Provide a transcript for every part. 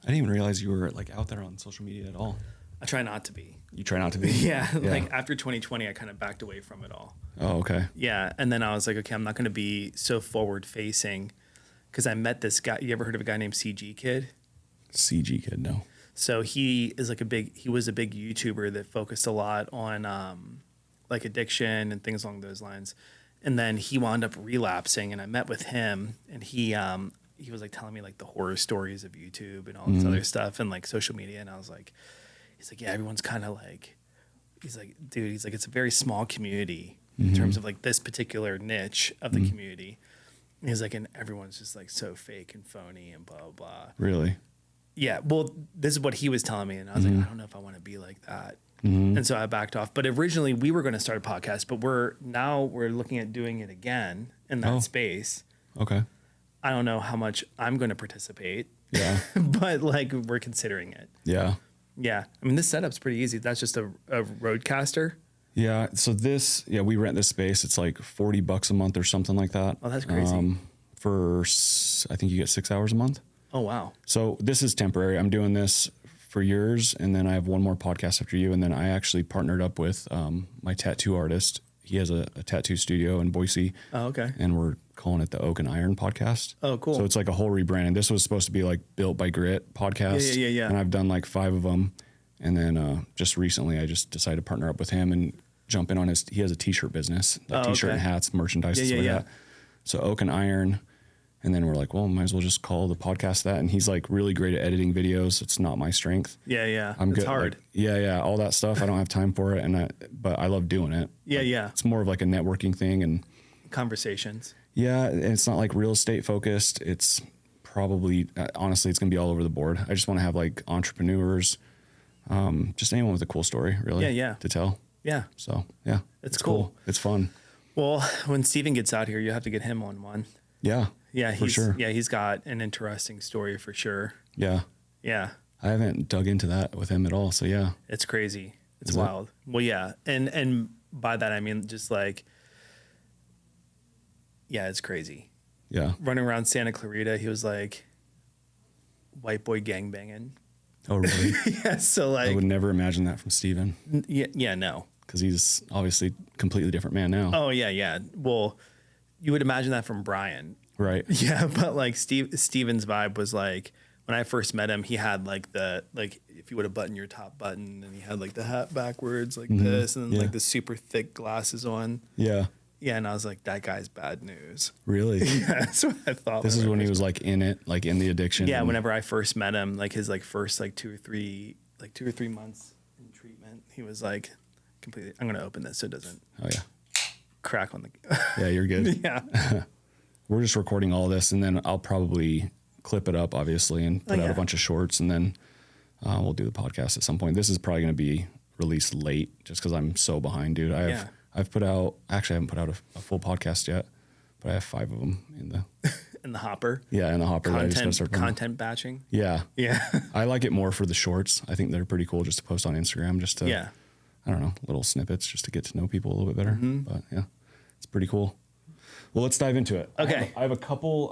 I didn't even realize you were like out there on social media at all. I try not to be. You try not to be? Yeah. Like after 2020, I kind of backed away from it all. Oh, okay. Yeah. And then I was like, okay, I'm not going to be so forward facing because I met this guy. You ever heard of a guy named CG Kid? CG Kid, no. So he was a big YouTuber that focused a lot on like addiction and things along those lines. And then he wound up relapsing and I met with him and he was like telling me like the horror stories of YouTube and all this other stuff and like social media. And I was like, he's like, yeah, everyone's kind of like, he's like, dude, he's like, it's a very small community in terms of like this particular niche of the community. And he's like, and everyone's just like so fake and phony and blah, blah, blah. Really? Yeah. Well, this is what he was telling me. And I was like, I don't know if I want to be like that. And so I backed off. But originally we were going to start a podcast, but we're looking at doing it again in that space. Okay. I don't know how much I'm going to participate. Yeah. But like we're considering it. Yeah. Yeah. I mean, this setup's pretty easy. That's just a Rodecaster. Yeah. So we rent this space. It's like $40 a month or something like that. Oh, that's crazy. I think you get 6 hours a month. Oh, wow. So this is temporary. I'm doing this for years. And then I have one more podcast after you. And then I actually partnered up with my tattoo artist. He has a tattoo studio in Boise. Oh, okay. And we're calling it the Oak and Iron podcast. Oh, cool. So it's like a whole rebranding. This was supposed to be like Built by Grit podcast. Yeah. And I've done like 5 of them. And then just recently I just decided to partner up with him and jump in on he has a t-shirt business, like t-shirt and hats, merchandise, stuff like that. So Oak and Iron. And then we're like, well, might as well just call the podcast that. And he's like really great at editing videos. It's not my strength. Yeah. I'm it's good. hard. Like, all that stuff. I don't have time for it. But I love doing it. Yeah. It's more of like a networking thing and conversations. Yeah. And it's not like real estate focused. It's probably, honestly, it's going to be all over the board. I just want to have like entrepreneurs, just anyone with a cool story really to tell. Yeah. So yeah, it's cool. It's fun. Well, when Steven gets out here, you have to get him on one. Yeah. Yeah, for sure. Yeah, he's got an interesting story for sure. Yeah. Yeah. I haven't dug into that with him at all. So yeah. It's crazy. It's wild. Well, yeah. And by that I mean just like, yeah, it's crazy. Yeah. Running around Santa Clarita, he was like white boy gangbanging. Oh, really? Yeah. So like I would never imagine that from Steven. Yeah, no. Because he's obviously a completely different man now. Oh yeah. Well, you would imagine that from Brian. Right. Yeah, but like Steven's vibe was like when I first met him, he had like if you would have buttoned your top button and he had like the hat backwards like this and then like the super thick glasses on. Yeah. Yeah, and I was like, that guy's bad news. Really? Yeah, that's what I thought. This is when he was like in it, like in the addiction. Yeah, whenever I first met him, like his like first like 2 or 3 months in treatment, he was like completely. I'm gonna open this so it doesn't. Oh yeah. Crack on the. Yeah, you're good. Yeah. We're just recording all this, and then I'll probably clip it up, obviously, and put out a bunch of shorts, and then we'll do the podcast at some point. This is probably going to be released late, just because I'm so behind, dude. I've put out. Actually, I haven't put out a full podcast yet, but I have 5 of them in the in the hopper. Yeah, in the hopper. Content batching. Yeah, yeah. I like it more for the shorts. I think they're pretty cool just to post on Instagram, just to I don't know, little snippets, just to get to know people a little bit better. But yeah, it's pretty cool. Well, let's dive into it. Okay. I have a couple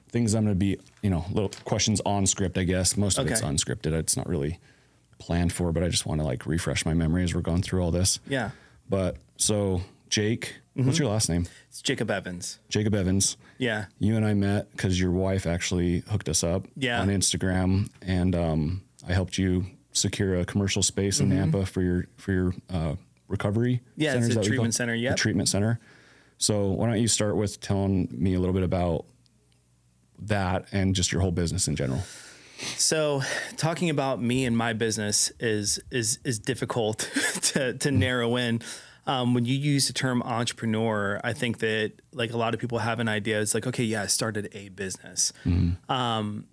things I'm going to be, little questions on script, I guess. Most of it's unscripted. It's not really planned for, but I just want to like refresh my memory as we're going through all this. Yeah. But so Jake, what's your last name? It's Jacob Evans. Jacob Evans. Yeah. You and I met because your wife actually hooked us up on Instagram, and I helped you secure a commercial space in Nampa for your recovery. Yeah, center, it's a treatment center. Yeah, treatment center. So why don't you start with telling me a little bit about that and just your whole business in general? So talking about me and my business is difficult to narrow in. When you use the term entrepreneur, I think that like a lot of people have an idea. It's like, okay, yeah, I started a business. And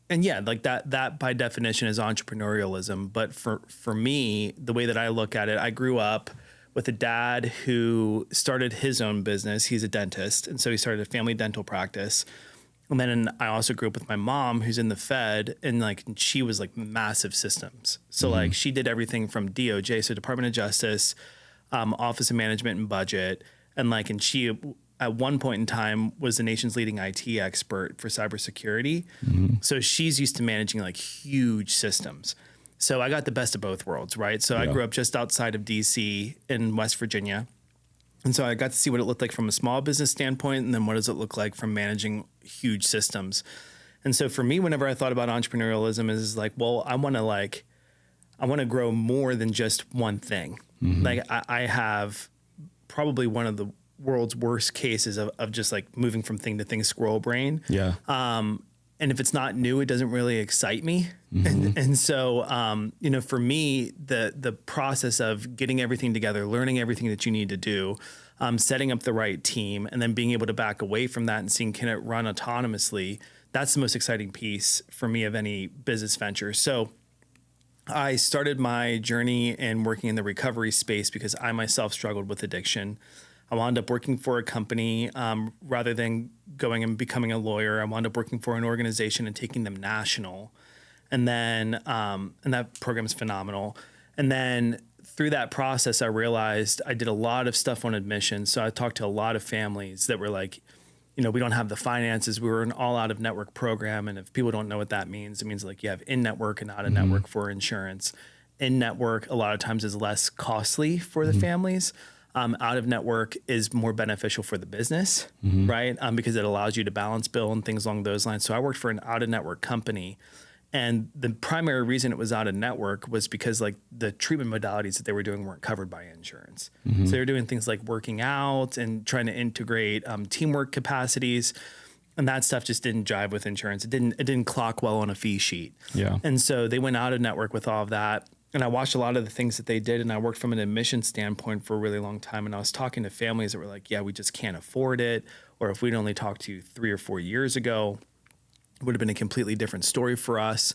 yeah, like that by definition is entrepreneurialism. But for me, the way that I look at it, I grew up with a dad who started his own business. He's a dentist. And so he started a family dental practice. And then I also grew up with my mom who's in the Fed, and like she was like massive systems. So like she did everything from DOJ, so Department of Justice, Office of Management and Budget. And like, and she at one point in time was the nation's leading IT expert for cybersecurity. So she's used to managing like huge systems. So I got the best of both worlds, right? So I grew up just outside of DC in West Virginia. And so I got to see what it looked like from a small business standpoint, and then what does it look like from managing huge systems. And so for me, whenever I thought about entrepreneurialism, is like, well, I want to grow more than just one thing. Like I have probably one of the world's worst cases of just like moving from thing to thing, squirrel brain. Yeah. And if it's not new, it doesn't really excite me. And so, you know, for me, the process of getting everything together, learning everything that you need to do, setting up the right team, and then being able to back away from that and seeing, can it run autonomously? That's the most exciting piece for me of any business venture. So I started my journey in working in the recovery space because I myself struggled with addiction. I wound up working for a company rather than going and becoming a lawyer. I wound up working for an organization and taking them national. And then, and that program is phenomenal. And then through that process, I realized I did a lot of stuff on admissions. So I talked to a lot of families that were like, you know, we don't have the finances. We were an all out of network program. And if people don't know what that means, it means like you have in network and out of network for insurance. In network, a lot of times is less costly for the families. Out of network is more beneficial for the business, right? Because it allows you to balance bill and things along those lines. So I worked for an out of network company, and the primary reason it was out of network was because like the treatment modalities that they were doing weren't covered by insurance. So they were doing things like working out and trying to integrate teamwork capacities, and that stuff just didn't jive with insurance. It didn't clock well on a fee sheet. Yeah. And so they went out of network with all of that. And I watched a lot of the things that they did, and I worked from an admission standpoint for a really long time. And I was talking to families that were like, yeah, we just can't afford it. Or if we'd only talked to you 3 or 4 years ago, it would have been a completely different story for us.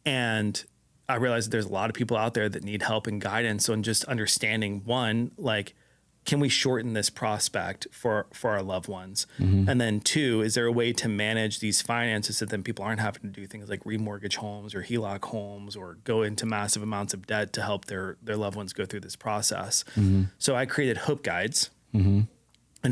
And I realized that there's a lot of people out there that need help and guidance on just understanding, one, like, can we shorten this prospect for our loved ones? And then 2, is there a way to manage these finances so that then people aren't having to do things like remortgage homes or HELOC homes or go into massive amounts of debt to help their loved ones go through this process? So I created Hope Guides. And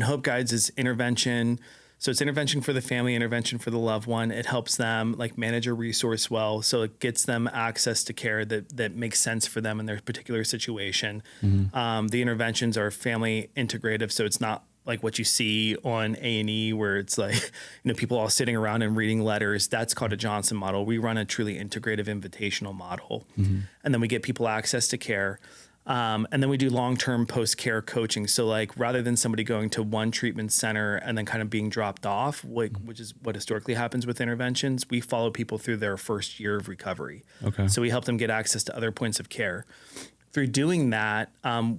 Hope Guides is intervention. So it's intervention for the family, intervention for the loved one. It helps them like manage a resource well. So it gets them access to care that makes sense for them in their particular situation. The interventions are family integrative. So it's not like what you see on A&E where it's like, you know, people all sitting around and reading letters. That's called a Johnson model. We run a truly integrative invitational model. And then we get people access to care. And then we do long-term post-care coaching. So like rather than somebody going to one treatment center and then kind of being dropped off, which is what historically happens with interventions, we follow people through their first year of recovery. Okay. So we help them get access to other points of care. Through doing that,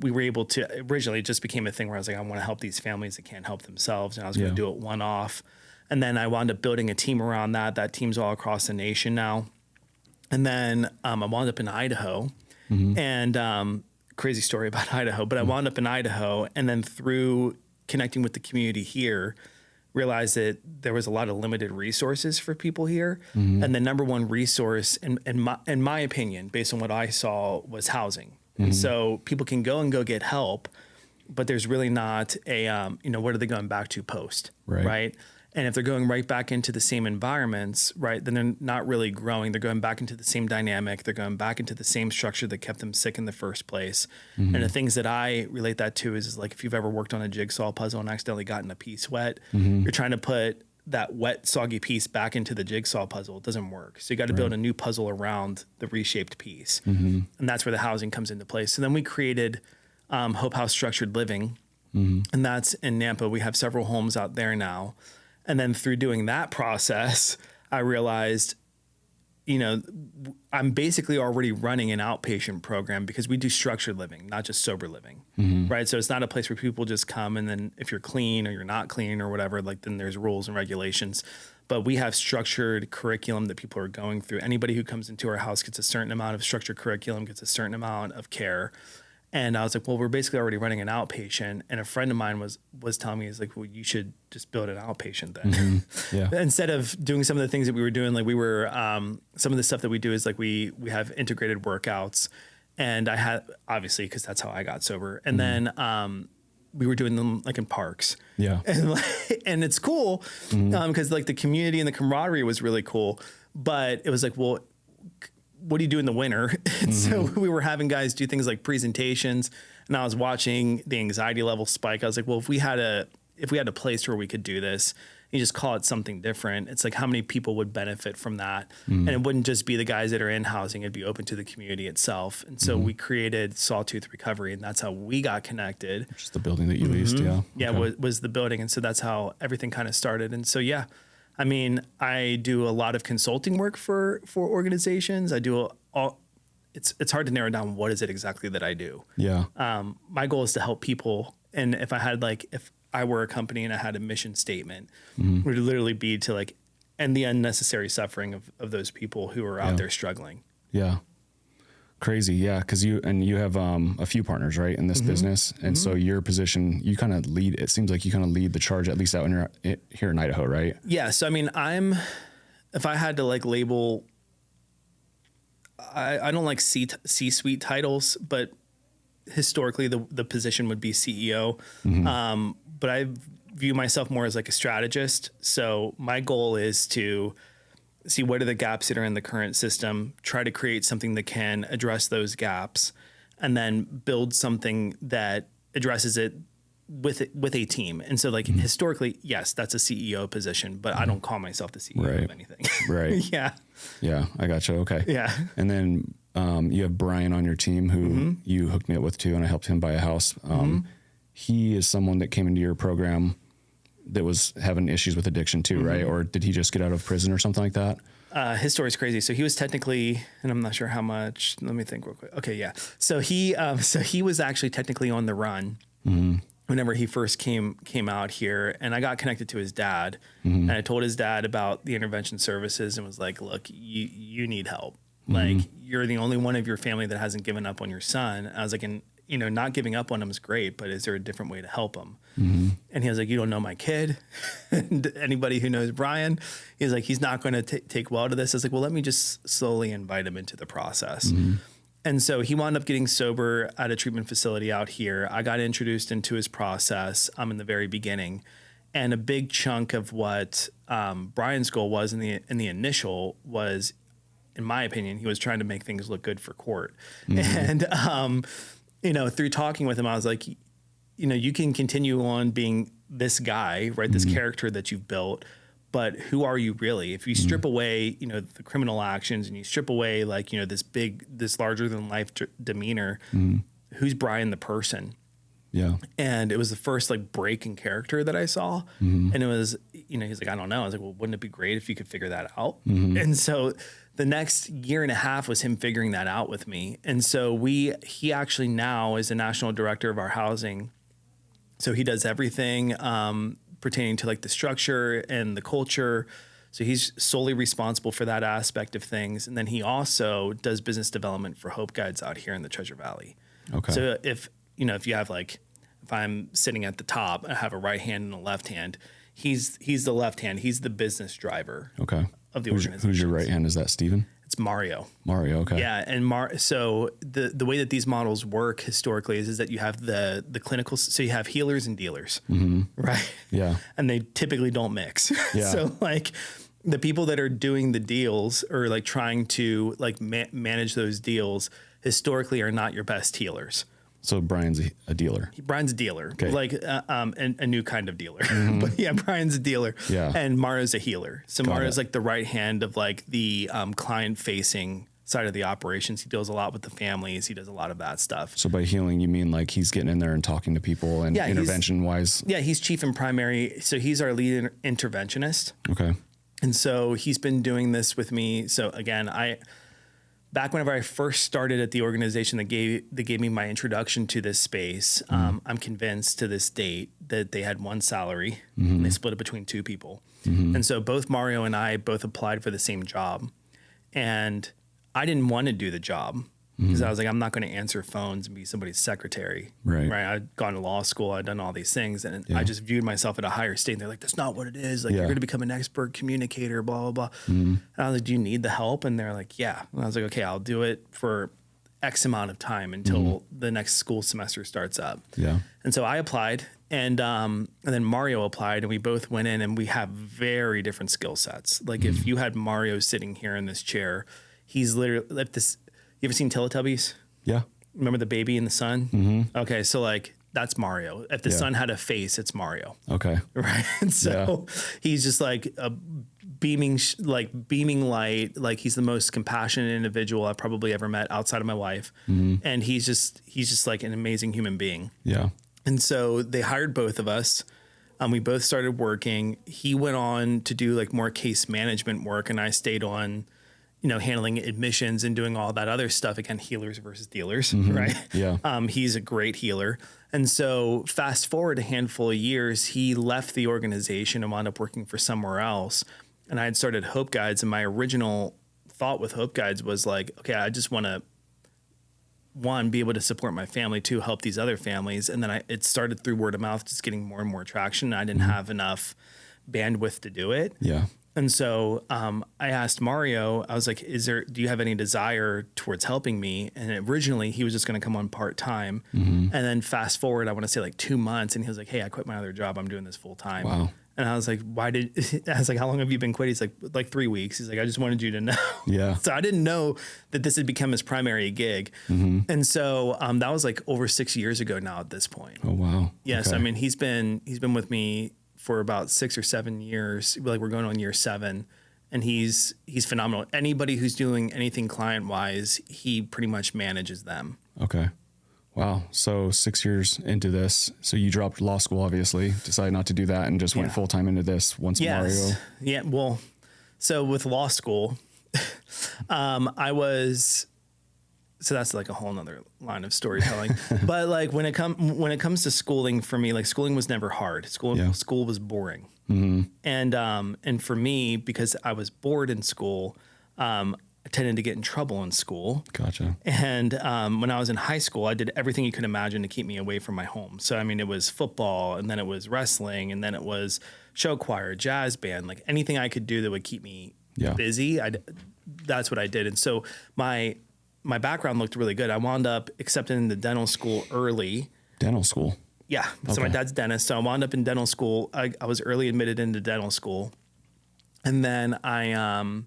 we were able to, originally it just became a thing where I was like, I want to help these families that can't help themselves. And I was going to do it one-off. And then I wound up building a team around that. That team's all across the nation now. And then I wound up in Idaho. And crazy story about Idaho, but I wound up in Idaho, and then through connecting with the community here, realized that there was a lot of limited resources for people here. And the number one resource, in my opinion, based on what I saw, was housing. And so people can go and go get help, but there's really not a, you know, what are they going back to post, right? And if they're going right back into the same environments, right, then they're not really growing. They're going back into the same dynamic. They're going back into the same structure that kept them sick in the first place. And the things that I relate that to is like if you've ever worked on a jigsaw puzzle and accidentally gotten a piece wet, you're trying to put that wet, soggy piece back into the jigsaw puzzle. It doesn't work. So you got to build a new puzzle around the reshaped piece. And that's where the housing comes into place. So then we created Hope House Structured Living, and that's in Nampa. We have several homes out there now. And then through doing that process, I realized, you know, I'm basically already running an outpatient program because we do structured living, not just sober living, right? So it's not a place where people just come and then if you're clean or you're not clean or whatever, like then there's rules and regulations. But we have structured curriculum that people are going through. Anybody who comes into our house gets a certain amount of structured curriculum, gets a certain amount of care. And I was like, well, we're basically already running an outpatient. And a friend of mine was telling me, he's like, well, you should just build an outpatient then. Instead of doing some of the things that we were doing, like we were, some of the stuff that we do is like we have integrated workouts. And I had, obviously, because that's how I got sober. And then we were doing them like in parks. Yeah. And it's cool because like the community and the camaraderie was really cool. But it was like, well, what do you do in the winter? And so we were having guys do things like presentations, and I was watching the anxiety level spike. I was like, well, if we had a place where we could do this, you just call it something different. It's like how many people would benefit from that. And it wouldn't just be the guys that are in housing, it'd be open to the community itself. And so we created Sawtooth Recovery, and that's how we got connected. Which is the building that you leased. Yeah. Yeah. Okay. Was the building. And so that's how everything kind of started. And so, yeah, I mean, I do a lot of consulting work for organizations. I do it's hard to narrow down what is it exactly that I do. Yeah. My goal is to help people. And if I were a company and I had a mission statement, it would literally be to like end the unnecessary suffering of those people who are out there struggling. Yeah. Crazy. Yeah. Cause you have a few partners, right, in this business. And so your position, you kind of lead, it seems like you kind of lead the charge, at least out here in Idaho, right? Yeah. So, I mean, if I had to like label, I don't like C-suite titles, but historically the position would be CEO. But I view myself more as like a strategist. So my goal is to see what are the gaps that are in the current system, try to create something that can address those gaps, and then build something that addresses it with a team. And so like historically, yes, that's a CEO position, but I don't call myself the CEO of anything. Right. Yeah. Yeah. I gotcha. Okay. Yeah. And then you have Brian on your team who you hooked me up with too, and I helped him buy a house. He is someone that came into your program that was having issues with addiction too, right? Or did he just get out of prison or something like that? His story is crazy. So he was technically, and I'm not sure how much, let me think real quick. Okay. Yeah. So he was actually technically on the run whenever he first came out here, and I got connected to his dad, and I told his dad about the intervention services and was like, look, you need help. Like you're the only one of your family that hasn't given up on your son. I was like, and not giving up on him is great, but is there a different way to help him? And he was like, you don't know my kid. And anybody who knows Brian, he's like, he's not going to take well to this. I was like, well, let me just slowly invite him into the process. And so he wound up getting sober at a treatment facility out here. I got introduced into his process in the very beginning. And a big chunk of what Brian's goal was in the initial was, in my opinion, he was trying to make things look good for court. And, through talking with him, I was like, you can continue on being this guy, right? This character that you've built, but who are you really? If you strip away, the criminal actions, and you strip away this larger than life demeanor, who's Brian the person? Yeah. And it was the first break in character that I saw. And it was, he's like, I don't know. I was like, well, wouldn't it be great if you could figure that out? And so the next year and a half was him figuring that out with me. And so he actually now is the national director of our housing. So he does everything pertaining to the structure and the culture. So he's solely responsible for that aspect of things. And then he also does business development for Hope Guides out here in the Treasure Valley. Okay. So if you have if I'm sitting at the top, I have a right hand and a left hand. He's the left hand. He's the business driver. Okay. Of the organization. Who's your right hand? Is that Steven? It's Mario. Mario. Okay. Yeah. And so the way that these models work historically is that you have the clinical, so you have healers and dealers, right? Yeah. And they typically don't mix. Yeah. So the people that are doing the deals or trying to manage those deals historically are not your best healers. So Brian's a dealer. Brian's a dealer, a new kind of dealer. But yeah, Brian's a dealer. Yeah. And Mario's a healer. So Mario's the right hand of the client-facing side of the operations. He deals a lot with the families. He does a lot of that stuff. So by healing, you mean he's getting in there and talking to people and intervention-wise? Yeah, he's chief and primary. So he's our lead interventionist. Okay. And so he's been doing this with me. So again, back whenever I first started at the organization that gave me my introduction to this space, I'm convinced to this date that they had one salary and they split it between two people. And so both Mario and I both applied for the same job. And I didn't want to do the job because I was like, I'm not going to answer phones and be somebody's secretary. Right. I'd gone to law school. I'd done all these things. And I just viewed myself at a higher state. And they're like, that's not what it is. You're going to become an expert communicator, blah, blah, blah. And I was like, do you need the help? And they're like, yeah. And I was like, okay, I'll do it for X amount of time until the next school semester starts up. Yeah. And so I applied, and then Mario applied, and we both went in, and we have very different skill sets. Like if you had Mario sitting here in this chair, he's literally like this. You ever seen Teletubbies? Yeah. Remember the baby in the sun? Okay. So like that's Mario. If the sun had a face, it's Mario. Okay. Right. And so he's just like a beaming light. Like he's the most compassionate individual I've probably ever met outside of my wife. And he's just like an amazing human being. Yeah. And so they hired both of us. We both started working. He went on to do like more case management work, and I stayed on, handling admissions and doing all that other stuff. Again, healers versus dealers, right? Yeah. He's a great healer. And so fast forward a handful of years, he left the organization and wound up working for somewhere else. And I had started Hope Guides, and my original thought with Hope Guides was like, okay, I just want to, one, be able to support my family, two, help these other families. And then it started through word of mouth, just getting more and more traction. I didn't have enough bandwidth to do it. Yeah. And so I asked Mario, I was like, do you have any desire towards helping me? And originally he was just going to come on part-time. And then fast forward, I want to say like 2 months. And he was like, hey, I quit my other job. I'm doing this full time. Wow. And I was like, I was like, how long have you been quit? He's like 3 weeks. He's like, I just wanted you to know. Yeah. So I didn't know that this had become his primary gig. And so that was like over 6 years ago now at this point. Oh, wow. Yes. Okay. I mean, he's been with me for about 6 or 7 years. Like we're going on year 7, and he's phenomenal. Anybody who's doing anything client wise, he pretty much manages them. Okay. Wow. So 6 years into this, so you dropped law school, obviously, decided not to do that and just went full time into this once Mario. Yeah. Well, so with law school, so that's like a whole nother line of storytelling. But like when it comes to schooling, for me, like schooling was never hard. School was boring. And for me, because I was bored in school, I tended to get in trouble in school. Gotcha. And when I was in high school, I did everything you could imagine to keep me away from my home. So, I mean, it was football, and then it was wrestling, and then it was show choir, jazz band, like anything I could do that would keep me busy. That's what I did. And so my background looked really good. I wound up accepted into dental school early. Dental school? Yeah. So my dad's dentist. So I wound up in dental school. I was early admitted into dental school. And then I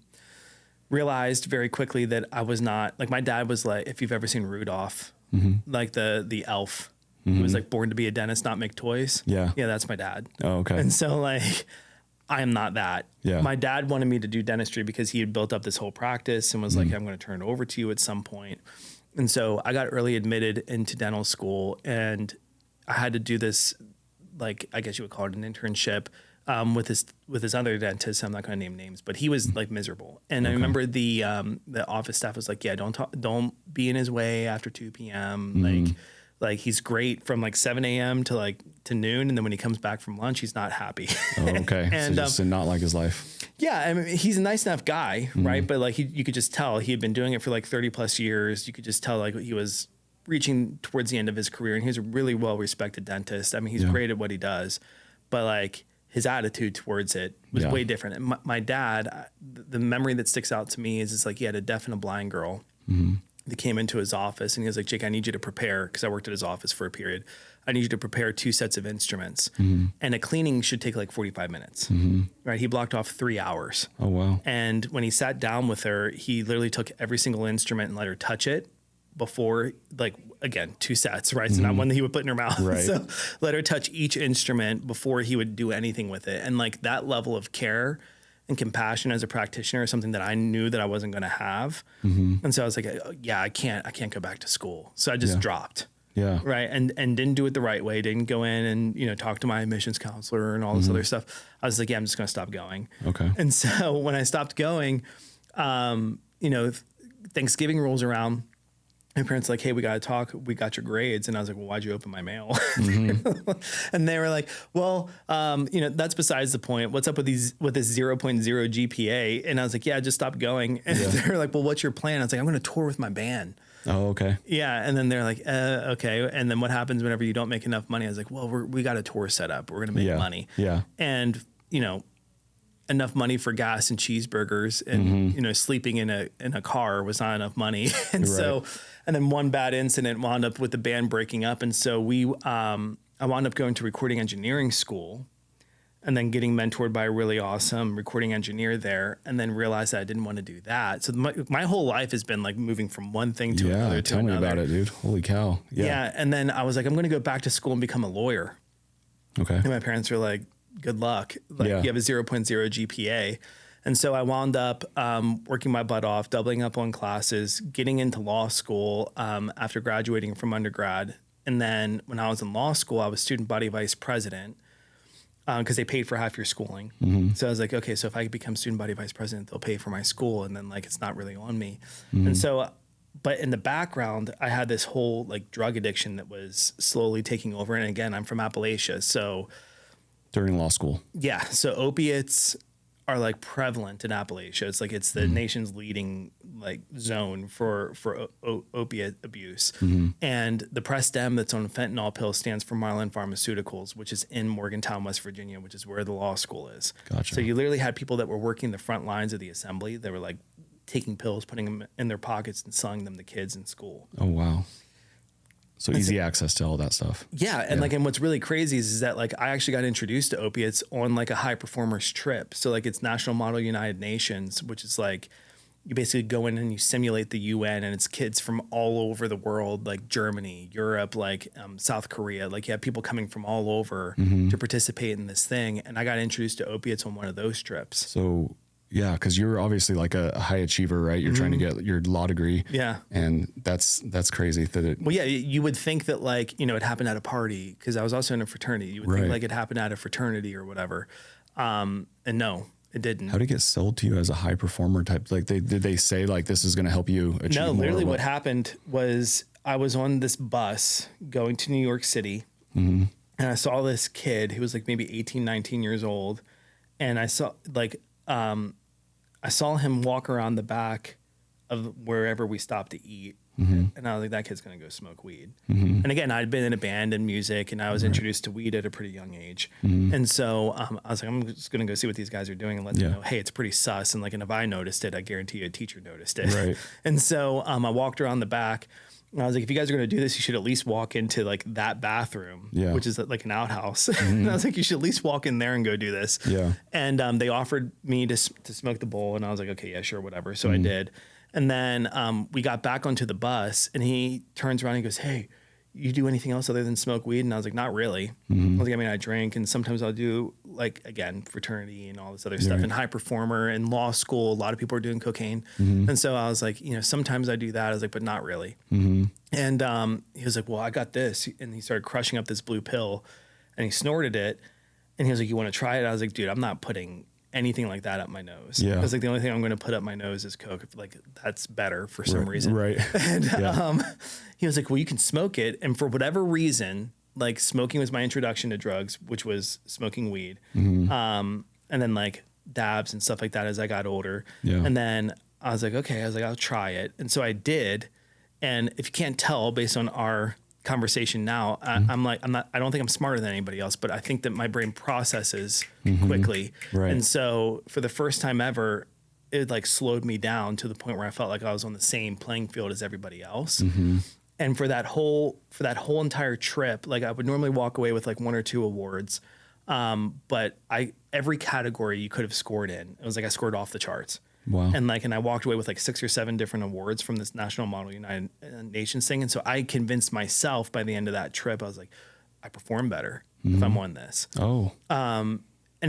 realized very quickly that I was not, like my dad was like, if you've ever seen Rudolph, like the elf who was like born to be a dentist, not make toys. Yeah. Yeah, that's my dad. Oh, okay. And so like, I am not that. Yeah. My dad wanted me to do dentistry because he had built up this whole practice and was like, I'm going to turn it over to you at some point. And so I got early admitted into dental school, and I had to do this, like, I guess you would call it an internship with his other dentist. I'm not going to name names, but he was like miserable. And I remember the office staff was like, yeah, don't be in his way after 2 p.m. Like he's great from like 7 a.m. to noon. And then when he comes back from lunch, he's not happy. Oh, okay. And so just did not like his life. Yeah. I mean, he's a nice enough guy, right? But like you could just tell he had been doing it for like 30 plus years. You could just tell like he was reaching towards the end of his career, and he's a really well-respected dentist. I mean, he's great at what he does, but like his attitude towards it was way different. And my dad, the memory that sticks out to me is it's like he had a deaf and a blind girl that came into his office, and he was like, Jake, I need you to prepare, because I worked at his office for a period. I need you to prepare 2 sets of instruments, and a cleaning should take like 45 minutes, right? He blocked off 3 hours. Oh, wow. And when he sat down with her, he literally took every single instrument and let her touch it before, like, again, 2 sets, right? So not one that he would put in her mouth. Right. So let her touch each instrument before he would do anything with it. And like that level of care and compassion as a practitioner is something that I knew that I wasn't going to have. And so I was like, yeah, I can't go back to school. So I just dropped. Yeah. Right. And didn't do it the right way. Didn't go in and, talk to my admissions counselor and all this other stuff. I was like, yeah, I'm just going to stop going. Okay. And so when I stopped going, Thanksgiving rolls around. My parents were like, hey, we got to talk. We got your grades. And I was like, well, why'd you open my mail? And they were like, well, that's besides the point. What's up with this 0.0 GPA? And I was like, yeah, just stop going. And they were like, well, what's your plan? I was like, I'm going to tour with my band. Oh, okay. Yeah. And then they're like, okay. And then what happens whenever you don't make enough money? I was like, well, we got a tour set up. We're going to make money. Yeah. And, enough money for gas and cheeseburgers, and you know, sleeping in a car was not enough money. And so, and then one bad incident wound up with the band breaking up. And so I wound up going to recording engineering school, and then getting mentored by a really awesome recording engineer there, and then realized that I didn't want to do that. So my whole life has been like moving from one thing to another. Tell me about it, dude. Holy cow. Yeah. And then I was like, I'm going to go back to school and become a lawyer. Okay. And my parents were like, good luck. Like, you have a 0.0 GPA. And so I wound up working my butt off, doubling up on classes, getting into law school after graduating from undergrad. And then when I was in law school, I was student body vice president, because they paid for half your schooling. So I was like, okay, so if I become student body vice president, they'll pay for my school. And then like, it's not really on me. And so, but in the background, I had this whole like drug addiction that was slowly taking over. And again, I'm from Appalachia. So during law school. Yeah. So opiates are like prevalent in Appalachia. It's like, it's the nation's leading like zone for opiate abuse. And the Pressed M that's on fentanyl pill stands for Marlin Pharmaceuticals, which is in Morgantown, West Virginia, which is where the law school is. Gotcha. So you literally had people that were working the front lines of the assembly. They were like taking pills, putting them in their pockets and selling them to kids in school. Oh, wow. So easy access to all that stuff. Yeah. And like, and what's really crazy is that like, I actually got introduced to opiates on like a high performers trip. So like, it's National Model United Nations, which is like, you basically go in and you simulate the UN, and it's kids from all over the world, like Germany, Europe, like South Korea. Like, you have people coming from all over to participate in this thing. And I got introduced to opiates on one of those trips. So yeah, because you're obviously like a high achiever, right? You're trying to get your law degree. Yeah. And that's crazy that it... Well, yeah, you would think that like, you know, it happened at a party, because I was also in a fraternity. You would think like it happened at a fraternity or whatever. And no, it didn't. How did it get sold to you as a high performer type? Like did they say like, this is going to help you achieve more? No, literally what happened was I was on this bus going to New York City, and I saw this kid who was like maybe 18, 19 years old. And I saw like, I saw him walk around the back of wherever we stopped to eat. And I was like, that kid's going to go smoke weed. And again, I'd been in a band and music, and I was introduced to weed at a pretty young age. And so I was like, I'm just going to go see what these guys are doing and let them know, hey, it's pretty sus. And like, and if I noticed it, I guarantee you a teacher noticed it. Right. And so I walked around the back, and I was like, if you guys are going to do this, you should at least walk into like that bathroom, which is like an outhouse. And I was like, you should at least walk in there and go do this. Yeah. And they offered me to smoke the bowl, and I was like, okay, yeah, sure, whatever. So I did. And then we got back onto the bus, and he turns around and he goes, hey, you do anything else other than smoke weed? And I was like, not really. I was like, I mean, I drink, and sometimes I'll do like, again, fraternity and all this other stuff, and high performer and law school. A lot of people are doing cocaine. And so I was like, you know, sometimes I do that. I was like, but not really. And he was like, well, I got this. And he started crushing up this blue pill, and he snorted it. And he was like, you want to try it? I was like, dude, I'm not putting anything like that up my nose. I was like, the only thing I'm going to put up my nose is Coke. Like, that's better for some reason. Right. And he was like, well, you can smoke it. And for whatever reason, like, smoking was my introduction to drugs, which was smoking weed. And then like dabs and stuff like that as I got older. And then I was like, okay, I was like, I'll try it. And so I did. And if you can't tell based on our conversation now, I don't think I'm smarter than anybody else, but I think that my brain processes quickly. And so for the first time ever, it like slowed me down to the point where I felt like I was on the same playing field as everybody else. And for that whole entire trip, like, I would normally walk away with like 1 or 2 awards. But every category you could have scored in, it was like I scored off the charts. Wow. And I walked away with like 6 or 7 different awards from this National Model United Nations thing. And so I convinced myself by the end of that trip, I was like, I perform better if I'm on this. And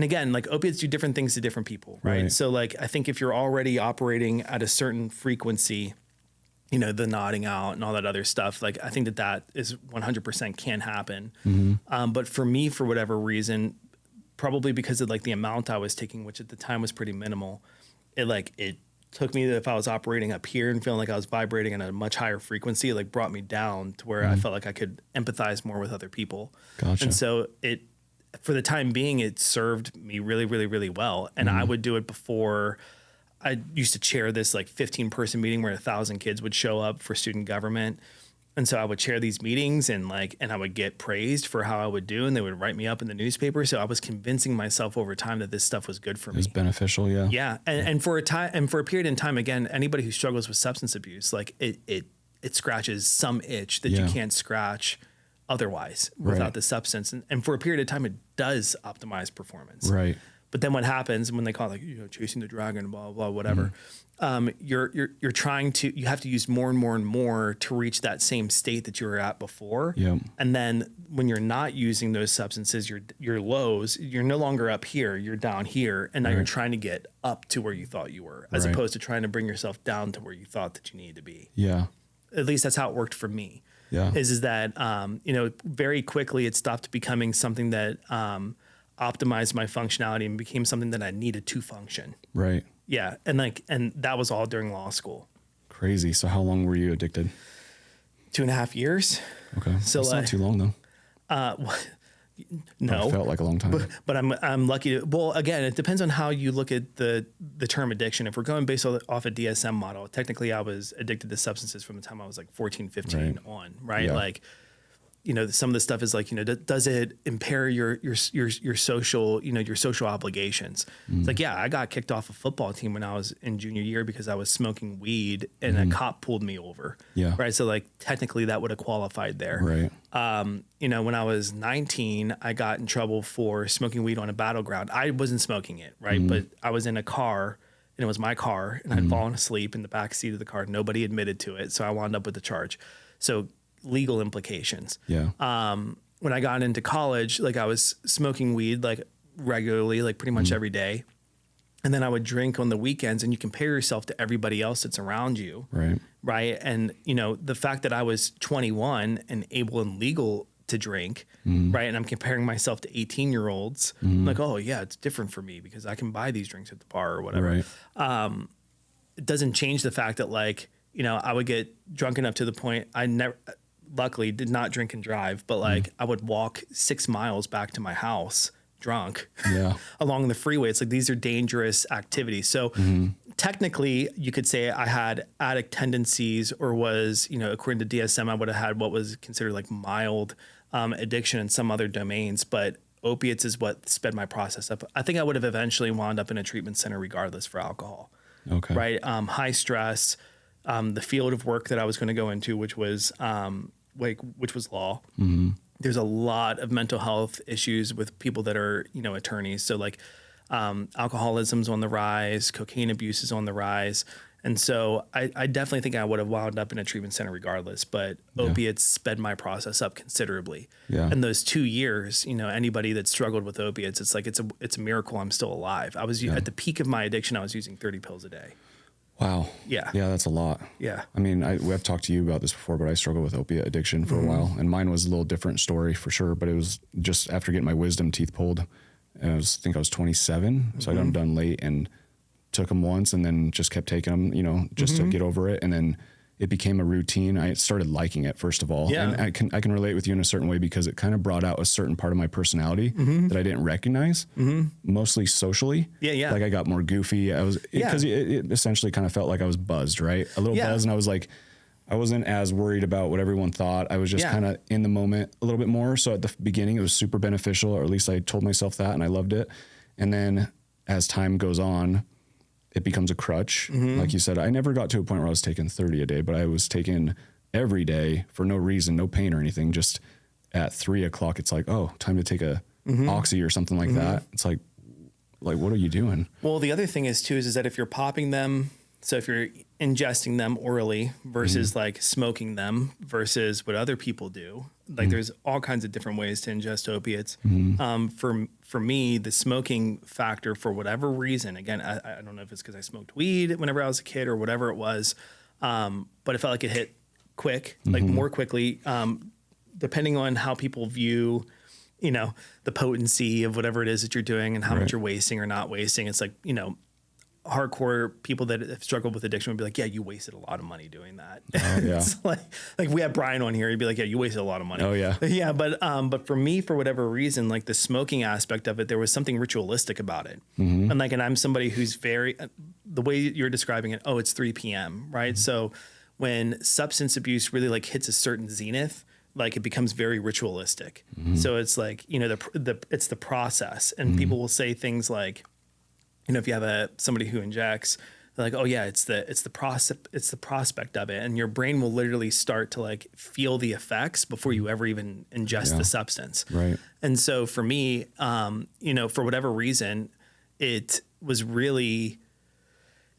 again, like, opiates do different things to different people, right? So like, I think if you're already operating at a certain frequency, you know, the nodding out and all that other stuff, like, I think that is 100% can happen. But for me, for whatever reason, probably because of like the amount I was taking, which at the time was pretty minimal, it took me, if I was operating up here and feeling like I was vibrating at a much higher frequency, it like brought me down to where I felt like I could empathize more with other people. Gotcha. And so for the time being, it served me really, really, really well. And I would do it before. I used to chair this like 15-person meeting where 1,000 kids would show up for student government. And so I would chair these meetings and I would get praised for how I would do, and they would write me up in the newspaper. So I was convincing myself over time that this stuff was good for me. It's beneficial. Yeah. Yeah. And for a time, and for a period in time, again, anybody who struggles with substance abuse, like it scratches some itch that you can't scratch otherwise without the substance. And for a period of time, it does optimize performance. Right. But then what happens when they call it, like, chasing the dragon, blah, blah, whatever, you're trying to, you have to use more and more and more to reach that same state that you were at before. Yep. And then when you're not using those substances, your lows, you're no longer up here, you're down here. And now you're trying to get up to where you thought you were, as opposed to trying to bring yourself down to where you thought that you needed to be. Yeah. At least that's how it worked for me. Yeah. Is that, very quickly it stopped becoming something that, optimized my functionality and became something that I needed to function. Right. Yeah. And that was all during law school. Crazy. So how long were you addicted? 2.5 years. Okay. So that's not too long though. No, it felt like a long time. But I'm lucky to, well, again, it depends on how you look at the term addiction. If we're going based off a DSM model, technically I was addicted to substances from the time I was like 14, 15 on, right? Yeah. Like, some of the stuff is like, does it impair your social, your social obligations? It's like, yeah, I got kicked off a football team when I was in junior year because I was smoking weed and a cop pulled me over. Yeah. Right. So like technically that would have qualified there. Right. When I was 19, I got in trouble for smoking weed on a battleground. I wasn't smoking it, right? But I was in a car, and it was my car, and I'd fallen asleep in the back seat of the car. Nobody admitted to it, so I wound up with the charge. So legal implications. Yeah. When I got into college, like I was smoking weed like regularly, like pretty much every day. And then I would drink on the weekends, and you compare yourself to everybody else that's around you. Right. Right. And, the fact that I was 21 and able and legal to drink, right. And I'm comparing myself to 18-year-olds. I'm like, oh yeah, it's different for me because I can buy these drinks at the bar or whatever. Right. It doesn't change the fact that I would get drunk enough to the point luckily did not drink and drive, but I would walk 6 miles back to my house drunk along the freeway. It's like, these are dangerous activities. So technically you could say I had addict tendencies, or was, according to DSM, I would have had what was considered like mild addiction in some other domains, but opiates is what sped my process up. I think I would have eventually wound up in a treatment center regardless for alcohol. Okay. Right. High stress, the field of work that I was going to go into, which was law. There's a lot of mental health issues with people that are, attorneys. So alcoholism's on the rise, cocaine abuse is on the rise. And so I definitely think I would have wound up in a treatment center regardless, but opiates sped my process up considerably. Yeah. And those 2 years, anybody that struggled with opiates, it's like, it's a miracle I'm still alive. I was at the peak of my addiction. I was using 30 pills a day. Wow. Yeah. Yeah, that's a lot. Yeah. I mean, I've talked to you about this before, but I struggled with opiate addiction for a while, and mine was a little different story for sure. But it was just after getting my wisdom teeth pulled, and I think I was 27, so I got them done late and took them once, and then just kept taking them, just to get over it, and then it became a routine. I started liking it, first of all. Yeah. And I can relate with you in a certain way because it kind of brought out a certain part of my personality that I didn't recognize, mostly socially. Yeah, yeah. Like I got more goofy. Because it essentially kind of felt like I was buzzed, right? A little buzz, and I was like, I wasn't as worried about what everyone thought. I was just kind of in the moment a little bit more. So at the beginning, it was super beneficial, or at least I told myself that, and I loved it. And then as time goes on, it becomes a crutch. Like you said, I never got to a point where I was taking 30 a day, but I was taking every day for no reason, no pain or anything. Just at 3 o'clock, it's like, oh, time to take a oxy or something like that. It's like, what are you doing? Well, the other thing is too, is that if you're popping them, so if you're ingesting them orally versus like smoking them versus what other people do, like there's all kinds of different ways to ingest opiates. For me, the smoking factor, for whatever reason, again, I don't know if it's because I smoked weed whenever I was a kid or whatever it was, but it felt like it hit quick, like more quickly, depending on how people view, the potency of whatever it is that you're doing and how much you're wasting or not wasting. It's like, hardcore people that have struggled with addiction would be like, yeah, you wasted a lot of money doing that. It's like we had Brian on here. He'd be like, yeah, you wasted a lot of money. Oh yeah. Yeah. But for me, for whatever reason, like the smoking aspect of it, there was something ritualistic about it. And I'm somebody who's very, the way you're describing it, oh, it's 3 PM, right? So when substance abuse really like hits a certain zenith, like it becomes very ritualistic. So it's like, you know, it's the process, and people will say things like, you know, if you have somebody who injects, they're like, oh yeah, it's the prospect of it. And your brain will literally start to like feel the effects before you ever even ingest the substance. Right. And so for me, you know, for whatever reason, it was really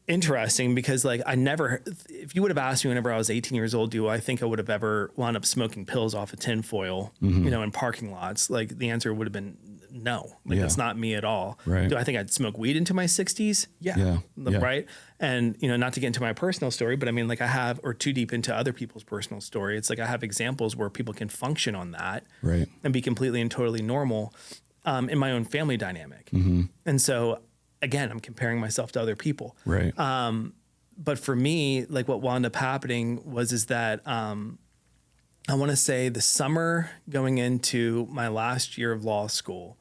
interesting because like if you would have asked me whenever I was 18 years old, do I think I would have ever wound up smoking pills off of tinfoil, you know, in parking lots? Like the answer would have been no, like that's not me at all. Right. Do I think I'd smoke weed into my 60s? Yeah. Right. And, you know, not to get into my personal story, but I mean, like or too deep into other people's personal story. It's like I have examples where people can function on that and be completely and totally normal in my own family dynamic. And so, again, I'm comparing myself to other people. Right. But for me, like what wound up happening is that I want to say the summer going into my last year of law school,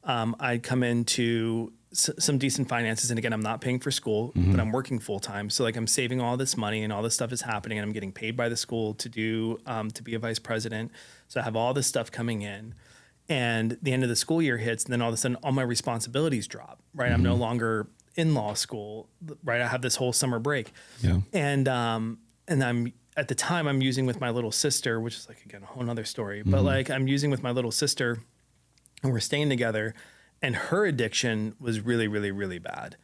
I'd come into some decent finances. And again, I'm not paying for school, but I'm working full time. So like I'm saving all this money and all this stuff is happening, and I'm getting paid by the school to be a vice president. So I have all this stuff coming in, and the end of the school year hits, and then all of a sudden all my responsibilities drop, right? I'm no longer in law school, right? I have this whole summer break. Yeah. And at the time I'm using with my little sister, which is like, again, a whole nother story, but like I'm using with my little sister and we're staying together, and her addiction was really, really, really bad.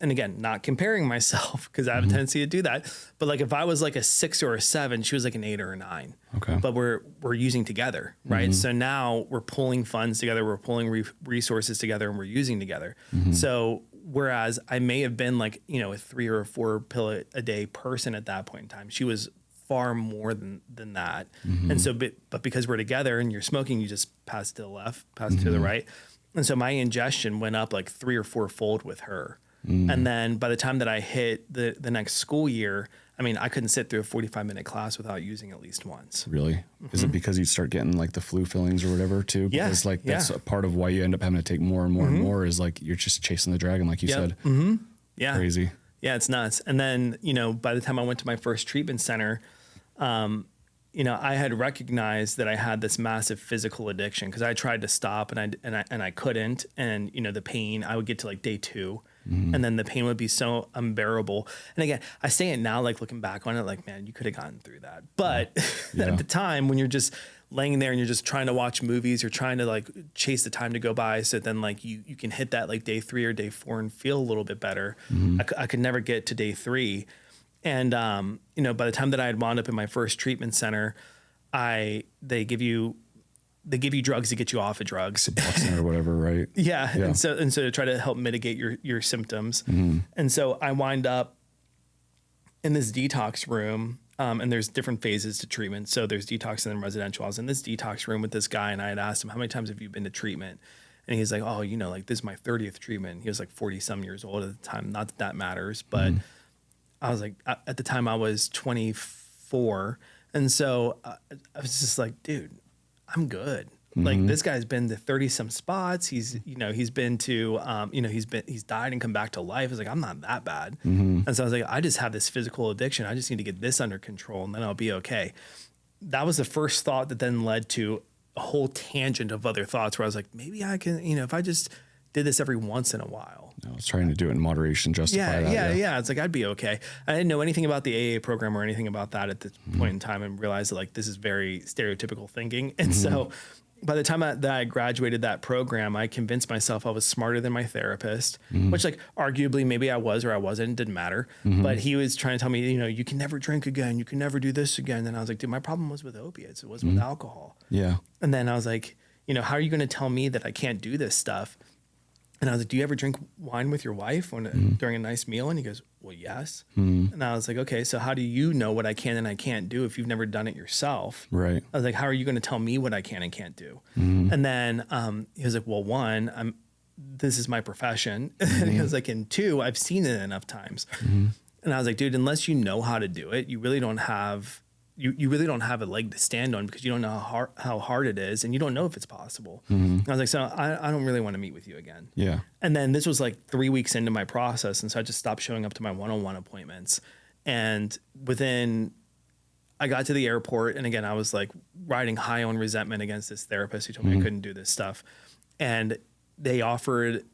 And again, not comparing myself because I have a tendency to do that. But like if I was like a 6 or a 7, she was like an 8 or a 9. Okay. But we're using together, right? So now we're pulling funds together, we're pulling resources together, and we're using together. So whereas I may have been like, you know, a 3 or a 4 pill a day person at that point in time, she was far more than that. And so, but because we're together and you're smoking, you just pass it to the left, pass it to the right. And so my ingestion went up like 3 or 4 fold with her. And then by the time that I hit the next school year, I mean, I couldn't sit through a 45-minute class without using at least once. Really? Is it because you start getting like the flu fillings or whatever too? Yeah. Because like that's a part of why you end up having to take more and more and more is like you're just chasing the dragon, like you said. Yeah. Crazy. Yeah, it's nuts. And then, you know, by the time I went to my first treatment center, you know, I had recognized that I had this massive physical addiction because I tried to stop and I couldn't. And, you know, the pain, I would get to like day 2 and then the pain would be so unbearable. And again, I say it now, like looking back on it, like, man, you could have gotten through that. But at the time when you're just laying there and you're just trying to watch movies, you're trying to like chase the time to go by. So then like you can hit that like day 3 or day 4 and feel a little bit better. I could never get to day 3. And, you know, by the time that I had wound up in my first treatment center, they give you drugs to get you off of drugs or whatever. Right. Yeah. And so to try to help mitigate your symptoms. And so I wind up in this detox room. And there's different phases to treatment. So there's detox and then residential. I was in this detox room with this guy and I had asked him, how many times have you been to treatment? And he's like, oh, you know, like this is my 30th treatment. He was like 40 some years old at the time. Not that that matters, but I was like, at the time I was 24. And so I was just like, dude, I'm good. Like this guy's been to 30 some spots. He's been to, he's died and come back to life. It's like, I'm not that bad. And so I was like, I just have this physical addiction. I just need to get this under control and then I'll be okay. That was the first thought that then led to a whole tangent of other thoughts where I was like, maybe I can, you know, if I just did this every once in a while. I was trying to do it in moderation, justify that. Yeah. It's like, I'd be okay. I didn't know anything about the AA program or anything about that at this point in time and realized that like, this is very stereotypical thinking. And so by the time that I graduated that program, I convinced myself I was smarter than my therapist, which like arguably maybe I was or I wasn't, it didn't matter. But he was trying to tell me, you know, you can never drink again. You can never do this again. And I was like, dude, my problem was with opiates. It wasn't with alcohol. Yeah. And then I was like, you know, how are you going to tell me that I can't do this stuff? And I was like, do you ever drink wine with your wife during a nice meal? And he goes, well, yes. And I was like, okay, so how do you know what I can and I can't do if you've never done it yourself? Right. I was like, how are you going to tell me what I can and can't do? And then he was like, well, 1, this is my profession. And he was like, and 2, I've seen it enough times. And I was like, dude, unless you know how to do it, you really don't have you really don't have a leg to stand on because you don't know how hard it is and you don't know if it's possible. I was like, so I don't really want to meet with you again. Yeah. And then this was like 3 weeks into my process. And so I just stopped showing up to my one-on-one appointments. And I got to the airport, and again, I was like riding high on resentment against this therapist who told me I couldn't do this stuff. And they offered,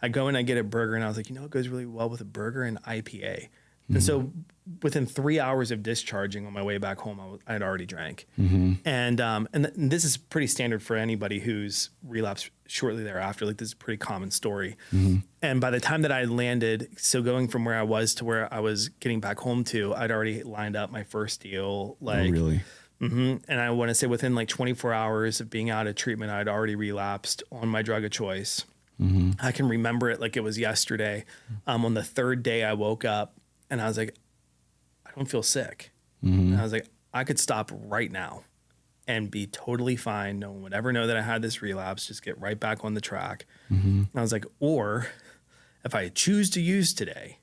I go and I get a burger, and I was like, it goes really well with a burger and IPA. And so within 3 hours of discharging on my way back home, I had already drank. And this is pretty standard for anybody who's relapsed shortly thereafter. Like, this is a pretty common story. And by the time that I landed, so going from where I was to where I was getting back home to, I'd already lined up my first deal. Like, oh, really? And I want to say within like 24 hours of being out of treatment, I'd already relapsed on my drug of choice. I can remember it like it was yesterday. On the third day, I woke up and I was like, I don't feel sick. And I was like, I could stop right now and be totally fine. No one would ever know that I had this relapse, just get right back on the track. And I was like, or if I choose to use today,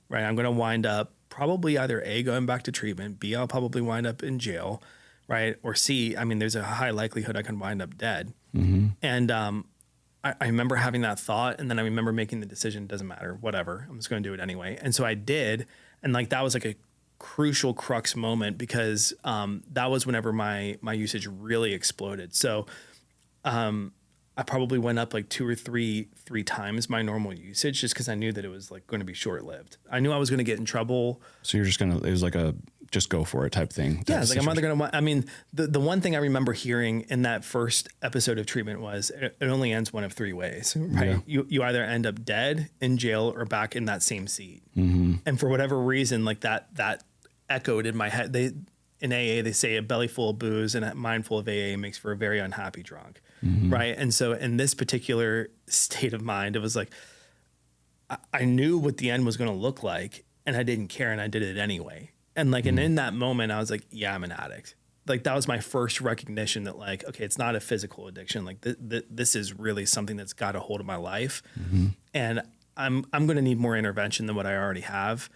right, I'm going to wind up probably either A, going back to treatment, B, I'll probably wind up in jail, right? Or C, I mean, there's a high likelihood I can wind up dead. And I remember having that thought, and then I remember making the decision, doesn't matter, whatever, I'm just going to do it anyway. And so I did. And like, that was like a crucial crux moment, because that was whenever my usage really exploded. So I probably went up like two or three times my normal usage, just because I knew that it was like going to be short lived. I knew I was going to get in trouble. So you're just it was like a just go for it type thing. Yeah, it's like, I'm either going to, I mean, the one thing I remember hearing in that first episode of treatment was it only ends one of three ways, right? Yeah. You either end up dead, in jail, or back in that same seat. And for whatever reason, like that echoed in my head. In AA, they say a belly full of booze and a mind full of AA makes for a very unhappy drunk, right? And so in this particular state of mind, it was like, I knew what the end was going to look like, and I didn't care, and I did it anyway. And like, and in that moment, I was like, yeah, I'm an addict. Like, that was my first recognition that like, okay, it's not a physical addiction. Like this is really something that's got a hold of my life. And I'm going to need more intervention than what I already have.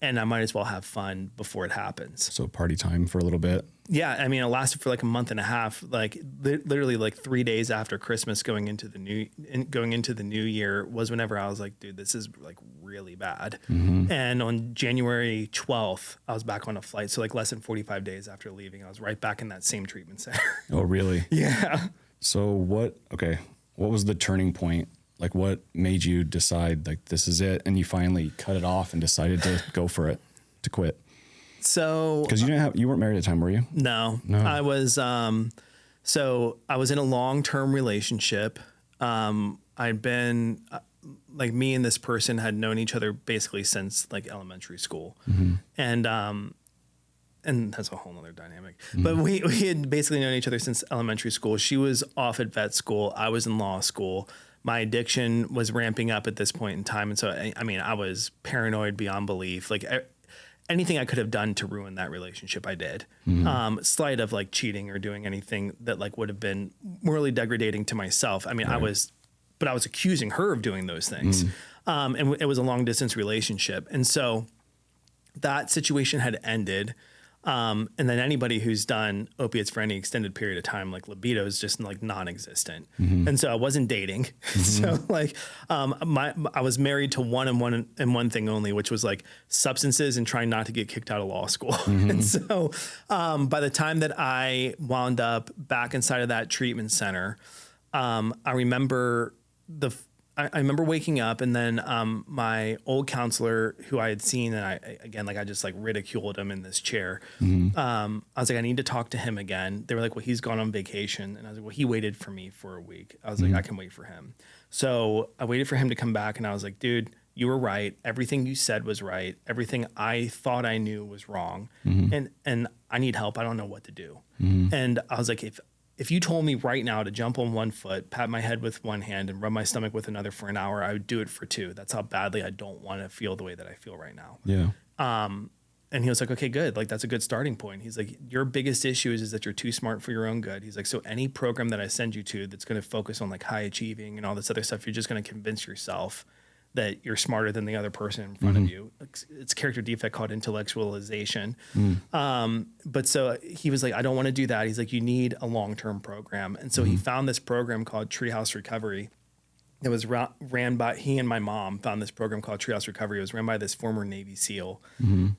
And I might as well have fun before it happens. So party time for a little bit. Yeah. I mean, it lasted for like a month and a half, like literally like 3 days after Christmas going into the new year was whenever I was like, dude, this is like really bad. And on January 12th, I was back on a flight. So like less than 45 days after leaving, I was right back in that same treatment center. Oh, really? Yeah. So what was the turning point? Like, what made you decide like this is it, and you finally cut it off and decided to go for it, to quit? So, because you weren't married at the time, were you? No. I was. So I was in a long-term relationship. I'd been like, me and this person had known each other basically since like elementary school, and that's a whole nother dynamic. But we had basically known each other since elementary school. She was off at vet school. I was in law school. My addiction was ramping up at this point in time. And so, I mean, I was paranoid beyond belief. Like, anything I could have done to ruin that relationship, I did. Slight of like cheating or doing anything that like would have been morally degrading to myself. I mean, right. I was accusing her of doing those things. And it was a long distance relationship. And so that situation had ended. And then anybody who's done opiates for any extended period of time, like, libido is just like non-existent. And so I wasn't dating. So like, I was married to one thing only, which was like substances and trying not to get kicked out of law school. And so, by the time that I wound up back inside of that treatment center, I remember I remember waking up, and then my old counselor who I had seen, and I just like ridiculed him in this chair. I was like, I need to talk to him again. They were like, well, he's gone on vacation. And I was like, well, he waited for me for a week. I was like, I can wait for him. So I waited for him to come back, and I was like, dude, you were right. Everything you said was right. Everything I thought I knew was wrong. And I need help. I don't know what to do. And I was like, if you told me right now to jump on one foot, pat my head with one hand, and rub my stomach with another for an hour, I would do it for two. That's how badly I don't want to feel the way that I feel right now. Yeah. And he was like, okay, good. Like, that's a good starting point. He's like, your biggest issue is that you're too smart for your own good. He's like, so any program that I send you to that's going to focus on like high achieving and all this other stuff, you're just going to convince yourself that you're smarter than the other person in front of you. It's a character defect called intellectualization. But so he was like, I don't want to do that. He's like, you need a long-term program. And so he found this program called Treehouse Recovery. It was ran by, he and my mom found this program called Treehouse Recovery. It was ran by this former Navy SEAL.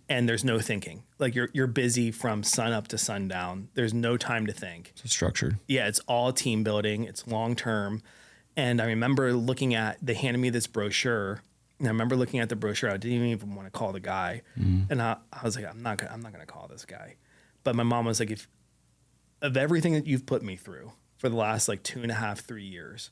And there's no thinking. Like you're busy from sun up to sundown. There's no time to think. So structured. Yeah, it's all team building. It's long term. And I remember they handed me this brochure. And I remember looking at the brochure. I didn't even want to call the guy. And I was like, I'm not gonna call this guy. But my mom was like, if of everything that you've put me through for the last like 2.5, 3 years,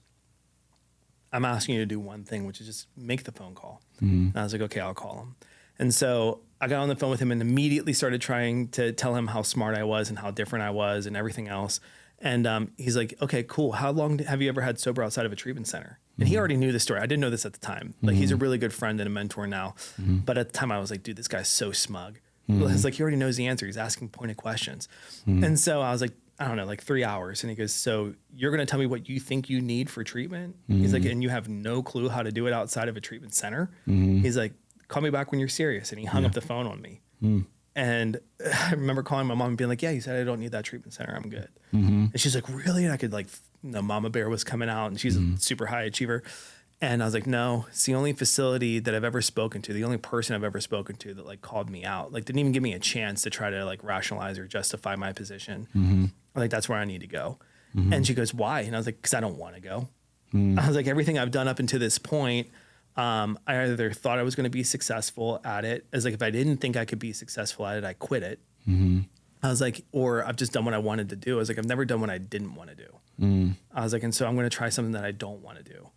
I'm asking you to do one thing, which is just make the phone call. And I was like, okay, I'll call him. And so I got on the phone with him and immediately started trying to tell him how smart I was and how different I was and everything else. And he's like, okay, cool. How long have you ever had sober outside of a treatment center? And he already knew the story. I didn't know this at the time. Like he's a really good friend and a mentor now. But at the time I was like, dude, this guy's so smug. It's like, he already knows the answer. He's asking pointed questions. And so I was like, I don't know, like 3 hours. And he goes, so you're going to tell me what you think you need for treatment? He's like, and you have no clue how to do it outside of a treatment center? He's like, call me back when you're serious. And he hung up the phone on me. And I remember calling my mom and being like, yeah, you said I don't need that treatment center. I'm good. And she's like, really? And I could like, Mama Bear was coming out and she's a super high achiever. And I was like, no, it's the only facility that I've ever spoken to, the only person I've ever spoken to that like called me out, like didn't even give me a chance to try to like rationalize or justify my position. Like, that's where I need to go. And she goes, why? And I was like, because I don't want to go. I was like, everything I've done up until this point, I either thought I was going to be successful at it. As like, if I didn't think I could be successful at it, I quit it. I was like, or I've just done what I wanted to do. I was like, I've never done what I didn't want to do. I was like, and so I'm going to try something that I don't want to do.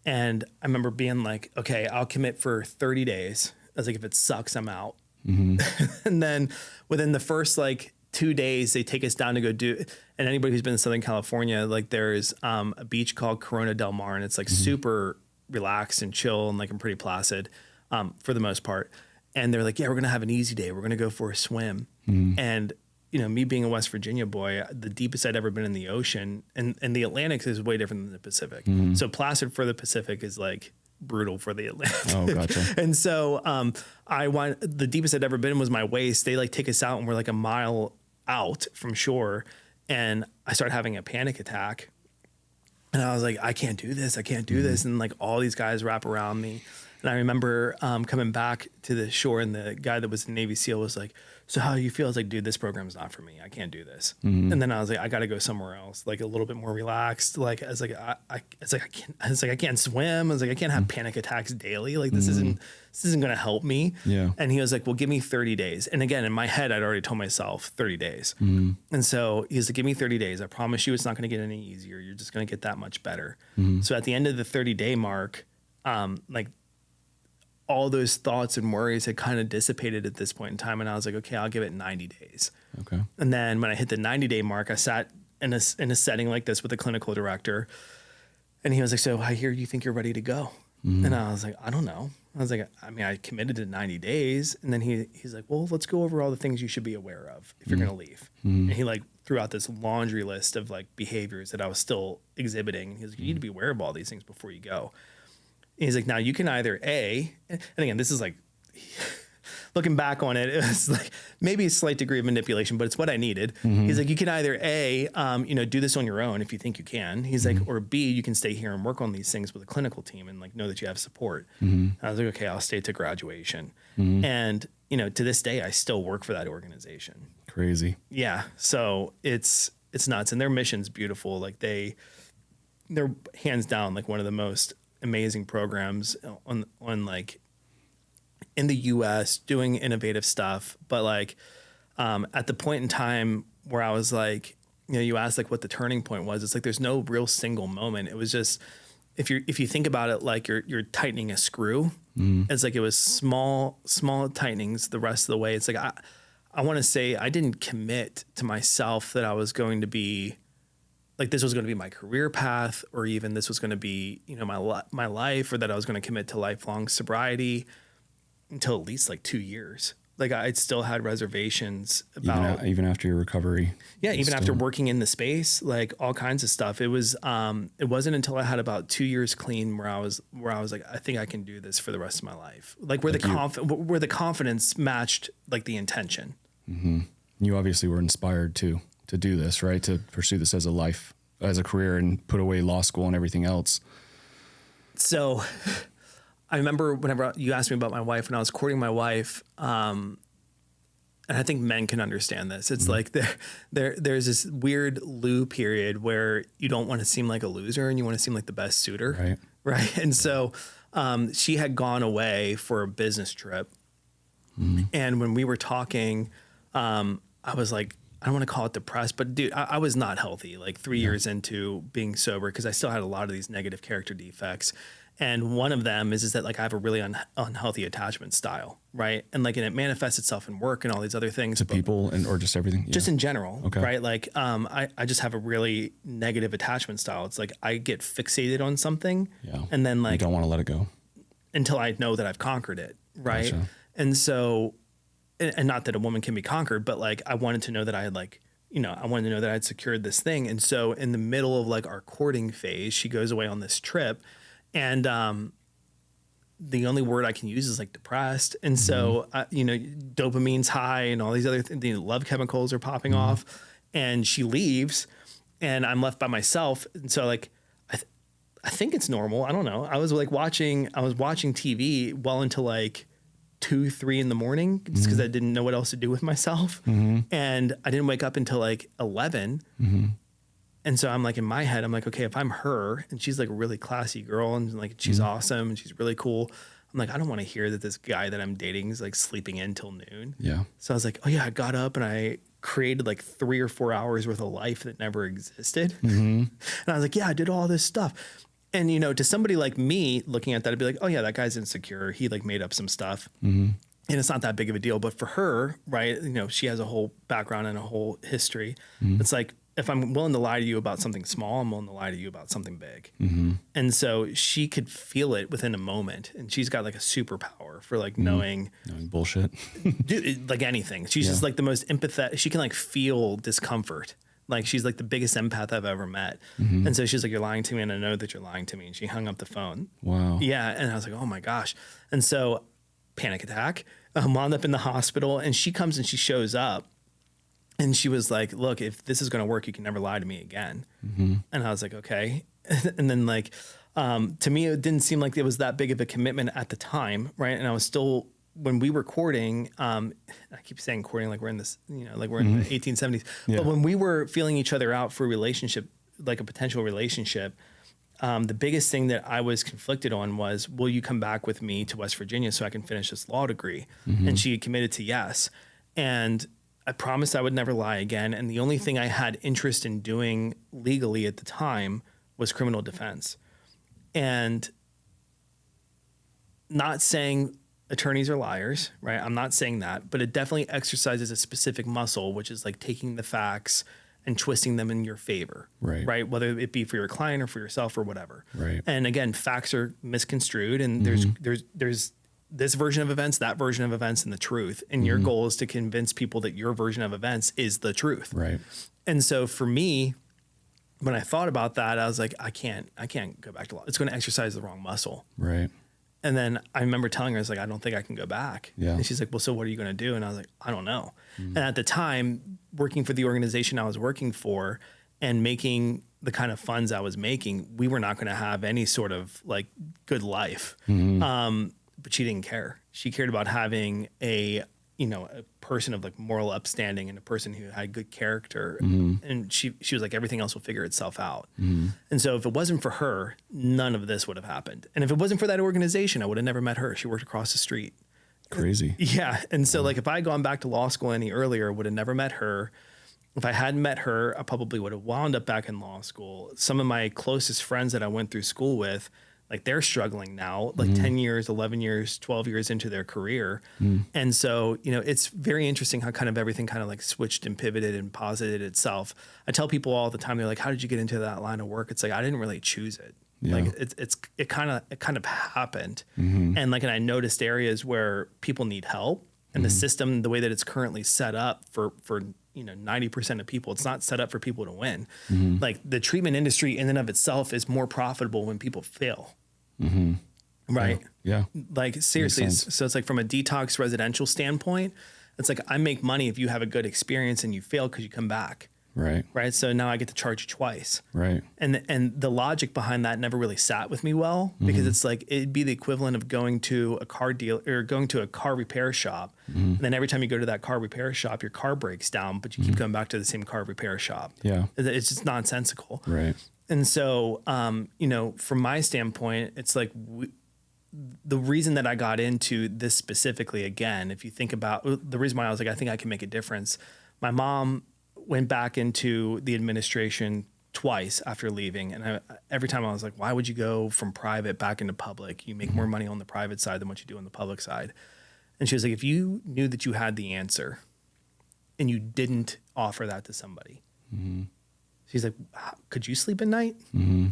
And I remember being like, okay, I'll commit for 30 days. I was like, if it sucks, I'm out. And then within the first like 2 days, they take us down to go do, and anybody who's been in Southern California, like there's a beach called Corona Del Mar, and it's like super relaxed and chill, and like I'm pretty placid for the most part. And they're like, yeah, we're going to have an easy day. We're going to go for a swim. And, you know, me being a West Virginia boy, the deepest I'd ever been in the ocean, and the Atlantic is way different than the Pacific. So placid for the Pacific is like brutal for the Atlantic. Oh, gotcha. And so the deepest I'd ever been was my waist. They like take us out and we're like a mile out from shore. And I started having a panic attack. And I was like, I can't do this. I can't do this. And like all these guys wrap around me. And I remember coming back to the shore, and the guy that was the Navy SEAL was like, so how do you feel? I was like, dude, this program's not for me. I can't do this. And then I was like, I got to go somewhere else, like a little bit more relaxed. Like, I was like, I can't swim. I was like, I can't have panic attacks daily. Like this isn't going to help me. Yeah. And he was like, well, give me 30 days. And again, in my head, I'd already told myself 30 days. And so he was like, give me 30 days. I promise you it's not going to get any easier. You're just going to get that much better. So at the end of the 30-day mark, like, all those thoughts and worries had kind of dissipated at this point in time. And I was like, okay, I'll give it 90 days. Okay. And then when I hit the 90-day mark, I sat in a setting like this with a clinical director, and he was like, so I hear you think you're ready to go. And I was like, I don't know. I was like, I mean, I committed to 90 days. And then he's like, well, let's go over all the things you should be aware of if you're going to leave. And he like threw out this laundry list of like behaviors that I was still exhibiting. And he was like, you need to be aware of all these things before you go. He's like, now you can either and again, this is like, looking back on it, it was like maybe a slight degree of manipulation, but it's what I needed. He's like, you can either do this on your own if you think you can. He's like, or B, you can stay here and work on these things with a clinical team and like know that you have support. I was like, okay, I'll stay to graduation. And, you know, to this day, I still work for that organization. Crazy. Yeah. So it's nuts. And their mission's beautiful. Like they're hands down, like one of the most amazing programs on like in the US doing innovative stuff. But like at the point in time where I was like, you know, you asked like what the turning point was, it's like there's no real single moment. It was just if you think about it like you're tightening a screw, it's like it was small tightenings the rest of the way. It's like I want to say I didn't commit to myself that I was going to be like this was going to be my career path, or even this was going to be, you know, my life, or that I was going to commit to lifelong sobriety until at least like 2 years. Like I'd still had reservations about even after your recovery. Yeah. Even after working in the space, like all kinds of stuff. It wasn't until I had about 2 years clean where I was like, I think I can do this for the rest of my life. Like where the confidence matched like the intention. You obviously were inspired to do this, right? To pursue this as a career and put away law school and everything else. So I remember whenever you asked me about my wife, when I was courting my wife, and I think men can understand this. It's like there's this weird Lou period where you don't want to seem like a loser and you want to seem like the best suitor. Right. Right. And so she had gone away for a business trip. And when we were talking, I was like, I don't want to call it depressed, but dude, I was not healthy like 3 years into being sober because I still had a lot of these negative character defects. And one of them is that like I have a really unhealthy attachment style, right? And like, and it manifests itself in work and all these other things. To people and or just everything? Just in general, Okay. right? Like I just have a really negative attachment style. It's like I get fixated on something and then like you don't want to let it go until I know that I've conquered it, right? Gotcha. And so, and not that a woman can be conquered, but like I wanted to know that I had like, I wanted to know that I had secured this thing. And so in the middle of like our courting phase, she goes away on this trip. And the only word I can use is like depressed. And so, dopamine's high and all these other things, the love chemicals are popping off. And she leaves and I'm left by myself. And so like, I think it's normal. I don't know. I was watching TV well until like 2, 3 in the morning just because I didn't know what else to do with myself. And I didn't wake up until like 11. And so I'm like, in my head, I'm like, okay, if I'm her and she's like a really classy girl and like she's awesome and she's really cool, I'm like, I don't want to hear that this guy that I'm dating is like sleeping in till noon. Yeah. So I was like, oh yeah, I got up and I created like 3 or 4 hours worth of life that never existed. And I was like, yeah, I did all this stuff. And, to somebody like me looking at that, I'd be like, oh yeah, that guy's insecure. He like made up some stuff. And it's not that big of a deal. But for her, right, she has a whole background and a whole history. It's like, if I'm willing to lie to you about something small, I'm willing to lie to you about something big. And so she could feel it within a moment. And she's got like a superpower for like knowing bullshit. Dude, like anything. She's just like the most empathetic. She can like feel discomfort. Like she's like the biggest empath I've ever met. And so she's like, you're lying to me and I know that you're lying to me. And she hung up the phone. Wow. Yeah. And I was like, oh my gosh. And so panic attack, wound up in the hospital and she comes and she shows up. And she was like, look, if this is going to work, you can never lie to me again. And I was like, okay. And then like, to me, it didn't seem like it was that big of a commitment at the time. Right. And I was still, when we were courting, I keep saying courting, like we're in this, like we're in the 1870s, but when we were feeling each other out for a relationship, like a potential relationship, the biggest thing that I was conflicted on was, will you come back with me to West Virginia so I can finish this law degree? And she committed to yes. And I promised I would never lie again. And the only thing I had interest in doing legally at the time was criminal defense. And not saying attorneys are liars, right? I'm not saying that, but it definitely exercises a specific muscle, which is like taking the facts and twisting them in your favor, right? Whether it be for your client or for yourself or whatever. Right. And again, facts are misconstrued and there's this version of events, that version of events, and the truth. And your goal is to convince people that your version of events is the truth. Right. And so for me, when I thought about that, I was like, I can't go back to law. It's going to exercise the wrong muscle. Right. And then I remember telling her, I was like, I don't think I can go back. Yeah. And she's like, well, so what are you going to do? And I was like, I don't know. And at the time, working for the organization I was working for and making the kind of funds I was making, we were not going to have any sort of like good life. But she didn't care. She cared about having a person of like moral upstanding and a person who had good character. And she was like, everything else will figure itself out. And so if it wasn't for her, none of this would have happened. And if it wasn't for that organization, I would have never met her. She worked across the street. Crazy. Yeah. And so like, if I had gone back to law school any earlier, I would have never met her. If I hadn't met her, I probably would have wound up back in law school. Some of my closest friends that I went through school with, like they're struggling now, like 10 years, 11 years, 12 years into their career. And so, it's very interesting how kind of everything kind of like switched and pivoted and posited itself. I tell people all the time, they're like, how did you get into that line of work? It's like, I didn't really choose it. Yeah. Like it kind of happened. And I noticed areas where people need help and the system, the way that it's currently set up for 90% of people, it's not set up for people to win. Like the treatment industry in and of itself is more profitable when people fail. Right. Yeah. Like seriously. So it's like from a detox residential standpoint, it's like I make money if you have a good experience and you fail because you come back. Right. Right. So now I get to charge you twice. Right. And the logic behind that never really sat with me well, because it's like, it'd be the equivalent of going to a car deal or going to a car repair shop. And then every time you go to that car repair shop, your car breaks down, but you keep going back to the same car repair shop. Yeah. It's just nonsensical. Right. And so, you know, from my standpoint, it's like the reason that I got into this specifically, again, if you think about the reason why I was like, I think I can make a difference. My mom went back into the administration twice after leaving. And every time I was like, why would you go from private back into public? You make more money on the private side than what you do on the public side. And she was like, if you knew that you had the answer and you didn't offer that to somebody, she's like, could you sleep at night?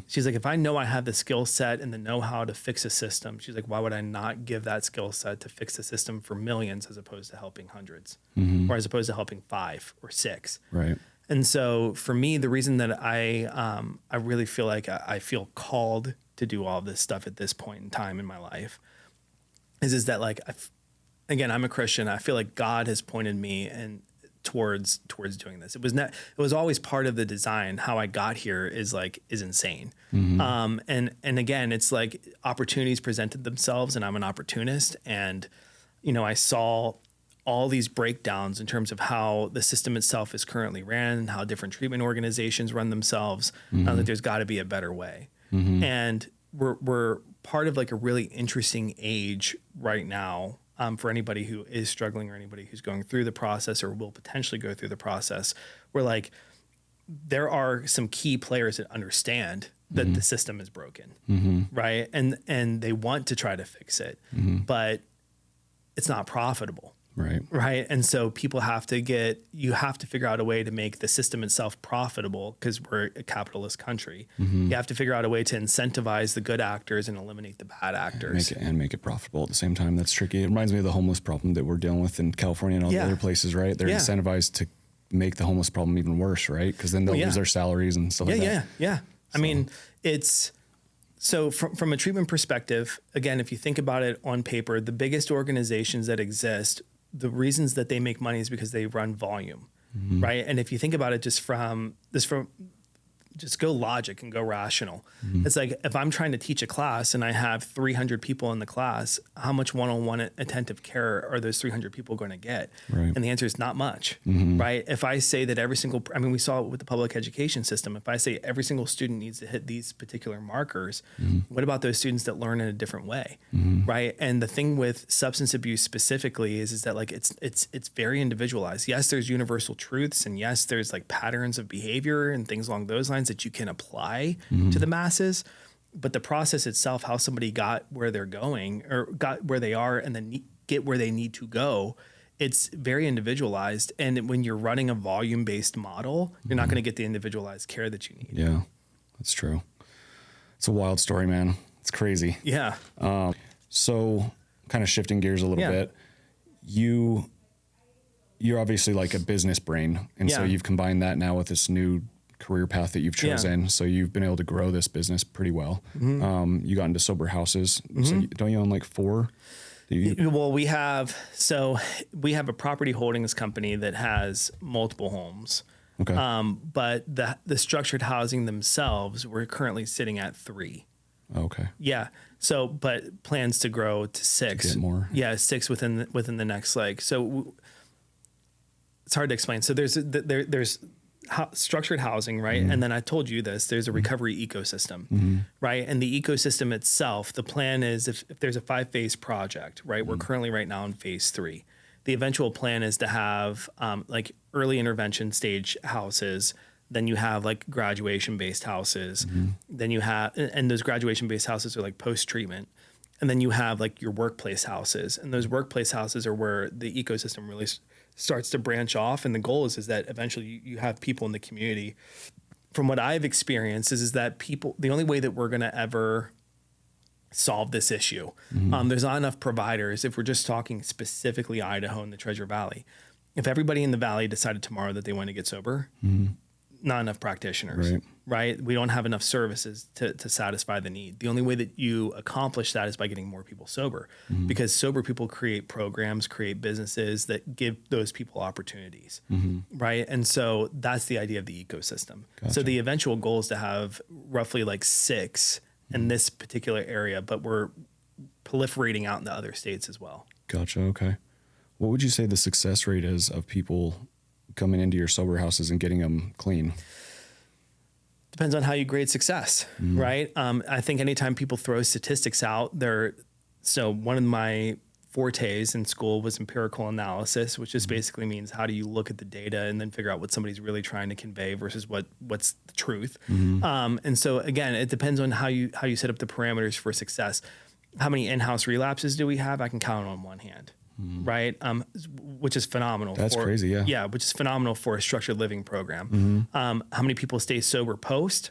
She's like, if I know I have the skill set and the know-how to fix a system, she's like, why would I not give that skill set to fix the system for millions as opposed to helping hundreds, or as opposed to helping 5 or 6? Right. And so for me, the reason that I really feel like I feel called to do all this stuff at this point in time in my life is that, like, again, I'm a Christian. I feel like God has pointed me and towards doing this. It was always part of the design. How I got here is insane. And again, it's like opportunities presented themselves and I'm an opportunist. And, you know, I saw all these breakdowns in terms of how the system itself is currently ran, how different treatment organizations run themselves, that there's got to be a better way. And we're part of like a really interesting age right now, for anybody who is struggling or anybody who's going through the process or will potentially go through the process, where like there are some key players that understand that the system is broken, right? And they want to try to fix it, but it's not profitable. Right. And so you have to figure out a way to make the system itself profitable, because we're a capitalist country. You have to figure out a way to incentivize the good actors and eliminate the bad actors. Make it profitable at the same time. That's tricky. It reminds me of the homeless problem that we're dealing with in California and all the other places, right? They're incentivized to make the homeless problem even worse, right? Because then they'll lose their salaries and stuff like that. So. I mean, so from a treatment perspective, again, if you think about it on paper, the biggest organizations that exist, the reasons that they make money is because they run volume, right? And if you think about it just just go logic and go rational. It's like, if I'm trying to teach a class and I have 300 people in the class, how much one-on-one attentive care are those 300 people going to get? Right. And the answer is not much, right? If I say that we saw it with the public education system. If I say every single student needs to hit these particular markers, what about those students that learn in a different way, right? And the thing with substance abuse specifically is that like, it's very individualized. Yes, there's universal truths, and yes, there's like patterns of behavior and things along those lines that you can apply to the masses, but the process itself, how somebody got where they're going or got where they are and then get where they need to go, it's very individualized. And when you're running a volume-based model, you're not going to get the individualized care that you need. Yeah, that's true. It's a wild story, man. It's crazy. Yeah. So kind of shifting gears a little bit, you're obviously like a business brain. And so you've combined that now with this new career path that you've chosen. So you've been able to grow this business pretty well. You got into sober houses. So don't you own like 4? Well, we have a property holdings company that has multiple homes. Okay. But the structured housing themselves, we're currently sitting at 3. Okay. Yeah. So, but plans to grow to 6. To get more. Yeah, 6 within the next leg. So it's hard to explain. So there's structured housing, right? And then I told you this, there's a recovery ecosystem, right? And the ecosystem itself, the plan is if there's a 5-phase project, right? We're currently right now in phase 3. The eventual plan is to have like early intervention stage houses. Then you have like graduation based houses. Then you have, and those graduation based houses are like post-treatment. And then you have like your workplace houses, and those workplace houses are where the ecosystem really starts to branch off. And the goal is that eventually you have people in the community. From what I've experienced is that people, the only way that we're going to ever solve this issue, there's not enough providers. If we're just talking specifically Idaho and the Treasure Valley, if everybody in the valley decided tomorrow that they want to get sober, not enough practitioners, right? We don't have enough services to satisfy the need. The only way that you accomplish that is by getting more people sober, because sober people create programs, create businesses that give those people opportunities, right? And so that's the idea of the ecosystem. Gotcha. So the eventual goal is to have roughly like 6 in this particular area, but we're proliferating out into other states as well. Gotcha. Okay. What would you say the success rate is of people coming into your sober houses and getting them clean? Depends on how you grade success, right? I think anytime people throw statistics out there, so one of my fortes in school was empirical analysis, which just basically means how do you look at the data and then figure out what somebody's really trying to convey versus what's the truth. And so again, it depends on how you set up the parameters for success. How many in-house relapses do we have? I can count on one hand. Right. Which is phenomenal. That's crazy. Yeah. Yeah. Which is phenomenal for a structured living program. How many people stay sober post?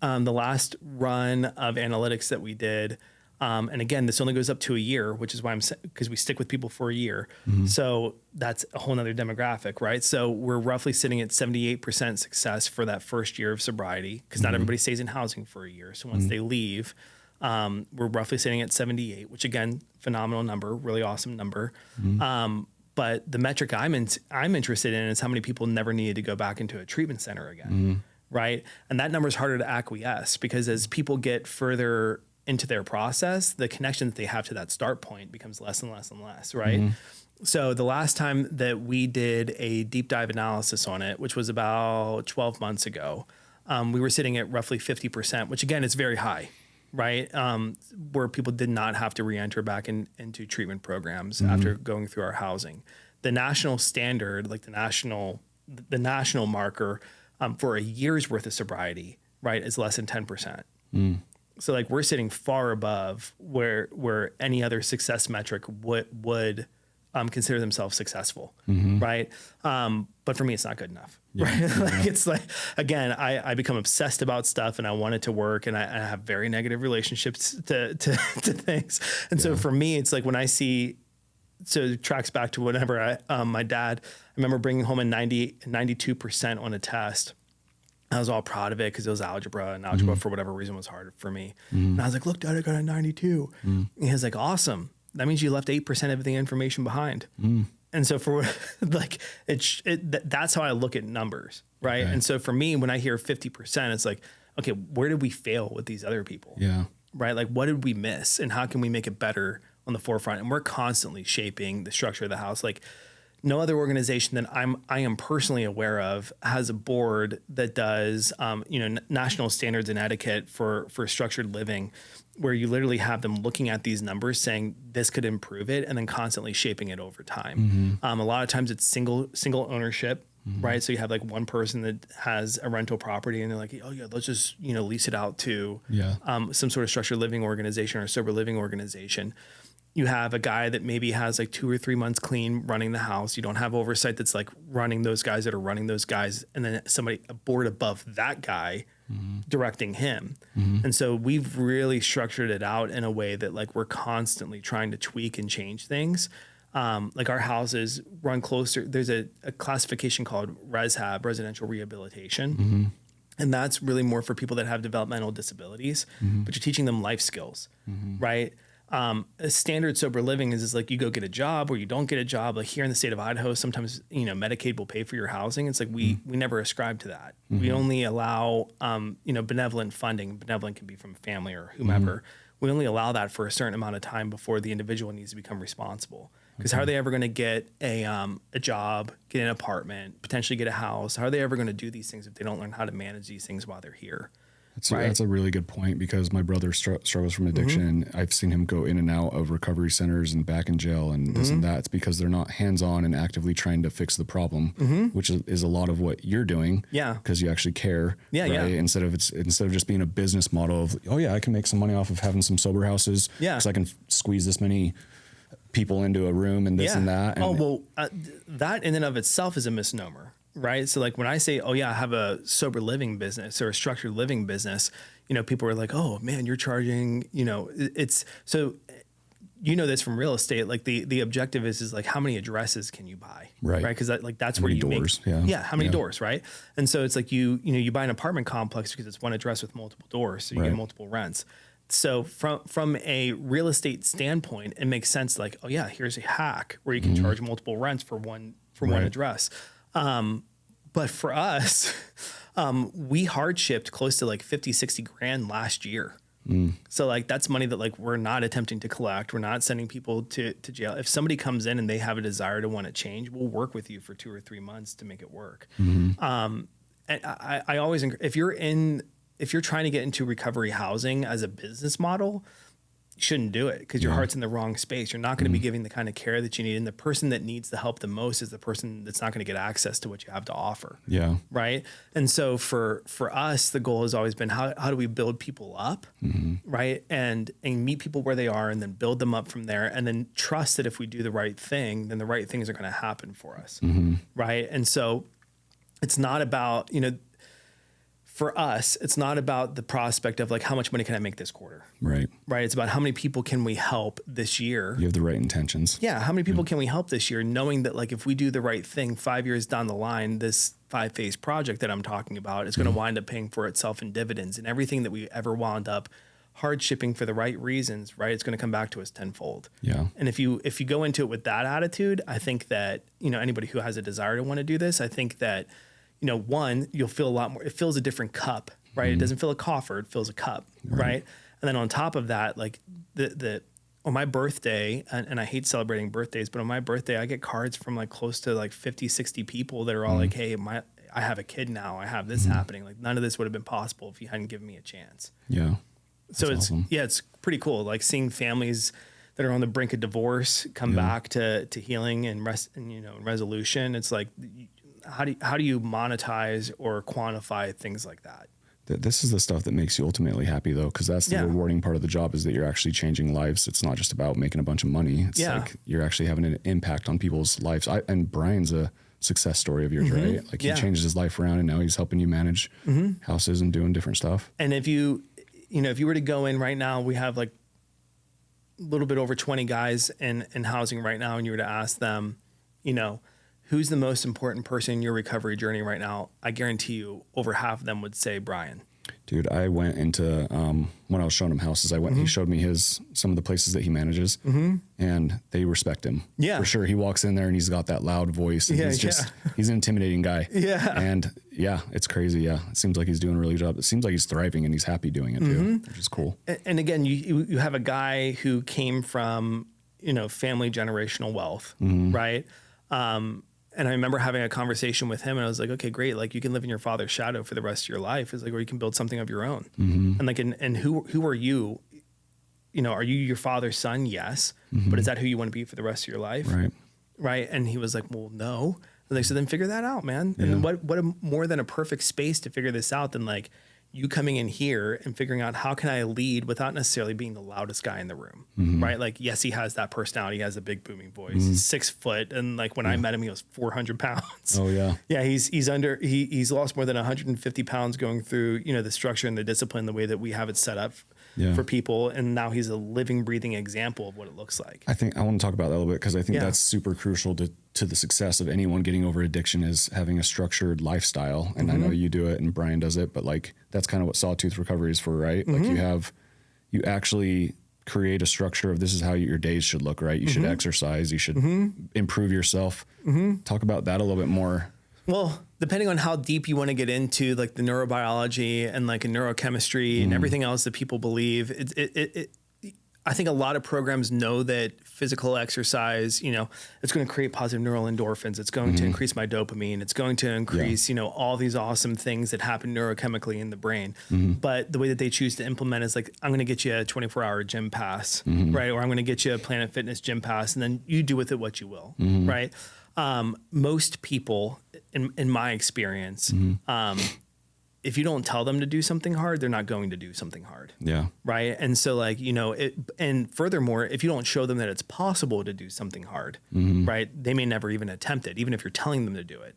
The last run of analytics that we did, and again, this only goes up to a year, which is why because we stick with people for a year. So that's a whole nother demographic, right? So we're roughly sitting at 78% success for that first year of sobriety, because not everybody stays in housing for a year. So once they leave, we're roughly sitting at 78, which again, phenomenal number, really awesome number. But the metric I'm interested in is how many people never needed to go back into a treatment center again, right? And that number is harder to acquiesce, because as people get further into their process, the connection that they have to that start point becomes less and less and less, right? So the last time that we did a deep dive analysis on it, which was about 12 months ago, we were sitting at roughly 50%, which again is very high, right? Where people did not have to re-enter back into treatment programs after going through our housing. The national standard, like the national marker for a year's worth of sobriety, right, is less than 10%. So like we're sitting far above where any other success metric would consider themselves successful, right? But for me, it's not good enough, right? Like it's like, again, I become obsessed about stuff and I want it to work, and I have very negative relationships to things. And so for me, it's like when I see, so it tracks back to whenever my dad, I remember bringing home a 92% on a test. I was all proud of it because it was algebra, and algebra for whatever reason was hard for me. And I was like, look, Dad, I got a 92. And he was like, awesome. That means you left 8% of the information behind. And so for like, that's how I look at numbers. Right. Okay. And so for me, when I hear 50%, it's like, okay, where did we fail with these other people? Yeah. Right. Like, what did we miss and how can we make it better on the forefront? And we're constantly shaping the structure of the house. Like, no other organization that I am personally aware of has a board that does, national standards and etiquette for structured living, where you literally have them looking at these numbers saying this could improve it, and then constantly shaping it over time. A lot of times it's single ownership, right? So you have like one person that has a rental property and they're like, oh yeah, let's just, lease it out to some sort of structured living organization or sober living organization. You have a guy that maybe has like 2 or 3 months clean running the house. You don't have oversight that's like running those guys that are running those guys. And then a board above that guy directing him. And so we've really structured it out in a way that like we're constantly trying to tweak and change things. Like our houses run closer. There's a classification called RESHAB, residential rehabilitation. And that's really more for people that have developmental disabilities, but you're teaching them life skills, right? A standard sober living is like you go get a job or you don't get a job. Like here in the state of Idaho, sometimes Medicaid will pay for your housing. It's like we never ascribe to that. We only allow benevolent funding. Benevolent can be from family or whomever. We only allow that for a certain amount of time before the individual needs to become responsible. Because how are they ever going to get a job, get an apartment, potentially get a house? How are they ever going to do these things if they don't learn how to manage these things while they're here? That's a really good point, because my brother struggles from addiction, and I've seen him go in and out of recovery centers and back in jail and this and that. It's because they're not hands-on and actively trying to fix the problem, which is a lot of what you're doing. Yeah, because you actually care. Yeah, right? Instead of just being a business model of, oh yeah, I can make some money off of having some sober houses. Yeah, because I can squeeze this many people into a room and this and that. And that in and of itself is a misnomer. Right. So like when I say, oh yeah, I have a sober living business or a structured living business, people are like, oh man, you're charging, it's so you know this from real estate, like the objective is like how many addresses can you buy? Right. Because that's where you doors, make, how many doors, right? And so it's like you buy an apartment complex because it's one address with multiple doors. So you get multiple rents. So from a real estate standpoint, it makes sense. Like, oh yeah, here's a hack where you can charge multiple rents for one address. But for us, we hard-shipped close to like 50, 60 grand last year. So like, that's money that like, we're not attempting to collect. We're not sending people to jail. If somebody comes in and they have a desire to want to change, we'll work with you for 2 or 3 months to make it work. And I always, if you're trying to get into recovery housing as a business model, you shouldn't do it because your heart's in the wrong space. You're not going to be giving the kind of care that you need. And the person that needs the help the most is the person that's not going to get access to what you have to offer. Yeah. Right. And so for us, the goal has always been how do we build people up, right? And meet people where they are and then build them up from there and then trust that if we do the right thing, then the right things are going to happen for us. Right. And so it's not about, for us, it's not about the prospect of like, how much money can I make this quarter? Right. Right. It's about how many people can we help this year? You have the right intentions. Yeah. How many people can we help this year? Knowing that like, if we do the right thing 5 years down the line, this 5-phase project that I'm talking about is going to wind up paying for itself in dividends, and everything that we ever wound up hard shipping for the right reasons, right? It's going to come back to us tenfold. Yeah. And if you go into it with that attitude, I think that, anybody who has a desire to want to do this, I think that, one, you'll feel a lot more, it fills a different cup, right? It doesn't fill a coffer, it fills a cup, right? And then on top of that, like on my birthday, and I hate celebrating birthdays, but on my birthday, I get cards from like close to like 50, 60 people that are all like, hey, I have a kid now, I have this happening. Like none of this would have been possible if you hadn't given me a chance. Yeah. So it's awesome. It's pretty cool. Like seeing families that are on the brink of divorce come back to healing and resolution. It's like, how do you monetize or quantify things like that? This is the stuff that makes you ultimately happy, though, because that's the rewarding part of the job, is that you're actually changing lives. It's not just about making a bunch of money. It's like you're actually having an impact on people's lives. And Brian's a success story of yours, right? Like he changed his life around and now he's helping you manage houses and doing different stuff. And if you were to go in right now, we have like a little bit over 20 guys in housing right now, and you were to ask them, who's the most important person in your recovery journey right now? I guarantee you over half of them would say Brian. Dude, I went into, when I was showing him houses, he showed me some of the places that he manages, and they respect him. Yeah. For sure. He walks in there and he's got that loud voice, and he's an intimidating guy. Yeah. And it's crazy. Yeah. It seems like he's doing a really good job. It seems like he's thriving and he's happy doing it too, which is cool. And again, you have a guy who came from, family generational wealth, right? And I remember having a conversation with him, and I was like, okay, great. Like you can live in your father's shadow for the rest of your life. It's like, or you can build something of your own. And like, and who are you? Are you your father's son? Yes. But is that who you want to be for the rest of your life? Right. Right. And he was like, well, no. And they said, then figure that out, man. And what more than a perfect space to figure this out than like you coming in here and figuring out how can I lead without necessarily being the loudest guy in the room, right? Like, yes, he has that personality. He has a big booming voice. He's 6 foot. And like when I met him, he was 400 pounds. Oh yeah. Yeah. He's lost more than 150 pounds going through, the structure and the discipline, the way that we have it set up for people. And now he's a living, breathing example of what it looks like. I want to talk about that a little bit, because I think that's super crucial to the success of anyone getting over addiction, is having a structured lifestyle. And I know you do it and Brian does it, but like, that's kind of what Sawtooth recovery is for, right? Like you actually create a structure of this is how your days should look, right? You should exercise, you should improve yourself. Talk about that a little bit more. Well, depending on how deep you want to get into like the neurobiology and like neurochemistry and everything else that people believe, I think a lot of programs know that physical exercise, it's going to create positive neural endorphins. It's going to increase my dopamine. It's going to increase, all these awesome things that happen neurochemically in the brain. But the way that they choose to implement is like, I'm going to get you a 24-hour gym pass, right? Or I'm going to get you a Planet Fitness gym pass, and then you do with it what you will, right? Most people, in my experience, if you don't tell them to do something hard, they're not going to do something hard. Yeah. Right. And so like, and furthermore, if you don't show them that it's possible to do something hard, right, they may never even attempt it, even if you're telling them to do it.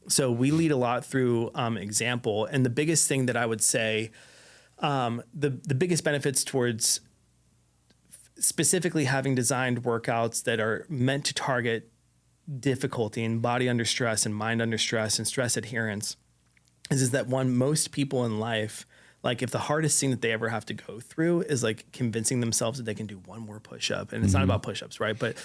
So we lead a lot through example. And the biggest thing that I would say, the biggest benefits towards specifically having designed workouts that are meant to target difficulty in body under stress and mind under stress and stress adherence is that most people in life, like if the hardest thing that they ever have to go through is like convincing themselves that they can do one more push-up, and it's not about push-ups, right? But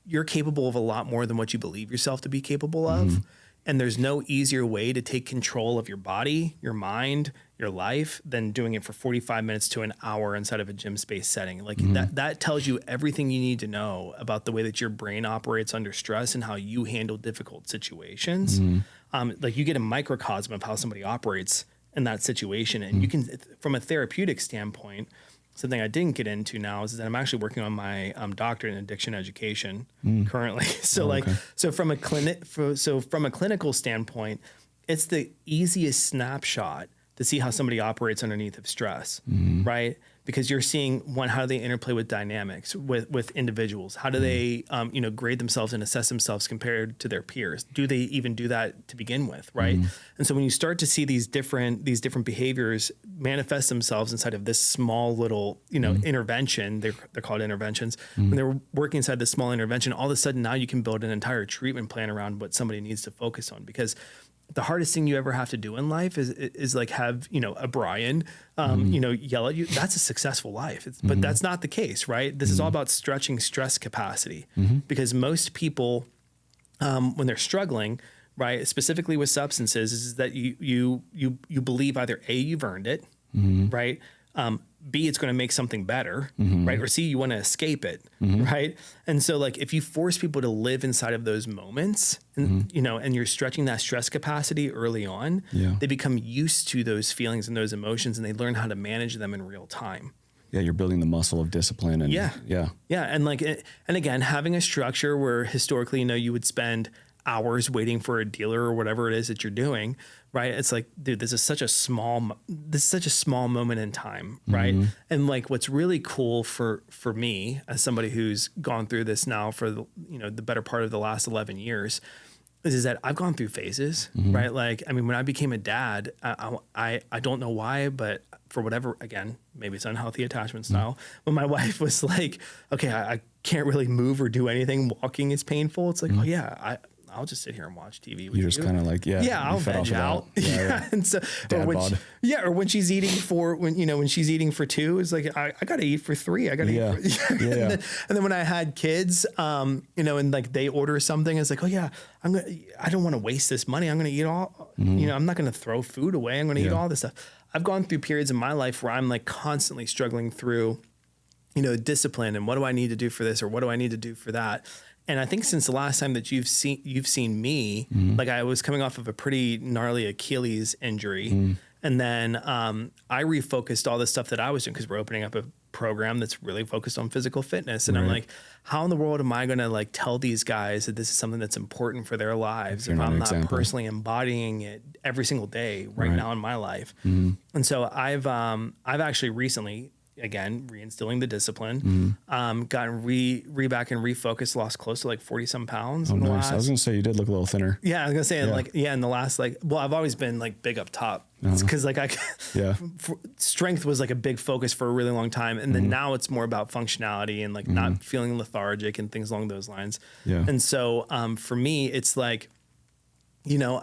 you're capable of a lot more than what you believe yourself to be capable of. And there's no easier way to take control of your body, your mind, your life than doing it for 45 minutes to an hour inside of a gym space setting. Like that tells you everything you need to know about the way that your brain operates under stress and how you handle difficult situations. Like you get a microcosm of how somebody operates in that situation. And you can, from a therapeutic standpoint, something I didn't get into now is that I'm actually working on my doctorate in addiction education currently. So so from a clinical standpoint, it's the easiest snapshot to see how somebody operates underneath of stress, right? Because you're seeing how do they interplay with dynamics with individuals? How do they, grade themselves and assess themselves compared to their peers? Do they even do that to begin with, right? And so when you start to see these different behaviors manifest themselves inside of this small little, intervention, they're called interventions. When they're working inside this small intervention, all of a sudden now you can build an entire treatment plan around what somebody needs to focus on, because the hardest thing you ever have to do in life is like have, a Brian, yell at you. That's a successful life. But that's not the case, right? This is all about stretching stress capacity, because most people, when they're struggling, right, specifically with substances, is that you believe either A, you've earned it, right? B, it's going to make something better, right? Or C, you want to escape it, right? And so like, if you force people to live inside of those moments and, and you're stretching that stress capacity early on, they become used to those feelings and those emotions, and they learn how to manage them in real time. Yeah. You're building the muscle of discipline. And Yeah. And like, and again, having a structure where historically, you would spend hours waiting for a dealer or whatever it is that you're doing, right? It's like, dude, this is such a small moment in time, right? And like, what's really cool for me as somebody who's gone through this now for the better part of the last 11 years is that I've gone through phases, right? Like, I mean, when I became a dad, I don't know why, but for whatever, again, maybe it's unhealthy attachment style. When my wife was like, okay, I can't really move or do anything, walking is painful. It's like, oh yeah, I'll just sit here and watch TV with you. You're just kind of like, I'll veg out. And so, or when she's eating when she's eating for two, it's like, I got to eat for three. I got to eat for, and then when I had kids, and like they order something, it's like, oh yeah, I don't want to waste this money. I'm going to eat all, I'm not going to throw food away. I'm going to eat all this stuff. I've gone through periods in my life where I'm like constantly struggling through, discipline and what do I need to do for this or what do I need to do for that. And I think since the last time that you've seen me, like I was coming off of a pretty gnarly Achilles injury. And then I refocused all the stuff that I was doing because we're opening up a program that's really focused on physical fitness. And I'm like, how in the world am I going to like tell these guys that this is something that's important for their lives if I'm not personally embodying it every single day right now in my life? And so I've actually recently, again, reinstilling the discipline, gotten back and refocused, lost close to like 40 some pounds. Oh, nice. I was going to say you did look a little thinner. Yeah. I was going to say in the last, I've always been like big up top because strength was like a big focus for a really long time. And then now it's more about functionality and like not feeling lethargic and things along those lines. Yeah. And so, for me, it's like, no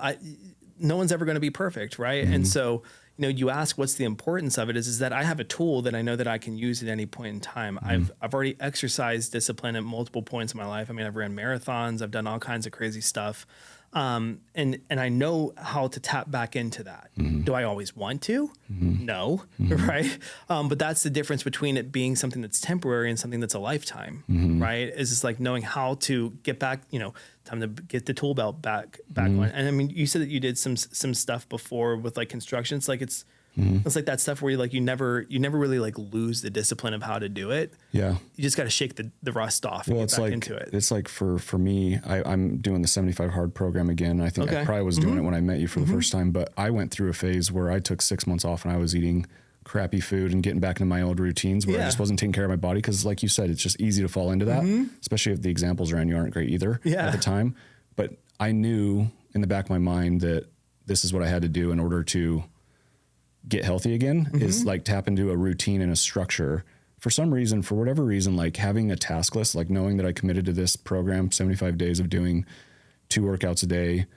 one's ever going to be perfect. Right. And so, you ask what's the importance of it is that I have a tool that I know that I can use at any point in time. I've already exercised discipline at multiple points in my life. I mean, I've ran marathons, I've done all kinds of crazy stuff. And I know how to tap back into that. Do I always want to? No. Right. But that's the difference between it being something that's temporary and something that's a lifetime. Right. Is just like knowing how to get back, time to get the tool belt back on. And I mean, you said that you did some stuff before with like construction. It's like, it's like that stuff where you never really like lose the discipline of how to do it. Yeah. You just got to shake the rust off and get back into it. It's like for me, I'm doing the 75 hard program again. I think I probably was doing it when I met you for the first time, but I went through a phase where I took 6 months off and I was eating crappy food and getting back into my old routines where I just wasn't taking care of my body. Cause like you said, it's just easy to fall into that, especially if the examples around you aren't great either at the time. But I knew in the back of my mind that this is what I had to do in order to get healthy again, is like tap into a routine and a structure for some reason, for whatever reason, like having a task list, like knowing that I committed to this program, 75 days of doing 2 workouts a day,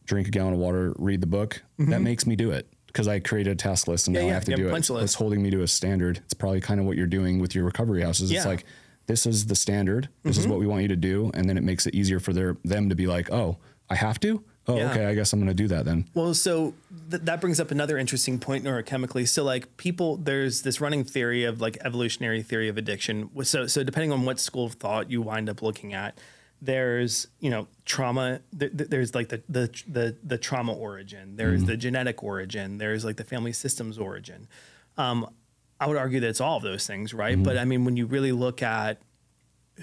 drink a gallon of water, read the book, that makes me do it because I created a task list and now I have to do it. It's holding me to a standard. It's probably kind of what you're doing with your recovery houses. It's like, this is the standard. This is what we want you to do. And then it makes it easier for them to be like, oh, I have to? Oh, okay. I guess I'm going to do that then. Well, so that brings up another interesting point neurochemically. So like there's this running theory of like evolutionary theory of addiction. So depending on what school of thought you wind up looking at, there's, trauma, there's like the trauma origin, there's the genetic origin, there's like the family systems origin. I would argue that it's all of those things, right? But I mean, when you really look at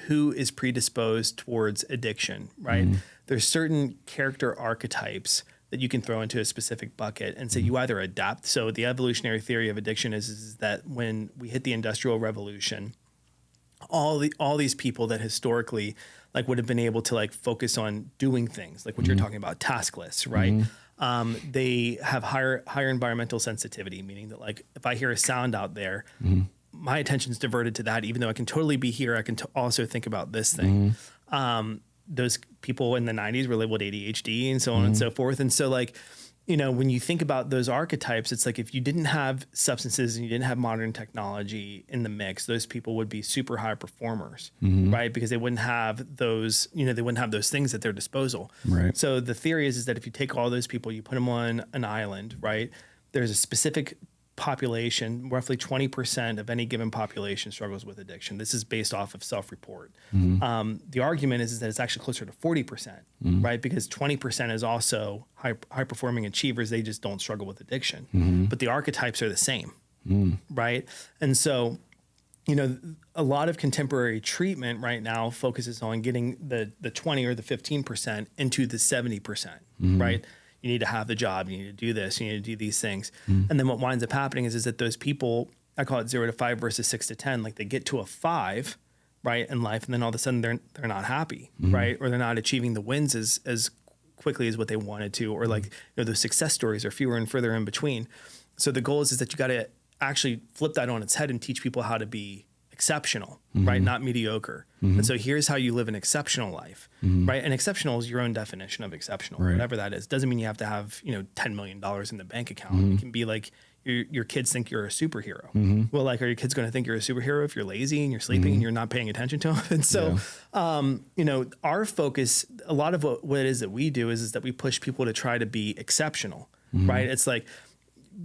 who is predisposed towards addiction, right? There's certain character archetypes that you can throw into a specific bucket and say you either adapt. So the evolutionary theory of addiction is that when we hit the Industrial Revolution, all these people that historically like would have been able to like focus on doing things like what you're talking about, task lists, right? They have higher environmental sensitivity, meaning that like if I hear a sound out there, my attention's diverted to that, even though I can totally be here. I can also think about this thing. Those people in the 90s were labeled ADHD and so on and so forth. And so like, when you think about those archetypes, it's like if you didn't have substances and you didn't have modern technology in the mix, those people would be super high performers, right? Because they wouldn't have those, they wouldn't have those things at their disposal. Right. So the theory is that if you take all those people, you put them on an island, right? There's a specific population, roughly 20% of any given population struggles with addiction. This is based off of self-report. The argument is that it's actually closer to 40%, right? Because 20% is also high-performing achievers. They just don't struggle with addiction. But the archetypes are the same, right? And so, a lot of contemporary treatment right now focuses on getting the 20 or the 15% into the 70%, right? You need to have the job, you need to do this, you need to do these things. And then what winds up happening is that those people, I call it 0 to 5 versus 6 to 10, like they get to a 5, right, in life, and then all of a sudden they're not happy, right? Or they're not achieving the wins as quickly as what they wanted to, or like, those success stories are fewer and further in between. So the goal is that you got to actually flip that on its head and teach people how to be exceptional, right? Not mediocre. And so here's how you live an exceptional life, right? And exceptional is your own definition of exceptional, whatever that is. Doesn't mean you have to have, $10 million in the bank account. It can be like your kids think you're a superhero. Well, like, are your kids going to think you're a superhero if you're lazy and you're sleeping and you're not paying attention to them? And so, our focus, a lot of what it is that we do is that we push people to try to be exceptional, right? It's like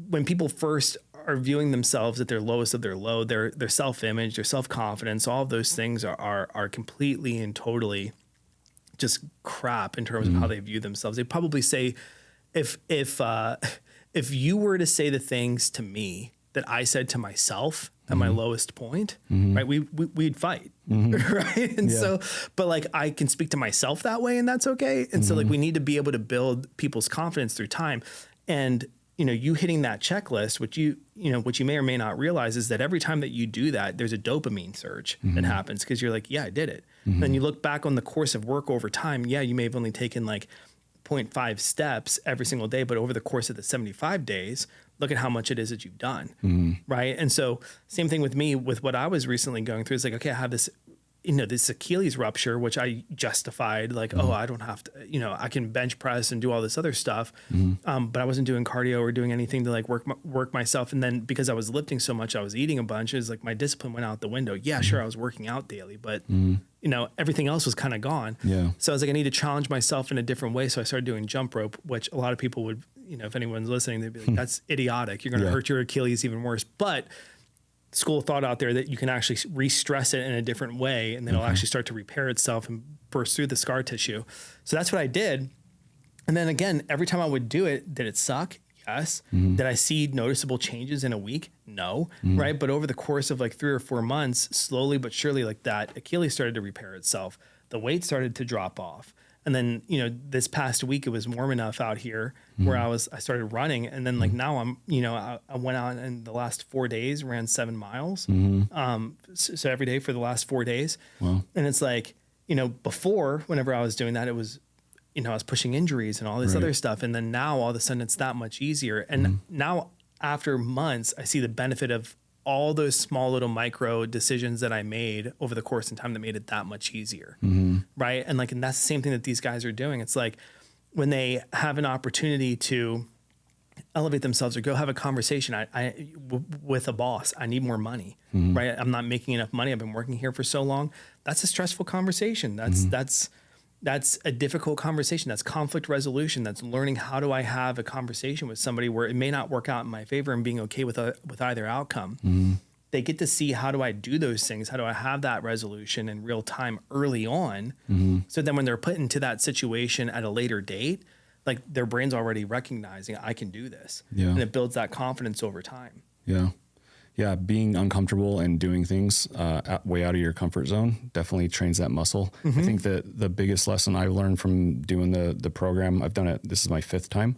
when people first are viewing themselves at their lowest of their low, their self-image, their self-confidence, all of those things are completely and totally just crap in terms of how they view themselves. They probably say, if you were to say the things to me that I said to myself at my lowest point, right, we'd fight, right? And so, but like I can speak to myself that way and that's okay. And so like we need to be able to build people's confidence through time. And you hitting that checklist, which you may or may not realize is that every time that you do that, there's a dopamine surge that happens because you're like, yeah, I did it. Then you look back on the course of work over time. Yeah, you may have only taken like 0.5 steps every single day, but over the course of the 75 days, look at how much it is that you've done. Right. And so same thing with me with what I was recently going through. It's like, okay, I have this this Achilles rupture, which I justified like, oh, I don't have to, I can bench press and do all this other stuff. But I wasn't doing cardio or doing anything to like work myself. And then because I was lifting so much, I was eating a bunch. It was like my discipline went out the window. Yeah, sure. I was working out daily, but everything else was kind of gone. Yeah. So I was like, I need to challenge myself in a different way. So I started doing jump rope, which a lot of people would, if anyone's listening, they'd be like, that's idiotic. You're going to hurt your Achilles even worse. But school of thought out there that you can actually re-stress it in a different way and then it'll actually start to repair itself and burst through the scar tissue. So that's what I did. And then again, every time I would do it, did it suck? Yes. Did I see noticeable changes in a week? No. Right. But over the course of like 3 or 4 months, slowly but surely, like that Achilles started to repair itself. The weight started to drop off. And then, this past week, it was warm enough out here where I started running. And then like now I'm, I went out in the last 4 days, ran 7 miles. So every day for the last 4 days. Wow. And it's like, before, whenever I was doing that, it was, I was pushing injuries and all this other stuff. And then now all of a sudden it's that much easier. And now after months, I see the benefit of all those small little micro decisions that I made over the course of time that made it that much easier. Right. And like, and that's the same thing that these guys are doing. It's like when they have an opportunity to elevate themselves or go have a conversation with a boss, I need more money, right? I'm not making enough money. I've been working here for so long. That's a stressful conversation. That's a difficult conversation. That's conflict resolution. That's learning how do I have a conversation with somebody where it may not work out in my favor and being okay with either outcome. They get to see how do I do those things? How do I have that resolution in real time early on? So then when they're put into that situation at a later date, like their brain's already recognizing I can do this. And it builds that confidence over time. Yeah. Being uncomfortable and doing things way out of your comfort zone definitely trains that muscle. I think that the biggest lesson I've learned from doing the program, I've done it, this is my 5th time.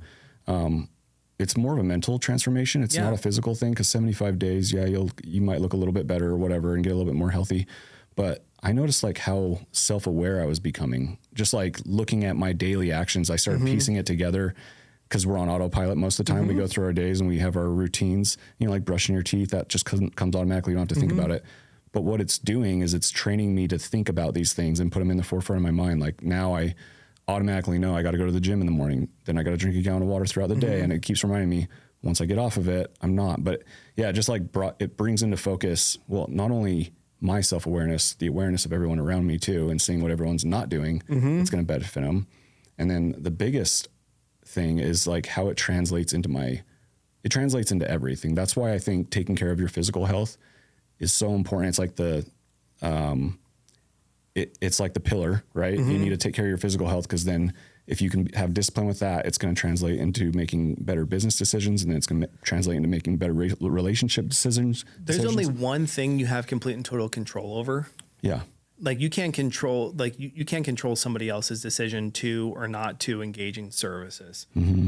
It's more of a mental transformation. It's not a physical thing, because 75 days, you might look a little bit better or whatever and get a little bit more healthy. But I noticed like how self-aware I was becoming, just like looking at my daily actions. I started piecing it together, because we're on autopilot most of the time. We go through our days and we have our routines, like brushing your teeth, that just comes automatically. You don't have to think about it. But what it's doing is it's training me to think about these things and put them in the forefront of my mind. Like now I automatically know I got to go to the gym in the morning. Then I got to drink a gallon of water throughout the day. And it keeps reminding me, once I get off of it, I'm not. But yeah, just like it brings into focus, well, not only my self-awareness, the awareness of everyone around me too, and seeing what everyone's not doing, it's going to benefit them. And then the biggest thing is like how it translates into everything. That's why I think taking care of your physical health is so important. It's like it's like the pillar, right? You need to take care of your physical health, because then if you can have discipline with that, it's going to translate into making better business decisions, and then it's going to translate into making better relationship decisions. There's only one thing you have complete and total control over. Yeah. Like you can't control, you can't control somebody else's decision to or not to engage in services,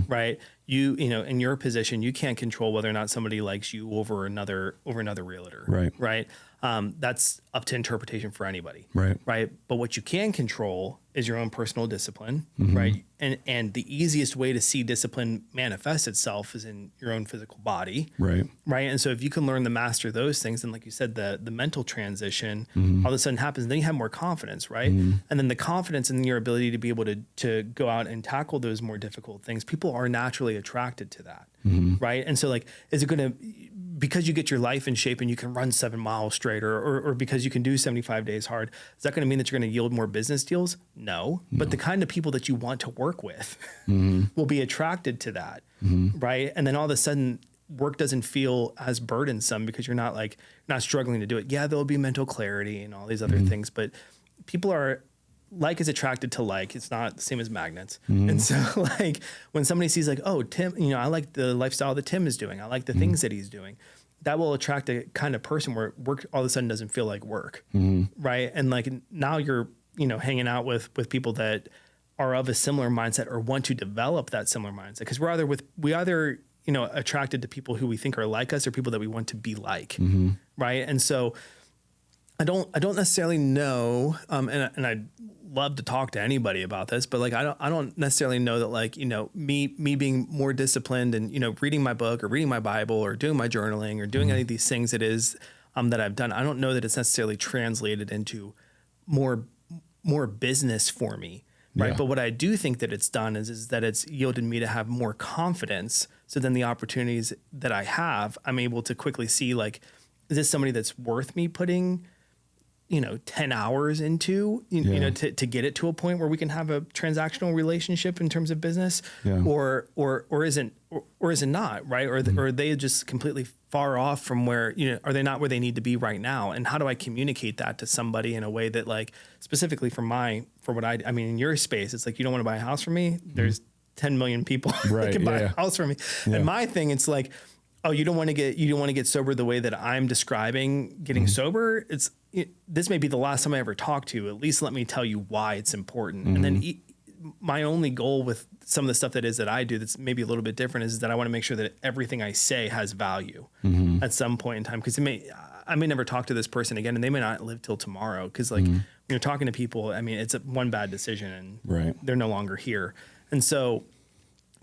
right? You know, in your position, you can't control whether or not somebody likes you over another realtor, right? That's up to interpretation for anybody, right? But what you can control is your own personal discipline, right? And the easiest way to see discipline manifest itself is in your own physical body, right? And so if you can learn to master those things, then like you said, the mental transition all of a sudden happens, and then you have more confidence, right? And then the confidence in your ability to be able to go out and tackle those more difficult things, people are naturally attracted to that, right? And so like, is it going to, because you get your life in shape and you can run 7 miles straight, or because you can do 75 days hard, is that going to mean that you're going to yield more business deals? No. But the kind of people that you want to work with will be attracted to that, right? And then all of a sudden work doesn't feel as burdensome because you're not struggling to do it. Yeah, there'll be mental clarity and all these other things, but people are, like is attracted to like. It's not the same as magnets. And so like when somebody sees like, oh, Tim, I like the lifestyle that Tim is doing. I like the things that he's doing. That will attract a kind of person where work all of a sudden doesn't feel like work. Right. And like now you're, hanging out with people that are of a similar mindset or want to develop that similar mindset. Cause we either attracted to people who we think are like us or people that we want to be like. Right. And so I don't necessarily know. And I'd love to talk to anybody about this, but like, I don't necessarily know that like, me being more disciplined and, reading my book or reading my Bible or doing my journaling or doing any of these things that I've done. I don't know that it's necessarily translated into more business for me. Right. Yeah. But what I do think that it's done is that it's yielded me to have more confidence. So then the opportunities that I have, I'm able to quickly see like, is this somebody that's worth me putting 10 hours into, to get it to a point where we can have a transactional relationship in terms of business, or is it not, right? Or are they just completely far off from where, are they not where they need to be right now? And how do I communicate that to somebody in a way that like, specifically for what I mean, in your space, it's like, you don't want to buy a house from me. There's 10 million people that can buy a house from me. Yeah. And my thing, it's like, oh, you don't want to get sober the way that I'm describing getting sober. This may be the last time I ever talk to you. At least let me tell you why it's important. And then my only goal with some of the stuff that I do that's maybe a little bit different is that I want to make sure that everything I say has value at some point in time. Because I may never talk to this person again, and they may not live till tomorrow. Because like when you're talking to people, I mean, it's one bad decision and they're no longer here. And so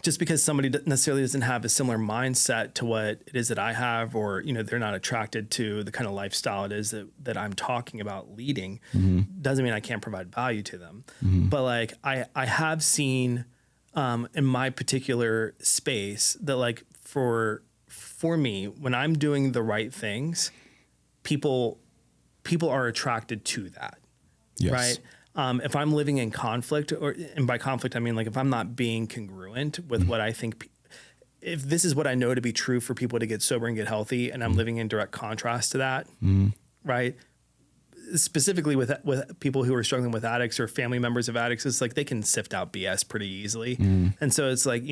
just because somebody necessarily doesn't have a similar mindset to what it is that I have, or, they're not attracted to the kind of lifestyle it is that I'm talking about leading, doesn't mean I can't provide value to them. But like, I have seen, in my particular space that like for me, when I'm doing the right things, people are attracted to that. Yes. Right. If I'm living in conflict, and by conflict, I mean, like, if I'm not being congruent with what I think, if this is what I know to be true for people to get sober and get healthy, and I'm living in direct contrast to that, right? Specifically with people who are struggling with addicts or family members of addicts, it's like they can sift out BS pretty easily. And so it's like,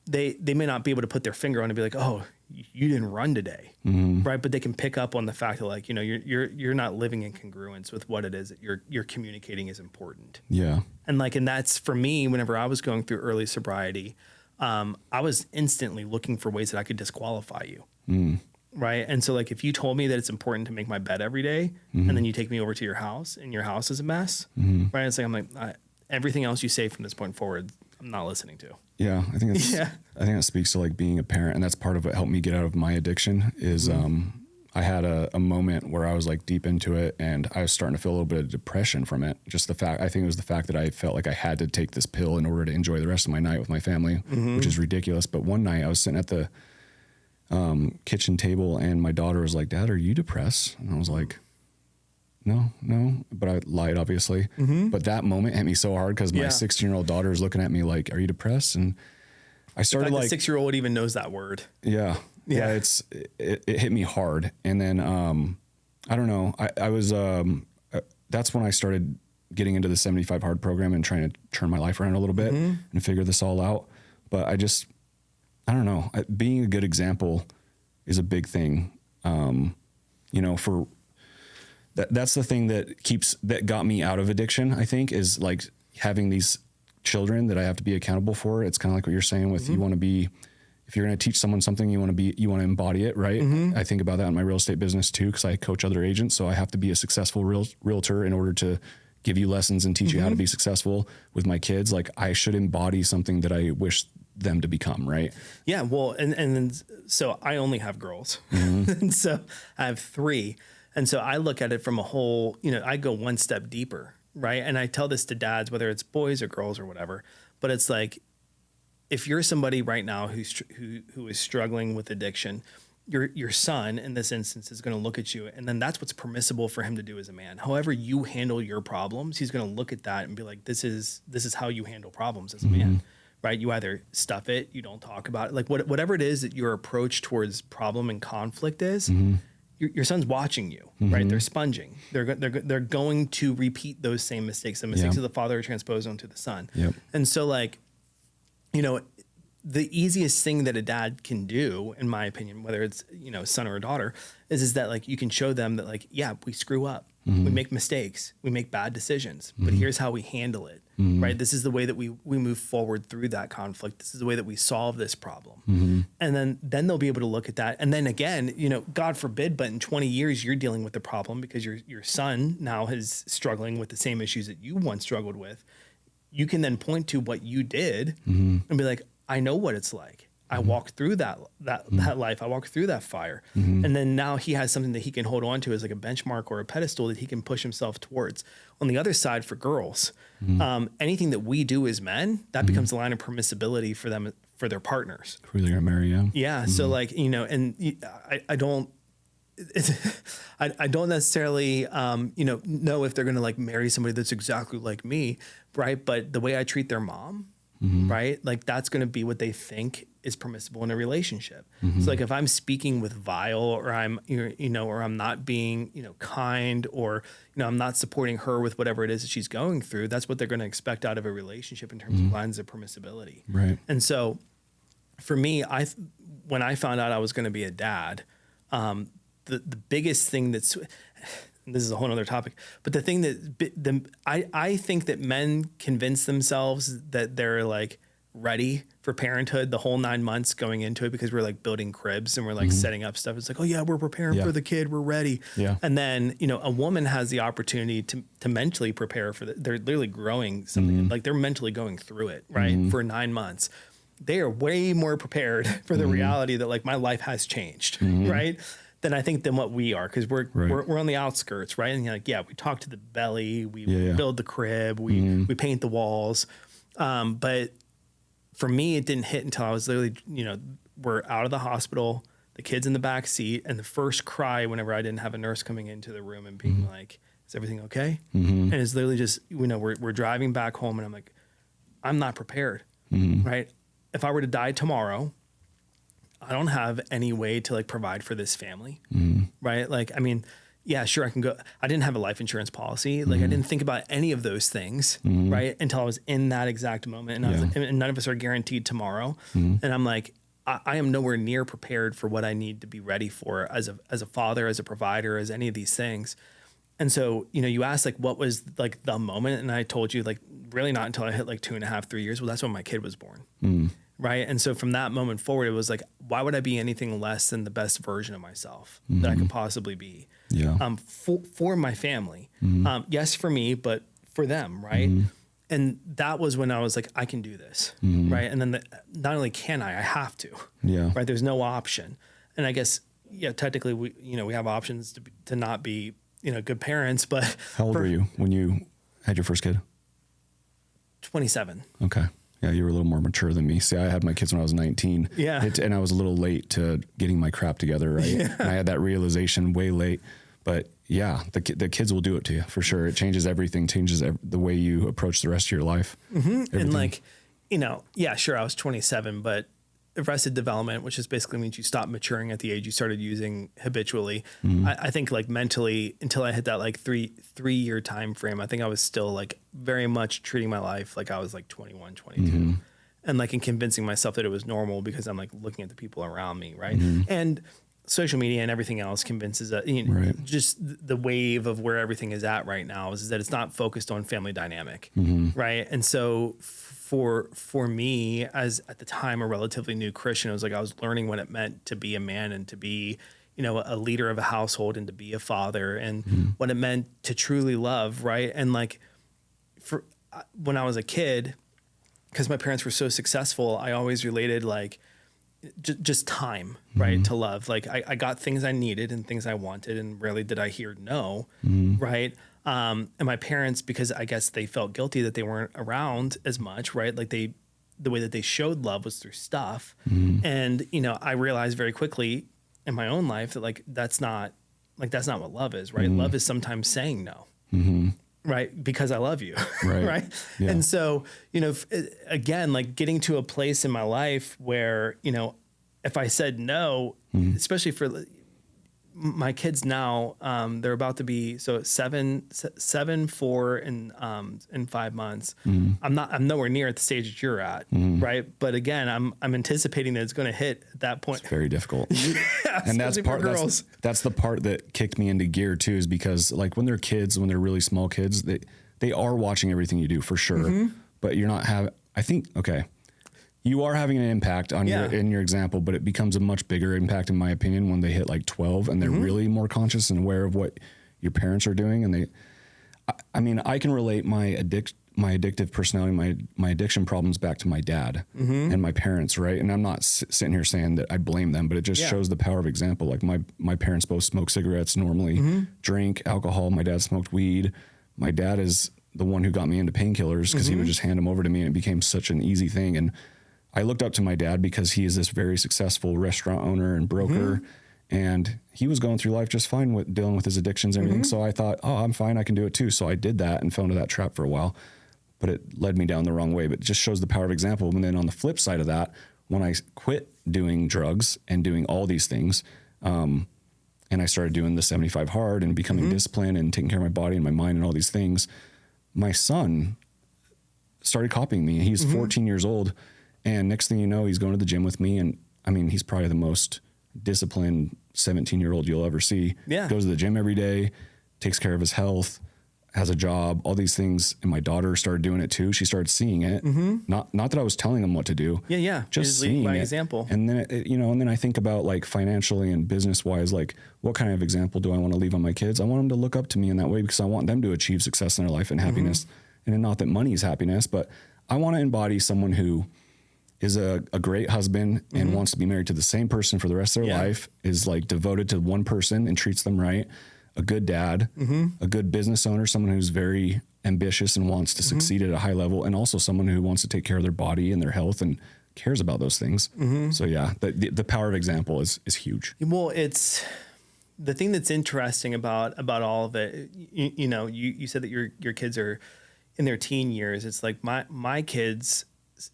they may not be able to put their finger on it and be like, oh, you didn't run today. Right. But they can pick up on the fact that like, you're not living in congruence with what it is that you're communicating is important. Yeah. And like, and that's for me, whenever I was going through early sobriety, I was instantly looking for ways that I could disqualify you. Right. And so like, if you told me that it's important to make my bed every day, and then you take me over to your house and your house is a mess, right? It's like, I'm like, everything else you say from this point forward, I'm not listening to. Yeah. I think that speaks to like being a parent. And that's part of what helped me get out of my addiction is, I had a moment where I was like deep into it and I was starting to feel a little bit of depression from it. Just I think it was the fact that I felt like I had to take this pill in order to enjoy the rest of my night with my family, which is ridiculous. But one night I was sitting at the kitchen table and my daughter was like, "Dad, are you depressed?" And I was like, no, but I lied, obviously. But that moment hit me so hard because my 16-year-old daughter is looking at me like, "Are you depressed?" And I started like, the 6-year-old even knows that word. Yeah. It hit me hard. And then, I don't know, I was, that's when I started getting into the 75 hard program and trying to turn my life around a little bit and figure this all out. But I don't know, being a good example is a big thing. That's the thing that got me out of addiction, I think, is like having these children that I have to be accountable for. It's kind of like what you're saying with you want to be, if you're going to teach someone something, you want to embody it, right? I think about that in my real estate business too, because I coach other agents. So I have to be a successful realtor in order to give you lessons and teach you how to be successful with my kids. Like I should embody something that I wish them to become, right? Yeah. Well, and then, so I only have girls. And so I have 3. And so I look at it from a whole, I go one step deeper, right? And I tell this to dads, whether it's boys or girls or whatever, but it's like, if you're somebody right now who is struggling with addiction, your son in this instance is going to look at you, and then that's what's permissible for him to do as a man. However you handle your problems, he's going to look at that and be like, this is how you handle problems as a man, right? You either stuff it, you don't talk about it, like whatever it is that your approach towards problem and conflict is. Your son's watching you, right? They're sponging. They're going to repeat those same mistakes. The mistakes of the father are transposed onto the son. And so like, the easiest thing that a dad can do, in my opinion, whether it's, son or a daughter, is that like, you can show them that like, yeah, we screw up. We make mistakes. We make bad decisions, but here's how we handle it, right? This is the way that we move forward through that conflict. This is the way that we solve this problem. And then they'll be able to look at that. And then again, God forbid, but in 20 years, you're dealing with the problem because your son now is struggling with the same issues that you once struggled with. You can then point to what you did and be like, I know what it's like. I walked through that life. I walked through that fire. And then now he has something that he can hold on to as like a benchmark or a pedestal that he can push himself towards. On the other side, for girls, anything that we do as men, that becomes a line of permissibility for them, for their partners. Who they're going to marry, yeah. Yeah. So like, and I don't necessarily, know if they're going to like marry somebody that's exactly like me. Right. But the way I treat their mom, right. Like that's going to be what they think is permissible in a relationship. So like if I'm speaking with vile, or I'm, or I'm not being, kind, or, I'm not supporting her with whatever it is that she's going through, that's what they're going to expect out of a relationship in terms of lines of permissibility. Right. And so for me, when I found out I was going to be a dad, the biggest thing this is a whole other topic, but the thing that I think that men convince themselves that they're like ready for parenthood the whole 9 months going into it, because we're like building cribs and we're like setting up stuff. It's like, oh yeah, we're preparing for the kid. We're ready. Yeah. And then, a woman has the opportunity to mentally prepare for they're literally growing something. Like they're mentally going through it, right? For 9 months. they are way more prepared for the reality that like my life has changed, right? Than what we are, because we're on the outskirts, right? And like, yeah, we talk to the belly, we build the crib, we paint the walls, but for me, it didn't hit until I was literally, we're out of the hospital, the kid's in the back seat, and the first cry whenever I didn't have a nurse coming into the room and being like, "Is everything okay?" And it's literally just, we're driving back home, and I'm like, I'm not prepared, right? If I were to die tomorrow, I don't have any way to like provide for this family, right? Like, I mean, yeah, sure, I can go. I didn't have a life insurance policy. Like, I didn't think about any of those things, right? Until I was in that exact moment. And, and none of us are guaranteed tomorrow. And I'm like, I am nowhere near prepared for what I need to be ready for as a father, as a provider, as any of these things. And so, you asked like, what was like the moment? And I told you like, really not until I hit like 2.5, 3 years. Well, that's when my kid was born. Right. And so from that moment forward, it was like, why would I be anything less than the best version of myself that I could possibly be? Yeah. For my family. Yes, for me, but for them. Right. And that was when I was like, I can do this. Right. And then not only can I have to. Yeah. Right. There's no option. And I guess, yeah, technically we have options to not be, good parents, but. How old were you when you had your first kid? 27. Okay. Yeah, you were a little more mature than me. See, I had my kids when I was 19. Yeah. And I was a little late to getting my crap together, right? Yeah. And I had that realization way late. But yeah, the kids will do it to you for sure. It changes everything, the way you approach the rest of your life. And like, yeah, sure, I was 27, but arrested development, which just basically means you stop maturing at the age you started using habitually. I think like mentally, until I hit that like three-year time frame, I think I was still like very much treating my life like I was like 21, 22. And like in convincing myself that it was normal because I'm like looking at the people around me, right? And social media and everything else convinces that, just the wave of where everything is at right now is that it's not focused on family dynamic, right? And so for me, as at the time a relatively new Christian, it was like I was learning what it meant to be a man and to be, a leader of a household and to be a father and what it meant to truly love, right? And like when I was a kid, because my parents were so successful, I always related like just time, right, to love. Like I got things I needed and things I wanted, and rarely did I hear no, right? And my parents, because I guess they felt guilty that they weren't around as much, right? Like the way that they showed love was through stuff. And, I realized very quickly in my own life that like, that's not what love is, right? Love is sometimes saying no, right? Because I love you, right? Yeah. And so, again, like getting to a place in my life where, if I said no, especially for my kids now, they're about to be 7, 4, in 5 months. I'm nowhere near at the stage that you're at, right? But again, I'm anticipating that it's going to hit at that point. It's very difficult, and that's the part that kicked me into gear too, is because like when they're kids, when they're really small kids, they are watching everything you do for sure, but you're not having. I think you are having an impact on in your example, but it becomes a much bigger impact, in my opinion, when they hit like 12 and they're really more conscious and aware of what your parents are doing. And I can relate my addictive personality, my addiction problems back to my dad and my parents, right? And I'm not sitting here saying that I blame them, but it just shows the power of example. Like my parents both smoke cigarettes normally, drink alcohol. My dad smoked weed. My dad is the one who got me into painkillers because he would just hand them over to me, and it became such an easy thing. And I looked up to my dad because he is this very successful restaurant owner and broker, and he was going through life just fine with dealing with his addictions and everything. So I thought, oh, I'm fine. I can do it too. So I did that and fell into that trap for a while, but it led me down the wrong way. But it just shows the power of example. And then on the flip side of that, when I quit doing drugs and doing all these things, and I started doing the 75 hard and becoming disciplined and taking care of my body and my mind and all these things, my son started copying me. He's 14 years old. And next thing you know, he's going to the gym with me. And I mean, he's probably the most disciplined 17-year-old you'll ever see. Yeah. Goes to the gym every day, takes care of his health, has a job, all these things. And my daughter started doing it too. She started seeing it. Not that I was telling him what to do. Yeah. Just seeing by example. And then, and then I think about like financially and business wise, like what kind of example do I want to leave on my kids? I want them to look up to me in that way because I want them to achieve success in their life and happiness. And not that money is happiness, but I want to embody someone who is a great husband and wants to be married to the same person for the rest of their life, is like devoted to one person and treats them right, a good dad, a good business owner, someone who's very ambitious and wants to succeed at a high level, and also someone who wants to take care of their body and their health and cares about those things. So yeah, the power of example is huge. Well, it's the thing that's interesting about all of it. You said that your kids are in their teen years. It's like my kids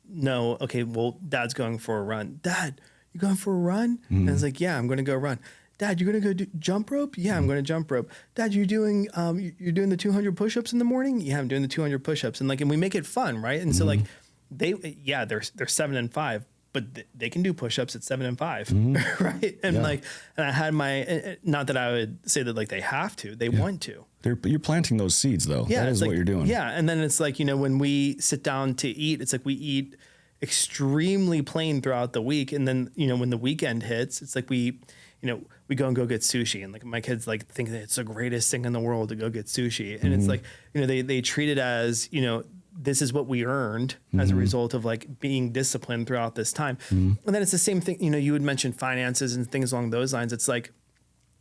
know, okay, well, dad's going for a run. Dad, you going for a run? And I was like, yeah, I'm going to go run. Dad, you're going to go do jump rope? Yeah, I'm going to jump rope. Dad, you're doing the 200 push-ups in the morning? Yeah, I'm doing the 200 push-ups. And we make it fun, right? And so like they're 7 and 5, but they can do push-ups at 7 and 5, right? And and I had not that I would say that like they have to, they want to. You're planting those seeds though. Yeah, that is what you're doing. Yeah, and then it's like, when we sit down to eat, it's like we eat extremely plain throughout the week, and then when the weekend hits, it's like we go and go get sushi, and like my kids like think that it's the greatest thing in the world to go get sushi, and it's like they treat it as this is what we earned as a result of like being disciplined throughout this time. And then it's the same thing, you would mention finances and things along those lines. It's like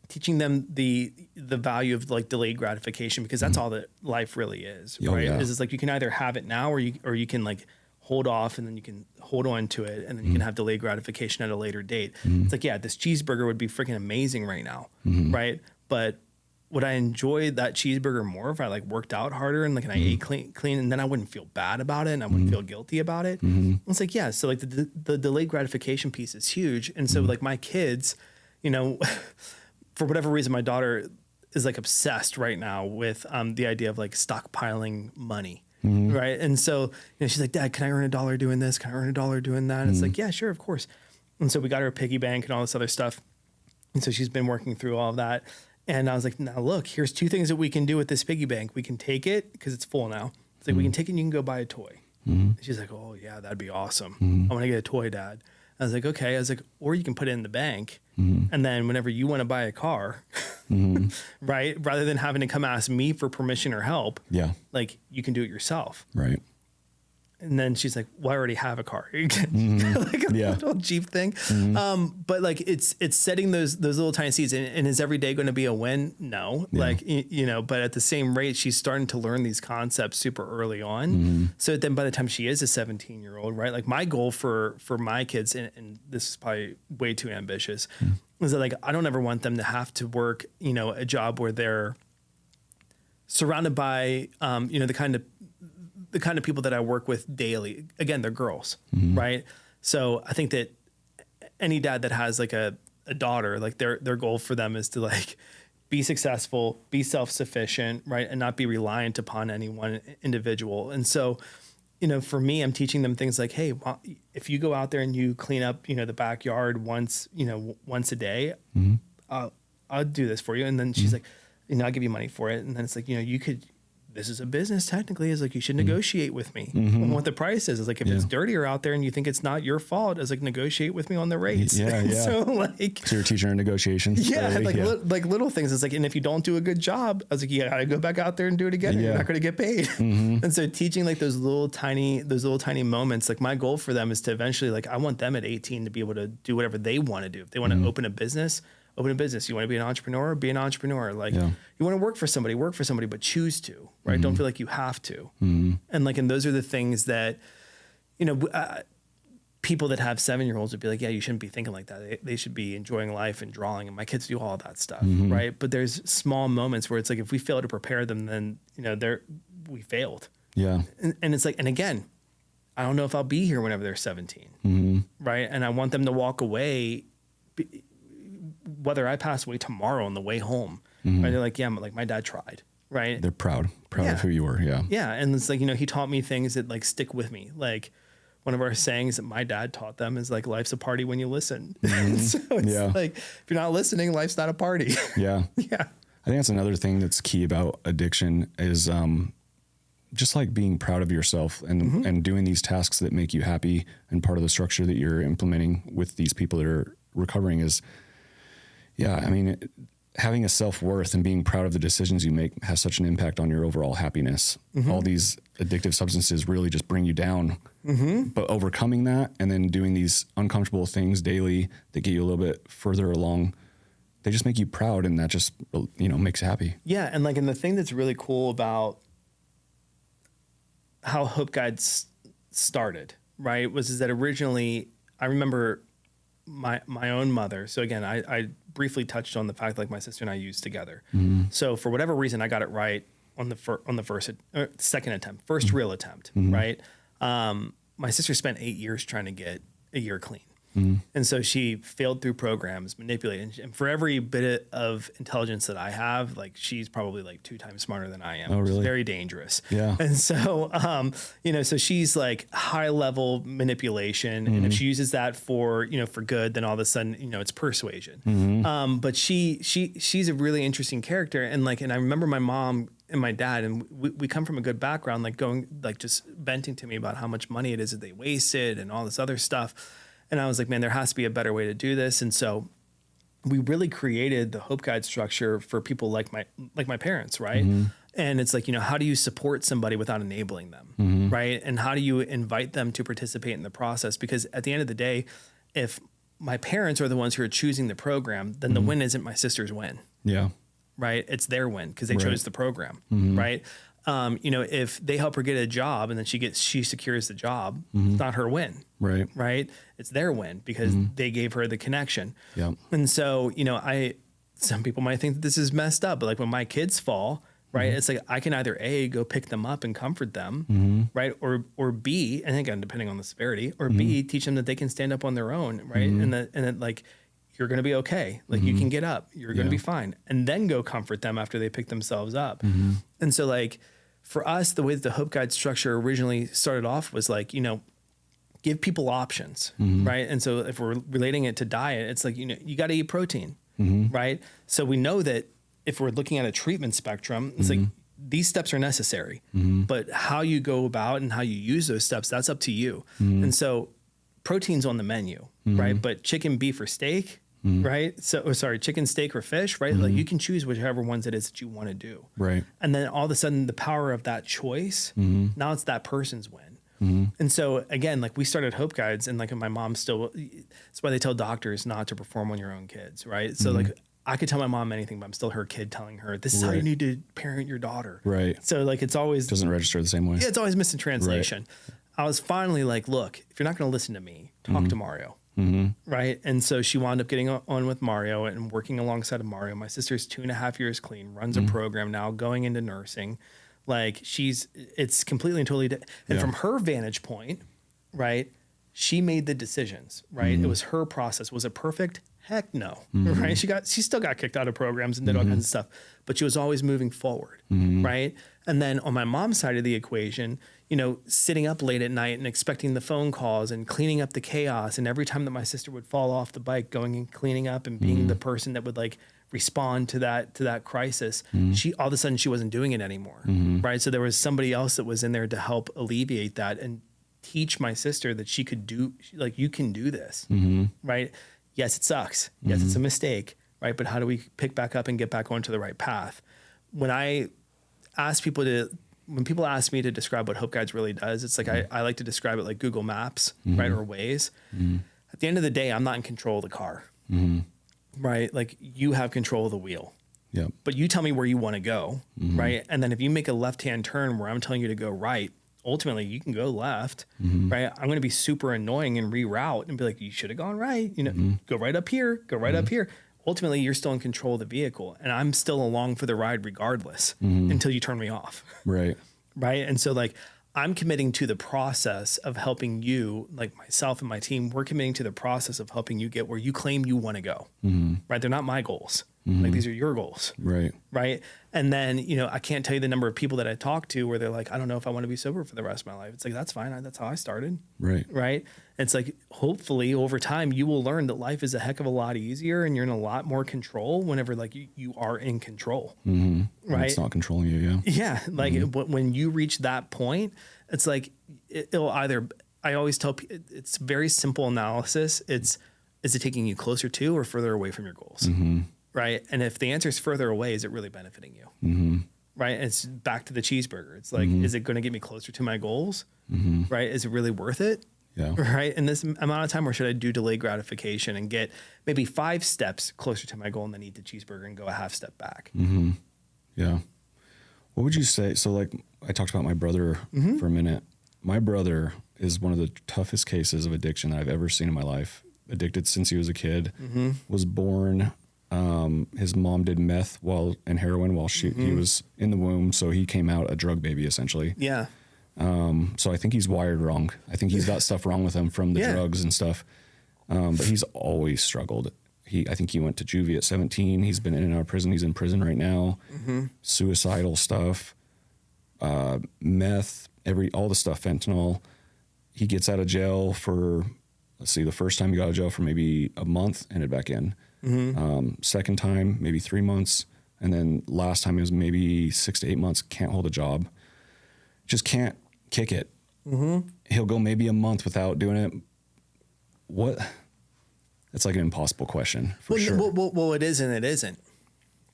teaching them the value of like delayed gratification, because that's all that life really is, right? Is it's like you can either have it now or you can like hold off, and then you can hold on to it, and then you can have delayed gratification at a later date. It's like, yeah, this cheeseburger would be freaking amazing right now, right? But would I enjoy that cheeseburger more if I like worked out harder and I ate clean, and then I wouldn't feel bad about it and I wouldn't feel guilty about it? It's like, yeah, so like the delayed gratification piece is huge. And so like my kids, for whatever reason, my daughter is like obsessed right now with the idea of like stockpiling money. Right. And so, she's like, Dad, can I earn $1 doing this? Can I earn $1 doing that? And it's like, yeah, sure, of course. And so we got her a piggy bank and all this other stuff. And so she's been working through all of that. And I was like, now look, here's 2 things that we can do with this piggy bank. We can take it because it's full now. It's like, we can take it and you can go buy a toy. And she's like, oh yeah, that'd be awesome. I want to get a toy, Dad. I was like, okay. I was like, or you can put it in the bank. And then whenever you want to buy a car, right, rather than having to come ask me for permission or help, like you can do it yourself. Right. And then she's like, well, I already have a car. Like a little Jeep thing. But like, it's setting those little tiny seeds. And is every day going to be a win? No. Like, but at the same rate, she's starting to learn these concepts super early on. So then by the time she is a 17-year-old, right? Like my goal for my kids, and this is probably way too ambitious, is that like, I don't ever want them to have to work, a job where they're surrounded by, the kind of people that I work with daily. Again, they're girls, right? So I think that any dad that has like a daughter, like their goal for them is to like be successful, be self-sufficient, right? And not be reliant upon any one individual. And so, for me, I'm teaching them things like, hey, well, if you go out there and you clean up, the backyard once a day, I'll do this for you. And then she's like, I'll give you money for it. And then it's like, you could, this is a business technically, is like, you should negotiate with me on what the price is. It's like, if it's dirtier out there and you think it's not your fault, it's like, negotiate with me on the rates. So you're teaching her negotiations. Like little things. It's like, and if you don't do a good job, I was like, you gotta go back out there and do it again. You're not going to get paid. And so teaching like those little tiny moments, like my goal for them is to eventually, like, I want them at 18 to be able to do whatever they want to do. If they want to open a business, open a business. You want to be an entrepreneur, be an entrepreneur. Like you want to work for somebody, but choose to, right? Don't feel like you have to. And like, and those are the things that, people that have 7-year-olds would be like, yeah, you shouldn't be thinking like that. They should be enjoying life and drawing. And my kids do all that stuff. Right. But there's small moments where it's like, if we fail to prepare them, then, we failed. Yeah. And it's like, and again, I don't know if I'll be here whenever they're 17. Right. And I want them to walk away, whether I pass away tomorrow on the way home, right? They're like, yeah, like my dad tried, right? They're proud of who you were. Yeah. Yeah. And it's like, he taught me things that like stick with me. Like one of our sayings that my dad taught them is like, life's a party when you listen. So it's like, if you're not listening, life's not a party. Yeah. I think that's another thing that's key about addiction is, just like being proud of yourself and doing these tasks that make you happy. And part of the structure that you're implementing with these people that are recovering is, I mean, having a self-worth and being proud of the decisions you make has such an impact on your overall happiness. All these addictive substances really just bring you down, but overcoming that and then doing these uncomfortable things daily that get you a little bit further along, they just make you proud, and that just, makes you happy. Yeah. And like, and the thing that's really cool about how Hope Guides started, right, is that originally I remember my own mother. So again, I briefly touched on the fact like my sister and I used together. So for whatever reason, I got it right on the second attempt, first real attempt, right? My sister spent 8 years trying to get a year clean. And so she failed through programs, manipulated. And for every bit of intelligence that I have, like she's probably like 2 times smarter than I am. Oh, really? Which is very dangerous. Yeah. And so, so she's like high level manipulation. And if she uses that for good, then all of a sudden, it's persuasion. But she's a really interesting character. And I remember my mom and my dad, and we come from a good background, just venting to me about how much money it is that they wasted and all this other stuff. And I was like, man, there has to be a better way to do this. And so we really created the Hope Guide structure for people like my parents, right? And it's like, how do you support somebody without enabling them, right? And how do you invite them to participate in the process? Because at the end of the day, if my parents are the ones who are choosing the program, then the win isn't my sister's win. Yeah. Right? It's their win because they chose the program, right? If they help her get a job and then she secures the job, it's not her win. Right. It's their win because they gave her the connection. Yeah. And so, some people might think that this is messed up, but like when my kids fall, right, it's like I can either A, go pick them up and comfort them, right? Or B, and again, depending on the severity, or B, teach them that they can stand up on their own, right? And that like, you're going to be okay. Like you can get up, you're going to be fine, and then go comfort them after they pick themselves up. And so like for us, the way that the Hope Guide structure originally started off was like, give people options, right? And so if we're relating it to diet, it's like, you got to eat protein, right? So we know that if we're looking at a treatment spectrum, it's like these steps are necessary, but how you go about and how you use those steps, that's up to you. And so protein's on the menu, right? But chicken, beef, or steak, right? So, chicken, steak, or fish, right? Like you can choose whichever ones it is that you want to do. Right. And then all of a sudden the power of that choice, now it's that person's win. And so again, like we started Hope Guides, and like my mom still, that's why they tell doctors not to perform on your own kids, right? So like I could tell my mom anything, but I'm still her kid telling her, this is how you need to parent your daughter. Right. So like it's always doesn't register the same way. Yeah, it's always missing translation. Right. I was finally like, look, if you're not going to listen to me, talk to Mario. Right. And so she wound up getting on with Mario and working alongside of Mario. My sister's 2.5 years clean, runs a program now, going into nursing. Like it's completely and totally, and from her vantage point, right, she made the decisions, right? It was her process. Was it perfect? Heck no, right? She still got kicked out of programs and did all kinds of stuff, but she was always moving forward, right? And then on my mom's side of the equation, sitting up late at night and expecting the phone calls and cleaning up the chaos. And every time that my sister would fall off the bike, going and cleaning up and being the person that would like respond to that crisis, she all of a sudden she wasn't doing it anymore, right? So there was somebody else that was in there to help alleviate that and teach my sister that she could do, like, you can do this, right? Yes, it sucks. Yes, it's a mistake, right? But how do we pick back up and get back onto the right path? When people ask me to describe what Hope Guides really does, it's like I like to describe it like Google Maps, right, or Waze. At the end of the day, I'm not in control of the car, right? Like you have control of the wheel. Yep. But you tell me where you want to go, right? And then if you make a left-hand turn where I'm telling you to go right, ultimately you can go left, right? I'm going to be super annoying and reroute and be like, you should have gone right, go right up here, go right up here. Ultimately, you're still in control of the vehicle, and I'm still along for the ride regardless until you turn me off. Right. Right. And so like, I'm committing to the process of helping you, like myself and my team, we're committing to the process of helping you get where you claim you want to go, right? They're not my goals. Like these are your goals. Right. Right. And then, I can't tell you the number of people that I talk to where they're like, I don't know if I want to be sober for the rest of my life. It's like, that's fine. That's how I started. Right. Right. It's like, hopefully over time you will learn that life is a heck of a lot easier and you're in a lot more control whenever like you are in control. Right. It's not controlling you. Yeah. Yeah. Like when you reach that point, it's like, it'll either, I always tell people it's very simple analysis. Is it taking you closer to or further away from your goals? right? And if the answer is further away, is it really benefiting you? Mm-hmm. Right? And it's back to the cheeseburger. It's like, is it going to get me closer to my goals? Right? Is it really worth it? Yeah. Right? In this amount of time, or should I do delayed gratification and get maybe 5 steps closer to my goal and then eat the cheeseburger and go a half step back? Mm-hmm. Yeah. What would you say? So like I talked about my brother for a minute. My brother is one of the toughest cases of addiction that I've ever seen in my life. Addicted since he was a kid, was born. His mom did meth and heroin while he was in the womb. So he came out a drug baby essentially. Yeah. So I think he's wired wrong. I think he's got stuff wrong with him from the drugs and stuff. But he's always struggled. I think he went to juvie at 17. He's been in and out of prison. He's in prison right now. Suicidal stuff, meth, all the stuff, fentanyl. He gets out of jail for, the first time he got out of jail for maybe a month, ended back in. Second time, maybe 3 months. And then last time it was maybe 6 to 8 months, can't hold a job. Just can't kick it. He'll go maybe a month without doing it. What? It's like an impossible question for sure. Well, it is and it isn't.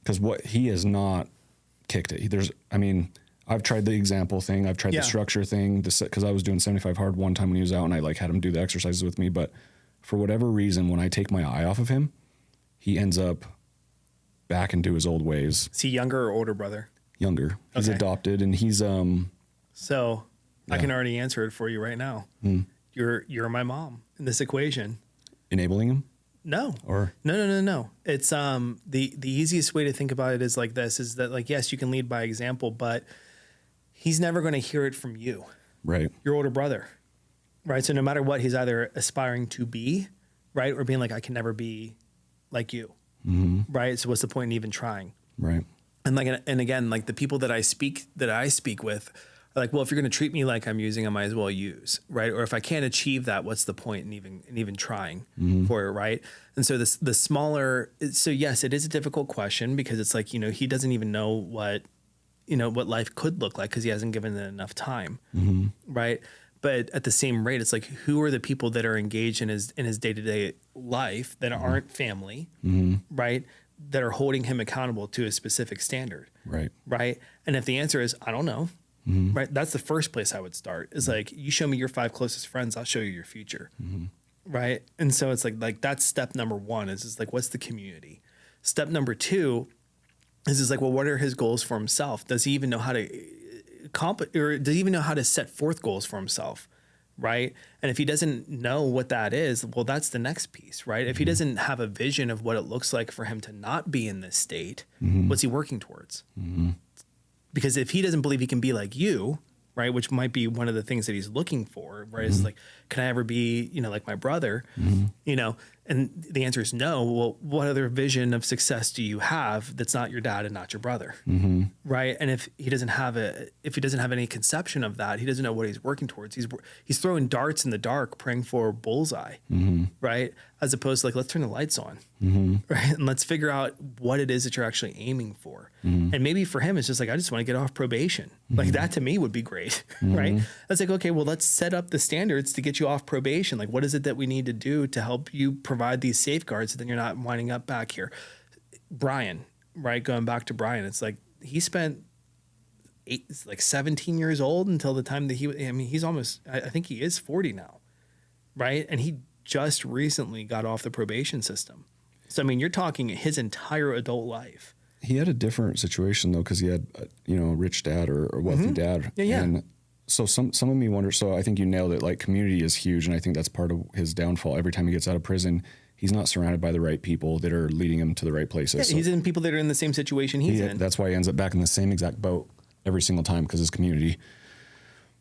Because he has not kicked it. I've tried the example thing. I've tried the structure thing. Because I was doing 75 hard one time when he was out, and I had him do the exercises with me. But for whatever reason, when I take my eye off of him, he ends up back into his old ways. Is he younger or older brother? Younger. He's adopted, and he's So I can already answer it for you right now. You're my mom in this equation. Enabling him? No. Or no. It's the easiest way to think about it is like this: is that like, yes, you can lead by example, but he's never going to hear it from you. Right. Your older brother. Right. So no matter what, he's either aspiring to be, right, or being like, I can never be like you. Right. So what's the point in even trying? Right. And again, like the people that I speak with are like, well, if you're going to treat me like I'm using, I might as well use, right? Or if I can't achieve that, what's the point in even trying for it, right? And so the smaller, so yes, it is a difficult question because it's like, he doesn't even know what life could look like because he hasn't given it enough time, right? But at the same rate, it's like, who are the people that are engaged in his day-to-day life that aren't family, right? That are holding him accountable to a specific standard, right? Right. And if the answer is, I don't know, right, that's the first place I would start. Is like, you show me your 5 closest friends, I'll show you your future, right? And so it's like that's step number 1. Is like, what's the community? Step number 2 is like, well, what are his goals for himself? Does he even know how to or does he even know how to set forth goals for himself? Right. And if he doesn't know what that is, well, that's the next piece, right? If he doesn't have a vision of what it looks like for him to not be in this state, what's he working towards? Because if he doesn't believe he can be like you, right, which might be one of the things that he's looking for, right, is like, can I ever be, like my brother, and the answer is no. Well, what other vision of success do you have that's not your dad and not your brother, right? And if he doesn't have any conception of that, he doesn't know what he's working towards. He's throwing darts in the dark, praying for a bullseye, right? As opposed to like, let's turn the lights on, right? And let's figure out what it is that you're actually aiming for. And maybe for him, it's just like, I just want to get off probation. Like that to me would be great, right? That's like, okay, well, let's set up the standards to get you off probation. Like, what is it that we need to do to help you provide these safeguards so then you're not winding up back here? Brian, right? Going back to Brian, it's like he spent 17 years old until the time that he's almost, I think he is 40 now, right? And he just recently got off the probation system. So, you're talking his entire adult life. He had a different situation though, because he had, a rich dad or a wealthy dad. Yeah. And so some of me wonder, so I think you nailed it. Like, community is huge. And I think that's part of his downfall. Every time he gets out of prison, he's not surrounded by the right people that are leading him to the right places. Yeah, he's in people that are in the same situation he's in. That's why he ends up back in the same exact boat every single time, because his community.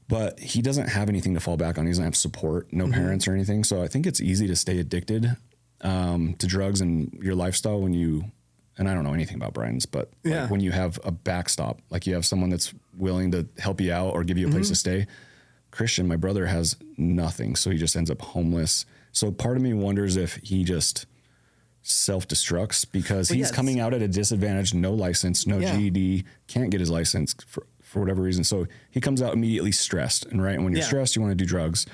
But he doesn't have anything to fall back on. He doesn't have support, no parents or anything. So I think it's easy to stay addicted to drugs and your lifestyle when you, and I don't know anything about Brian's, but like when you have a backstop, like you have someone that's willing to help you out or give you a place to stay. Christian, my brother, has nothing. So he just ends up homeless. So part of me wonders if he just self-destructs because he's coming out at a disadvantage, no license, no GED, can't get his license for whatever reason. So he comes out immediately stressed. And when you're stressed, you want to do drugs.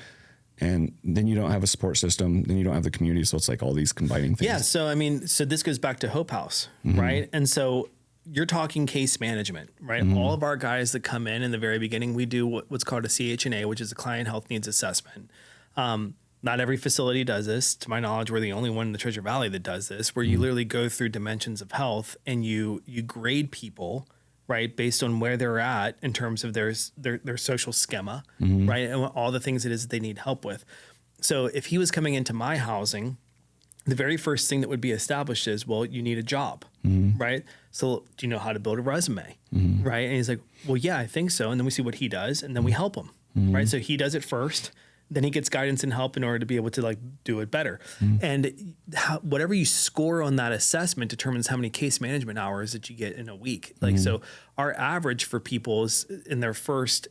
And then you don't have a support system. Then you don't have the community. So it's like all these combining things. Yeah. So, I mean, so this goes back to Hope House, right? And so you're talking case management, right? All of our guys that come in the very beginning, we do what's called a CHNA, which is a client health needs assessment. Not every facility does this. To my knowledge, we're the only one in the Treasure Valley that does this, where you literally go through dimensions of health and you grade people, right, based on where they're at in terms of their social schema, right, and all the things it is that they need help with. So if he was coming into my housing, the very first thing that would be established is, well, you need a job, right? So do you know how to build a resume, right? And he's like, well, yeah, I think so. And then we see what he does, and then we help him, right? So he does it first, then he gets guidance and help in order to be able to like do it better. And whatever you score on that assessment determines how many case management hours that you get in a week. Like, so our average for people is in their first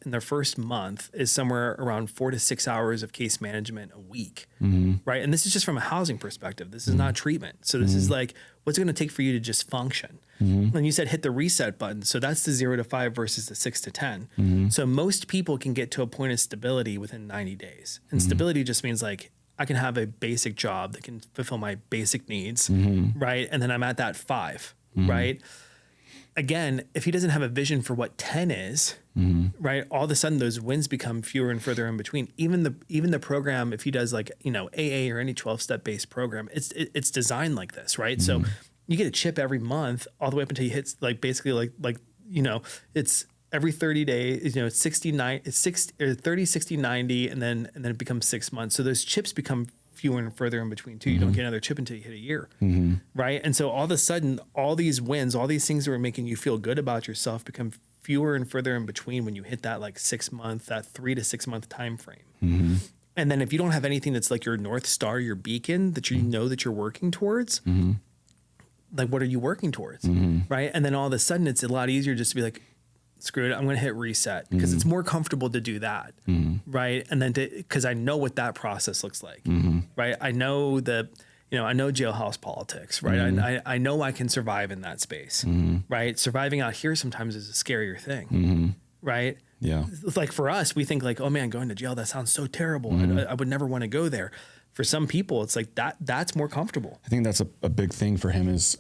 month is somewhere around 4 to 6 hours of case management a week. Right. And this is just from a housing perspective. This is not treatment. So this is like, what's it going to take for you to just function? And you said hit the reset button. So that's the 0 to 5 versus the 6 to 10. So most people can get to a point of stability within 90 days. And stability just means like, I can have a basic job that can fulfill my basic needs, right? And then I'm at that 5, right? Again, if he doesn't have a vision for what 10 is, right? All of a sudden those wins become fewer and further in between. Even the program, if he does like, you know, AA or any 12-step based program, it's designed like this, right? So you get a chip every month all the way up until you hit like basically like, you know, it's every 30 days, you know, it's 30, 60, 90, and then it becomes 6 months. So those chips become fewer and further in between too. You don't get another chip until you hit a year, right? And so all of a sudden, all these wins, all these things that were making you feel good about yourself become fewer and further in between when you hit that like 6 month, that 3 to 6 month time frame. And then if you don't have anything that's like your North Star, your beacon that you know that you're working towards, like what are you working towards, right? And then all of a sudden it's a lot easier just to be like, screw it, I'm going to hit reset because it's more comfortable to do that, right? And then because I know what that process looks like, right? I know I know jailhouse politics, right? I know I can survive in that space, right? Surviving out here sometimes is a scarier thing, right? Yeah. Like for us, we think like, oh man, going to jail, that sounds so terrible. I would never want to go there. For some people, it's like that's more comfortable. I think that's a big thing for him is,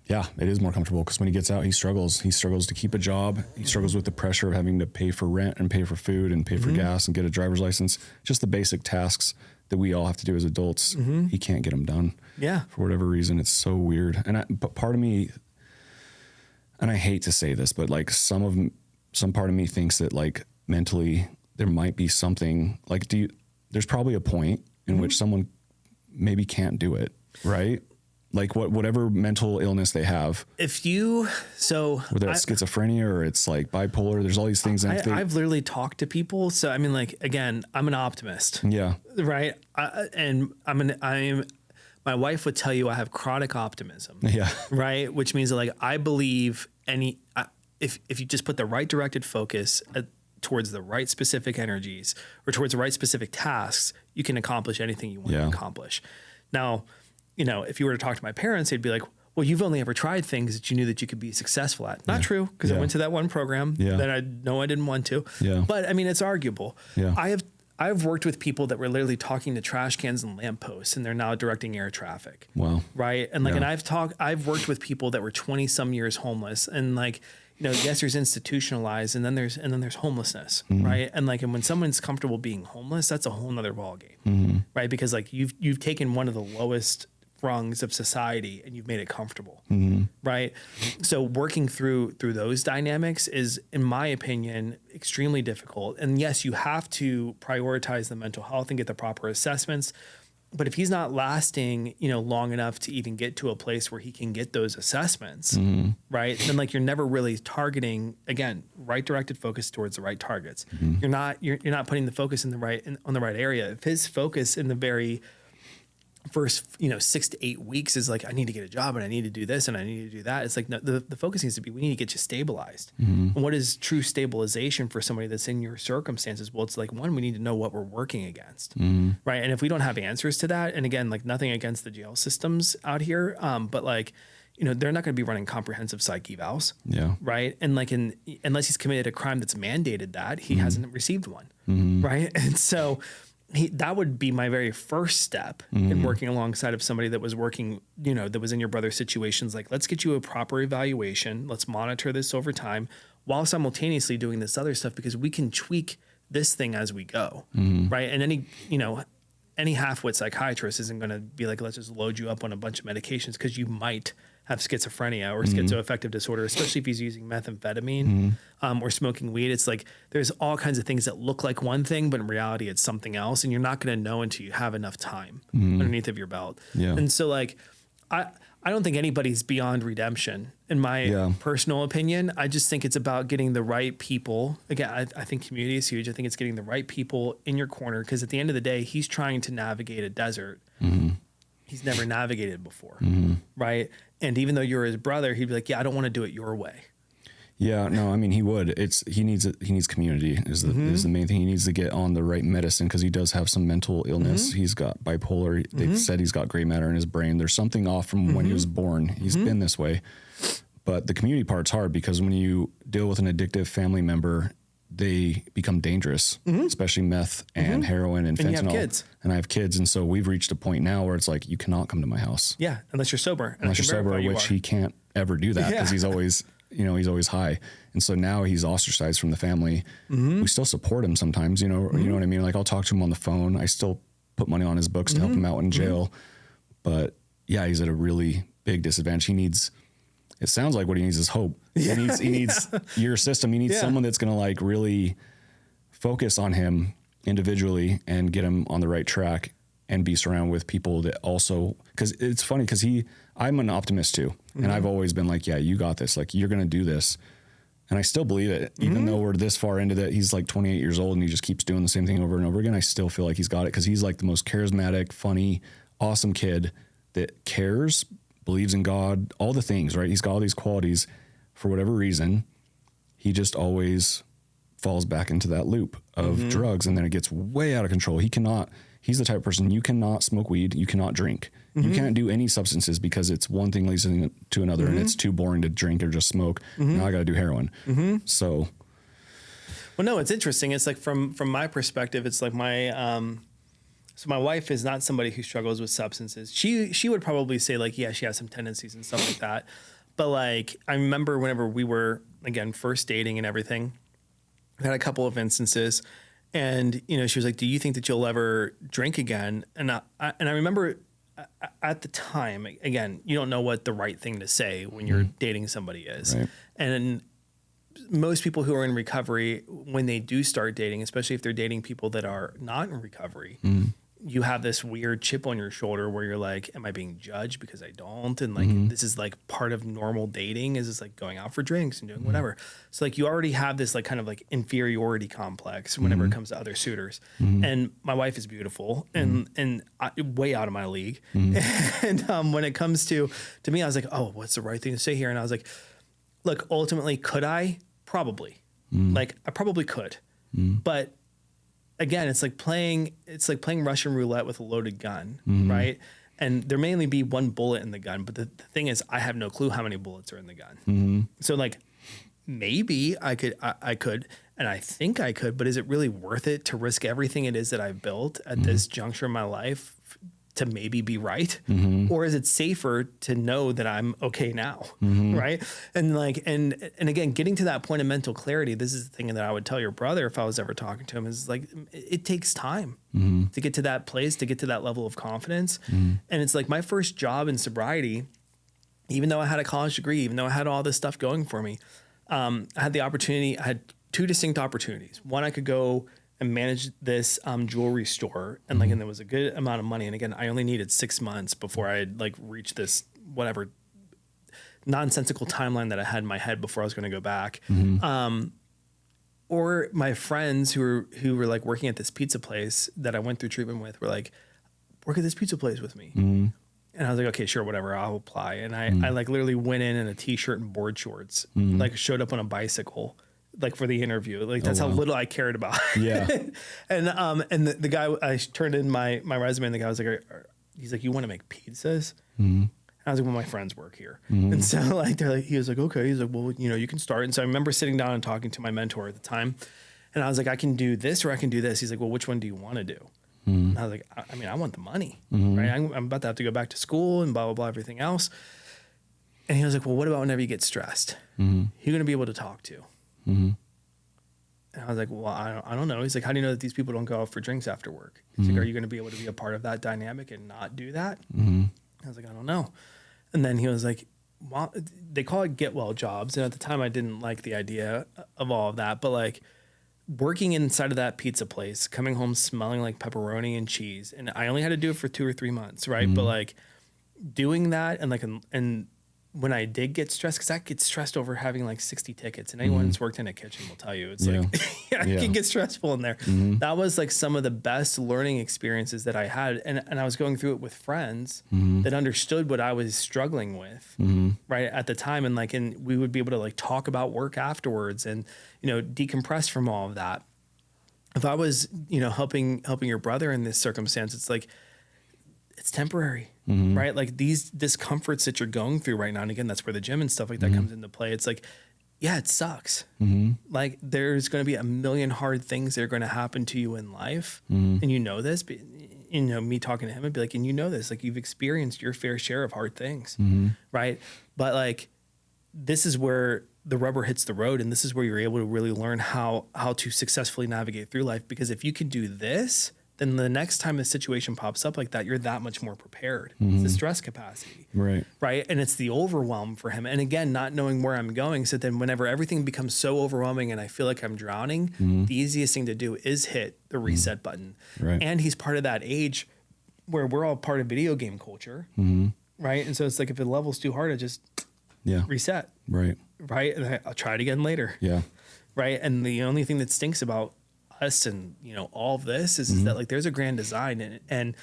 yeah, it is more comfortable because when he gets out, he struggles. He struggles to keep a job. He struggles with the pressure of having to pay for rent and pay for food and pay for gas and get a driver's license. Just the basic tasks that we all have to do as adults. He can't get them done. Yeah. For whatever reason, it's so weird. But part of me, and I hate to say this, but like some part of me thinks that like mentally there might be something like, there's probably a point in which someone maybe can't do it, right? Like whatever mental illness they have. Whether it's schizophrenia or it's like bipolar, there's all these things. I've literally talked to people. So I mean, like again, I'm an optimist. Yeah. Right. My wife would tell you I have chronic optimism. Yeah. Right. Which means that like I believe if you just put the right directed focus towards the right specific energies or towards the right specific tasks, you can accomplish anything you want to accomplish. Now, you know, if you were to talk to my parents, they'd be like, well, you've only ever tried things that you knew that you could be successful at. Not true, because I went to that one program that I know I didn't want to. Yeah. But I mean, it's arguable. Yeah. I've worked with people that were literally talking to trash cans and lampposts, and they're now directing air traffic. Wow. Right. And like, and I've worked with people that were 20 some years homeless, and like, you know, yes, there's institutionalized, and then there's homelessness, right? And like, and when someone's comfortable being homeless, that's a whole nother ballgame, right? Because like you've taken one of the lowest rungs of society and you've made it comfortable, right? So working through those dynamics is, in my opinion, extremely difficult. And yes, you have to prioritize the mental health and get the proper assessments. But if he's not lasting, you know, long enough to even get to a place where he can get those assessments, right? Then like you're never really targeting, again, right directed focus towards the right targets. You're not putting the focus on the right area. If his focus in the very first, 6 to 8 weeks is like, I need to get a job and I need to do this and I need to do that. It's like, no, the focus needs to be, we need to get you stabilized. And what is true stabilization for somebody that's in your circumstances? Well, it's like, one, we need to know what we're working against, right? And if we don't have answers to that, and again, like nothing against the jail systems out here, but like, they're not going to be running comprehensive psych evals, right? And like, unless he's committed a crime that's mandated that, he hasn't received one, right? And so that would be my very first step in working alongside of somebody that was working, that was in your brother's situations. Like, let's get you a proper evaluation. Let's monitor this over time while simultaneously doing this other stuff, because we can tweak this thing as we go. Right. And any half-wit psychiatrist isn't going to be like, let's just load you up on a bunch of medications, because you might have schizophrenia or schizoaffective disorder, especially if he's using methamphetamine or smoking weed. It's like there's all kinds of things that look like one thing, but in reality it's something else, and you're not going to know until you have enough time underneath of your belt. And so like I don't think anybody's beyond redemption, in my personal opinion. I just think it's about getting the right people. Again, I think community is huge. I think it's getting the right people in your corner, because at the end of the day, he's trying to navigate a desert. He's never navigated before, right? And even though you're his brother, he'd be like, yeah, I don't want to do it your way. Yeah, no, I mean, he would. He needs community is the main thing. He needs to get on the right medicine, because he does have some mental illness. He's got bipolar. They've said he's got gray matter in his brain. There's something off from when he was born. He's been this way. But the community part's hard, because when you deal with an addictive family member, they become dangerous, especially meth and heroin and fentanyl. And you have kids. And I have kids. And so we've reached a point now where it's like, you cannot come to my house. Yeah, unless you're sober. Unless you're sober, which he can't ever do that, because he's always, he's always high. And so now he's ostracized from the family. We still support him sometimes, you know what I mean? Like, I'll talk to him on the phone. I still put money on his books to help him out in jail. But yeah, he's at a really big disadvantage. It sounds like what he needs is hope. He needs your system. He needs someone that's going to like really focus on him individually and get him on the right track, and be surrounded with people that also, because it's funny, because I'm an optimist too. And I've always been like, yeah, you got this. Like, you're going to do this. And I still believe it, even though we're this far into that. He's like 28 years old and he just keeps doing the same thing over and over again. I still feel like he's got it, because he's like the most charismatic, funny, awesome kid that cares, believes in God, all the things, right? He's got all these qualities. For whatever reason, he just always falls back into that loop of drugs, and then it gets way out of control. He's the type of person, you cannot smoke weed, you cannot drink. You can't do any substances, because it's one thing leads to another, and it's too boring to drink or just smoke. Now I got to do heroin. So. Well, no, it's interesting. It's like from my perspective, it's like so my wife is not somebody who struggles with substances. She would probably say like, yeah, she has some tendencies and stuff like that. But like, I remember whenever we were, again, first dating and everything, I had a couple of instances, and, she was like, do you think that you'll ever drink again? And I remember at the time, again, you don't know what the right thing to say when you're dating somebody is. Right. And most people who are in recovery, when they do start dating, especially if they're dating people that are not in recovery, you have this weird chip on your shoulder where you're like, am I being judged because I don't? And like, this is like part of normal dating, is just like going out for drinks and doing whatever. So like, you already have this like kind of like inferiority complex whenever it comes to other suitors. And my wife is beautiful and way out of my league. And when it comes to me, I was like, oh, what's the right thing to say here? And I was like, look, ultimately, could I? Probably. Like, I probably could. But again, it's like playing Russian roulette with a loaded gun, right? And there may only be one bullet in the gun, but the thing is, I have no clue how many bullets are in the gun. So like, maybe I could, and I think I could, but is it really worth it to risk everything it is that I've built at this juncture in my life to maybe be right? Or is it safer to know that I'm okay now? Right. And like, and again, getting to that point of mental clarity, this is the thing that I would tell your brother if I was ever talking to him, is like, it takes time to get to that place, to get to that level of confidence. And it's like my first job in sobriety, even though I had a college degree, even though I had all this stuff going for me, I had two distinct opportunities. One, I could go and manage this jewelry store, and like, and there was a good amount of money. And again, I only needed 6 months before I'd like reach this whatever nonsensical timeline that I had in my head before I was going to go back. Or my friends who were like working at this pizza place that I went through treatment with were like, work at this pizza place with me. And I was like, okay, sure, whatever, I'll apply. And I like literally went in a t-shirt and board shorts, like showed up on a bicycle, like for the interview. Like that's how little I cared about. Yeah. And the guy, I turned in my resume, and the guy was like, he's like, you want to make pizzas? And I was like, well, my friends work here. And so like, he was like, okay. He's like, well, you can start. And so I remember sitting down and talking to my mentor at the time, and I was like, I can do this or I can do this. He's like, well, which one do you want to do? And I was like, I mean, I want the money, right? I'm about to have to go back to school and blah, blah, blah, everything else. And he was like, well, what about whenever you get stressed? Who are you going to be able to talk to? And I was like, well, I don't know. He's like, how do you know that these people don't go out for drinks after work? He's like, are you going to be able to be a part of that dynamic and not do that? I was like, I don't know. And then he was like, well, they call it get well jobs. And at the time I didn't like the idea of all of that, but like working inside of that pizza place, coming home smelling like pepperoni and cheese. And I only had to do it for 2 or 3 months. Right. But like doing that and when I did get stressed, because I get stressed over having like 60 tickets, and anyone that's worked in a kitchen will tell you it's like, it can get stressful in there. That was like some of the best learning experiences that I had. And I was going through it with friends that understood what I was struggling with right at the time. And we would be able to like talk about work afterwards and, decompress from all of that. If I was, helping your brother in this circumstance, it's like, it's temporary, right? Like these discomforts that you're going through right now. And again, that's where the gym and stuff like that comes into play. It's like, yeah, it sucks. Like there's going to be a million hard things that are going to happen to you in life. And you know this, but me talking to him, I'd be like, and you know this, like you've experienced your fair share of hard things. Right. But like, this is where the rubber hits the road. And this is where you're able to really learn how to successfully navigate through life. Because if you can do this, then the next time a situation pops up like that, you're that much more prepared. It's the stress capacity. Right. And it's the overwhelm for him. And again, not knowing where I'm going. So then whenever everything becomes so overwhelming and I feel like I'm drowning, the easiest thing to do is hit the reset button. Right. And he's part of that age where we're all part of video game culture. Right. And so it's like, if it levels too hard, I just reset. Right. And I'll try it again later. Right. And the only thing that stinks about us and all of this is that like there's a grand design in it, and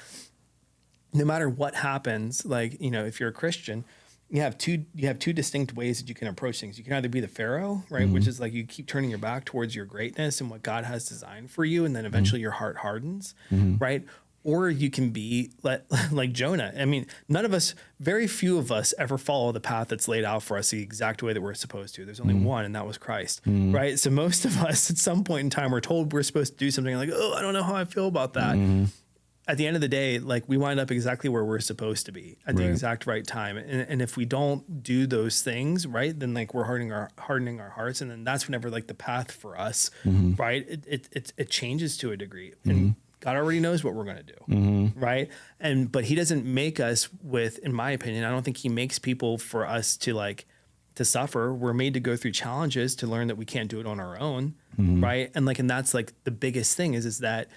no matter what happens, like if you're a Christian, you have two distinct ways that you can approach things. You can either be the Pharaoh, right, which is like you keep turning your back towards your greatness and what God has designed for you, and then eventually your heart hardens, right? Or you can be like Jonah. I mean, very few of us ever follow the path that's laid out for us the exact way that we're supposed to. There's only one, and that was Christ, right? So most of us at some point in time, we're told we're supposed to do something like, oh, I don't know how I feel about that. At the end of the day, like we wind up exactly where we're supposed to be at the exact right time. And if we don't do those things, right, then like we're hardening our hearts. And then that's whenever like the path for us, right, it changes to a degree. And God already knows what we're going to do. Right. But he doesn't make us in my opinion, I don't think he makes people for us to suffer. We're made to go through challenges to learn that we can't do it on our own. Right. And that's like the biggest thing is that,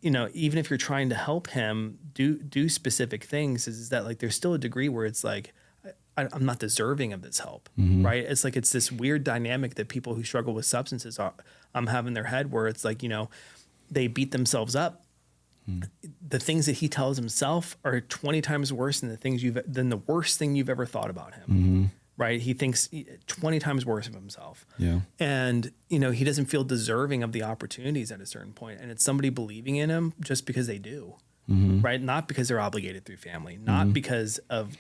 even if you're trying to help him do specific things, is that like, there's still a degree where it's like, I'm not deserving of this help. Right. It's like, it's this weird dynamic that people who struggle with substances have in their head where it's like, they beat themselves up. The things that he tells himself are 20 times worse than the worst thing you've ever thought about him. Right. He thinks 20 times worse of himself. And, he doesn't feel deserving of the opportunities at a certain point. And it's somebody believing in him just because they do. Right. Not because they're obligated through family, not because of,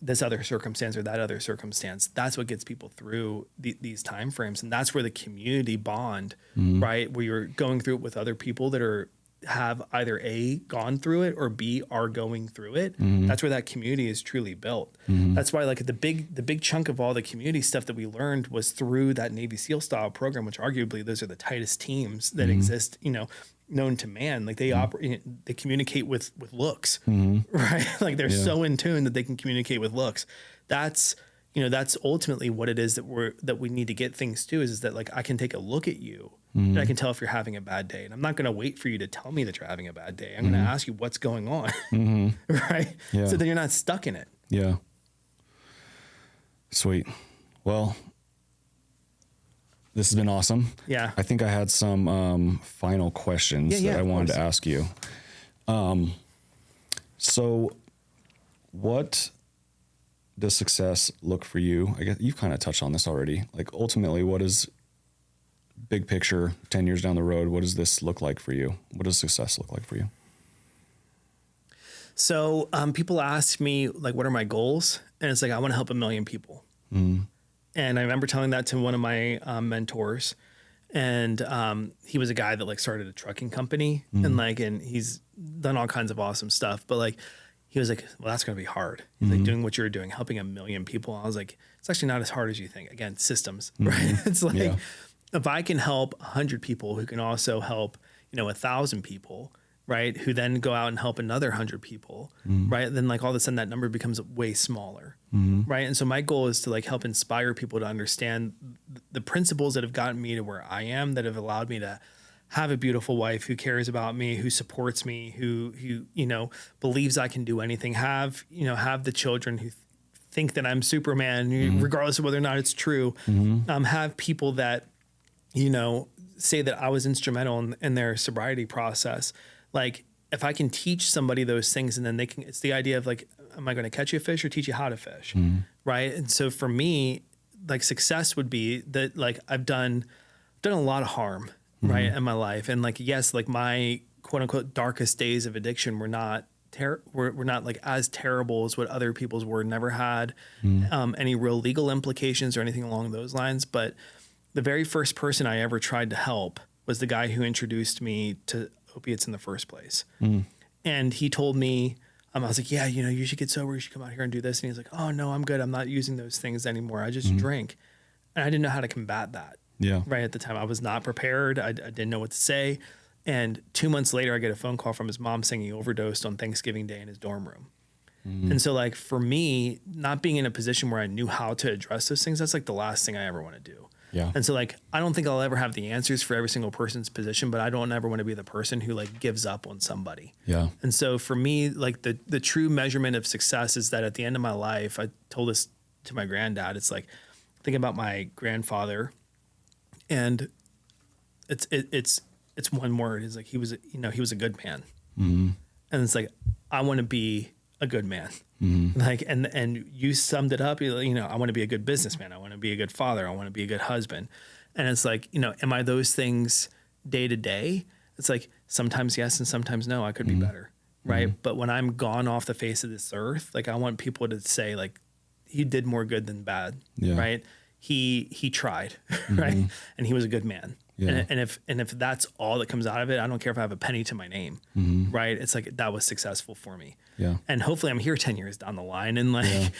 this other circumstance or that other circumstance. That's what gets people through these time frames. And that's where the community bond, right, where you're going through it with other people that have either A, gone through it, or B, are going through it. That's where that community is truly built. That's why like the big chunk of all the community stuff that we learned was through that Navy SEAL style program, which arguably those are the tightest teams that exist, known to man. Like they operate, they communicate with looks, right? Like they're so in tune that they can communicate with looks. That's ultimately what it is that we need to get things to is that like, I can take a look at you and I can tell if you're having a bad day, and I'm not going to wait for you to tell me that you're having a bad day. I'm going to ask you what's going on. Right. So then you're not stuck in it. Yeah. Sweet. Well, this has been awesome. Yeah. I think I had some final questions that I wanted to ask you. So what does success look for you? I guess you've kind of touched on this already. Like ultimately, what is big picture 10 years down the road? What does this look like for you? What does success look like for you? So people ask me like, what are my goals? And it's like, I want to help 1 million people. And I remember telling that to one of my mentors. And he was a guy that like started a trucking company and he's done all kinds of awesome stuff. But like, he was like, well, that's going to be hard. He's like doing what you're doing, helping 1 million people. I was like, it's actually not as hard as you think. Again, systems, right? It's like, if I can help 100 people who can also help, 1,000 people, right? Who then go out and help another 100 people, right? Then like all of a sudden that number becomes way smaller, right? And so my goal is to like help inspire people to understand the principles that have gotten me to where I am, that have allowed me to have a beautiful wife who cares about me, who supports me, who believes I can do anything, have the children who think that I'm Superman, regardless of whether or not it's true, have people that, say that I was instrumental in their sobriety process. Like if I can teach somebody those things and then it's the idea of like, am I going to catch you a fish or teach you how to fish? Right. And so for me, like success would be that like I've done a lot of harm, right, in my life. And like, yes, like my quote unquote darkest days of addiction were not like as terrible as what other people's were, never had any real legal implications or anything along those lines. But the very first person I ever tried to help was the guy who introduced me to opiates in the first place. And he told me, I was like, yeah, you should get sober. You should come out here and do this. And he's like, oh no, I'm good. I'm not using those things anymore. I just drink. And I didn't know how to combat that. Yeah. Right at the time, I was not prepared. I didn't know what to say. And 2 months later, I get a phone call from his mom saying he overdosed on Thanksgiving Day in his dorm room. And so like for me, not being in a position where I knew how to address those things, that's like the last thing I ever want to do. Yeah. And so like, I don't think I'll ever have the answers for every single person's position, but I don't ever want to be the person who like gives up on somebody. Yeah. And so for me, like the true measurement of success is that at the end of my life, I told this to my granddad, it's like, thinking about my grandfather, and it's one word. It's like, he was a good man. And it's like, I want to be a good man. Like, and you summed it up, I want to be a good businessman. I want to be a good father. I want to be a good husband. And it's like, am I those things day to day? It's like, sometimes yes, and sometimes no, I could be better. Right. But when I'm gone off the face of this earth, like I want people to say like, he did more good than bad. Yeah. Right. He tried, right. And he was a good man. Yeah. And if that's all that comes out of it, I don't care if I have a penny to my name, right? It's like, that was successful for me. Yeah. And hopefully I'm here 10 years down the line and like,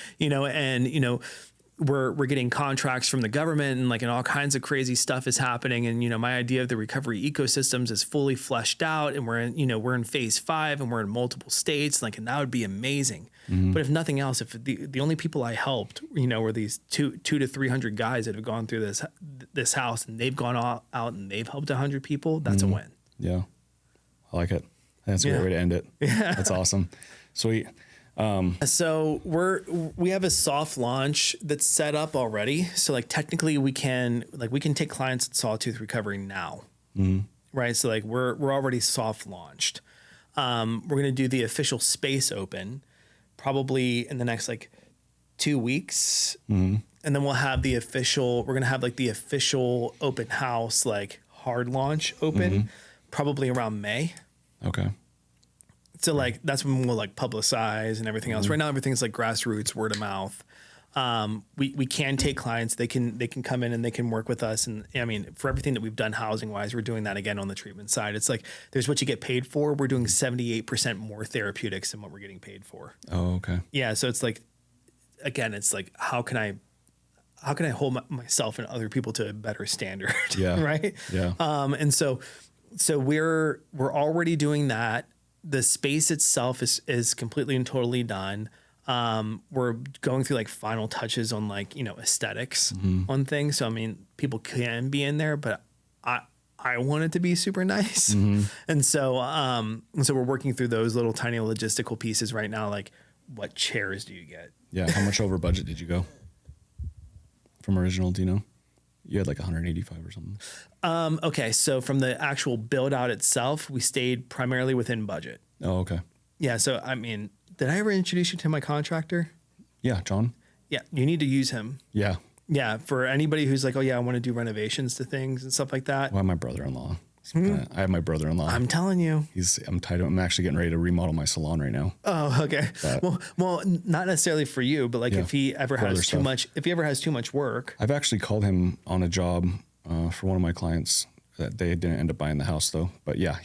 we're getting contracts from the government and all kinds of crazy stuff is happening. And, my idea of the recovery ecosystems is fully fleshed out, and we're in phase 5 and we're in multiple states, and that would be amazing. But if nothing else, if the only people I helped, were these 200 to 300 guys that have gone through this house, and they've gone out and they've helped 100 people, that's a win. Yeah. I like it. That's a great way to end it. Yeah. That's awesome. Sweet. So we have a soft launch that's set up already. So technically we can take clients at Sawtooth Recovery now. Right. So we're already soft launched. We're going to do the official space open probably in the next 2 weeks. And then we're going to have the official open house, hard launch open probably around May. Okay. So that's when we'll publicize and everything else. Right now, everything's grassroots, word of mouth. We can take clients. They can come in and they can work with us. And I mean, for everything that we've done housing wise, we're doing that again on the treatment side. It's there's what you get paid for. We're doing 78% more therapeutics than what we're getting paid for. Oh, okay. Yeah. So it's again, it's how can I hold myself and other people to a better standard? Yeah. Right. Yeah. And so we're already doing that. The space itself is completely and totally done. We're going through final touches on aesthetics on things. So, I mean, people can be in there, but I want it to be super nice. And so we're working through those little tiny logistical pieces right now. What chairs do you get? Yeah. How much over budget did you go from original? Do you know? You had 185 or something. Okay. So from the actual build out itself, we stayed primarily within budget. Oh, okay. Yeah. So, I mean, did I ever introduce you to my contractor? Yeah. John. Yeah. You need to use him. Yeah. Yeah. For anybody who's oh yeah, I want to do renovations to things and stuff like that. Well, my brother-in-law. I have my brother-in-law. I'm telling you. I'm tied. I'm actually getting ready to remodel my salon right now. Oh, okay. Well, not necessarily for you, but if he ever has too much work. I've actually called him on a job for one of my clients that they didn't end up buying the house though. But yeah,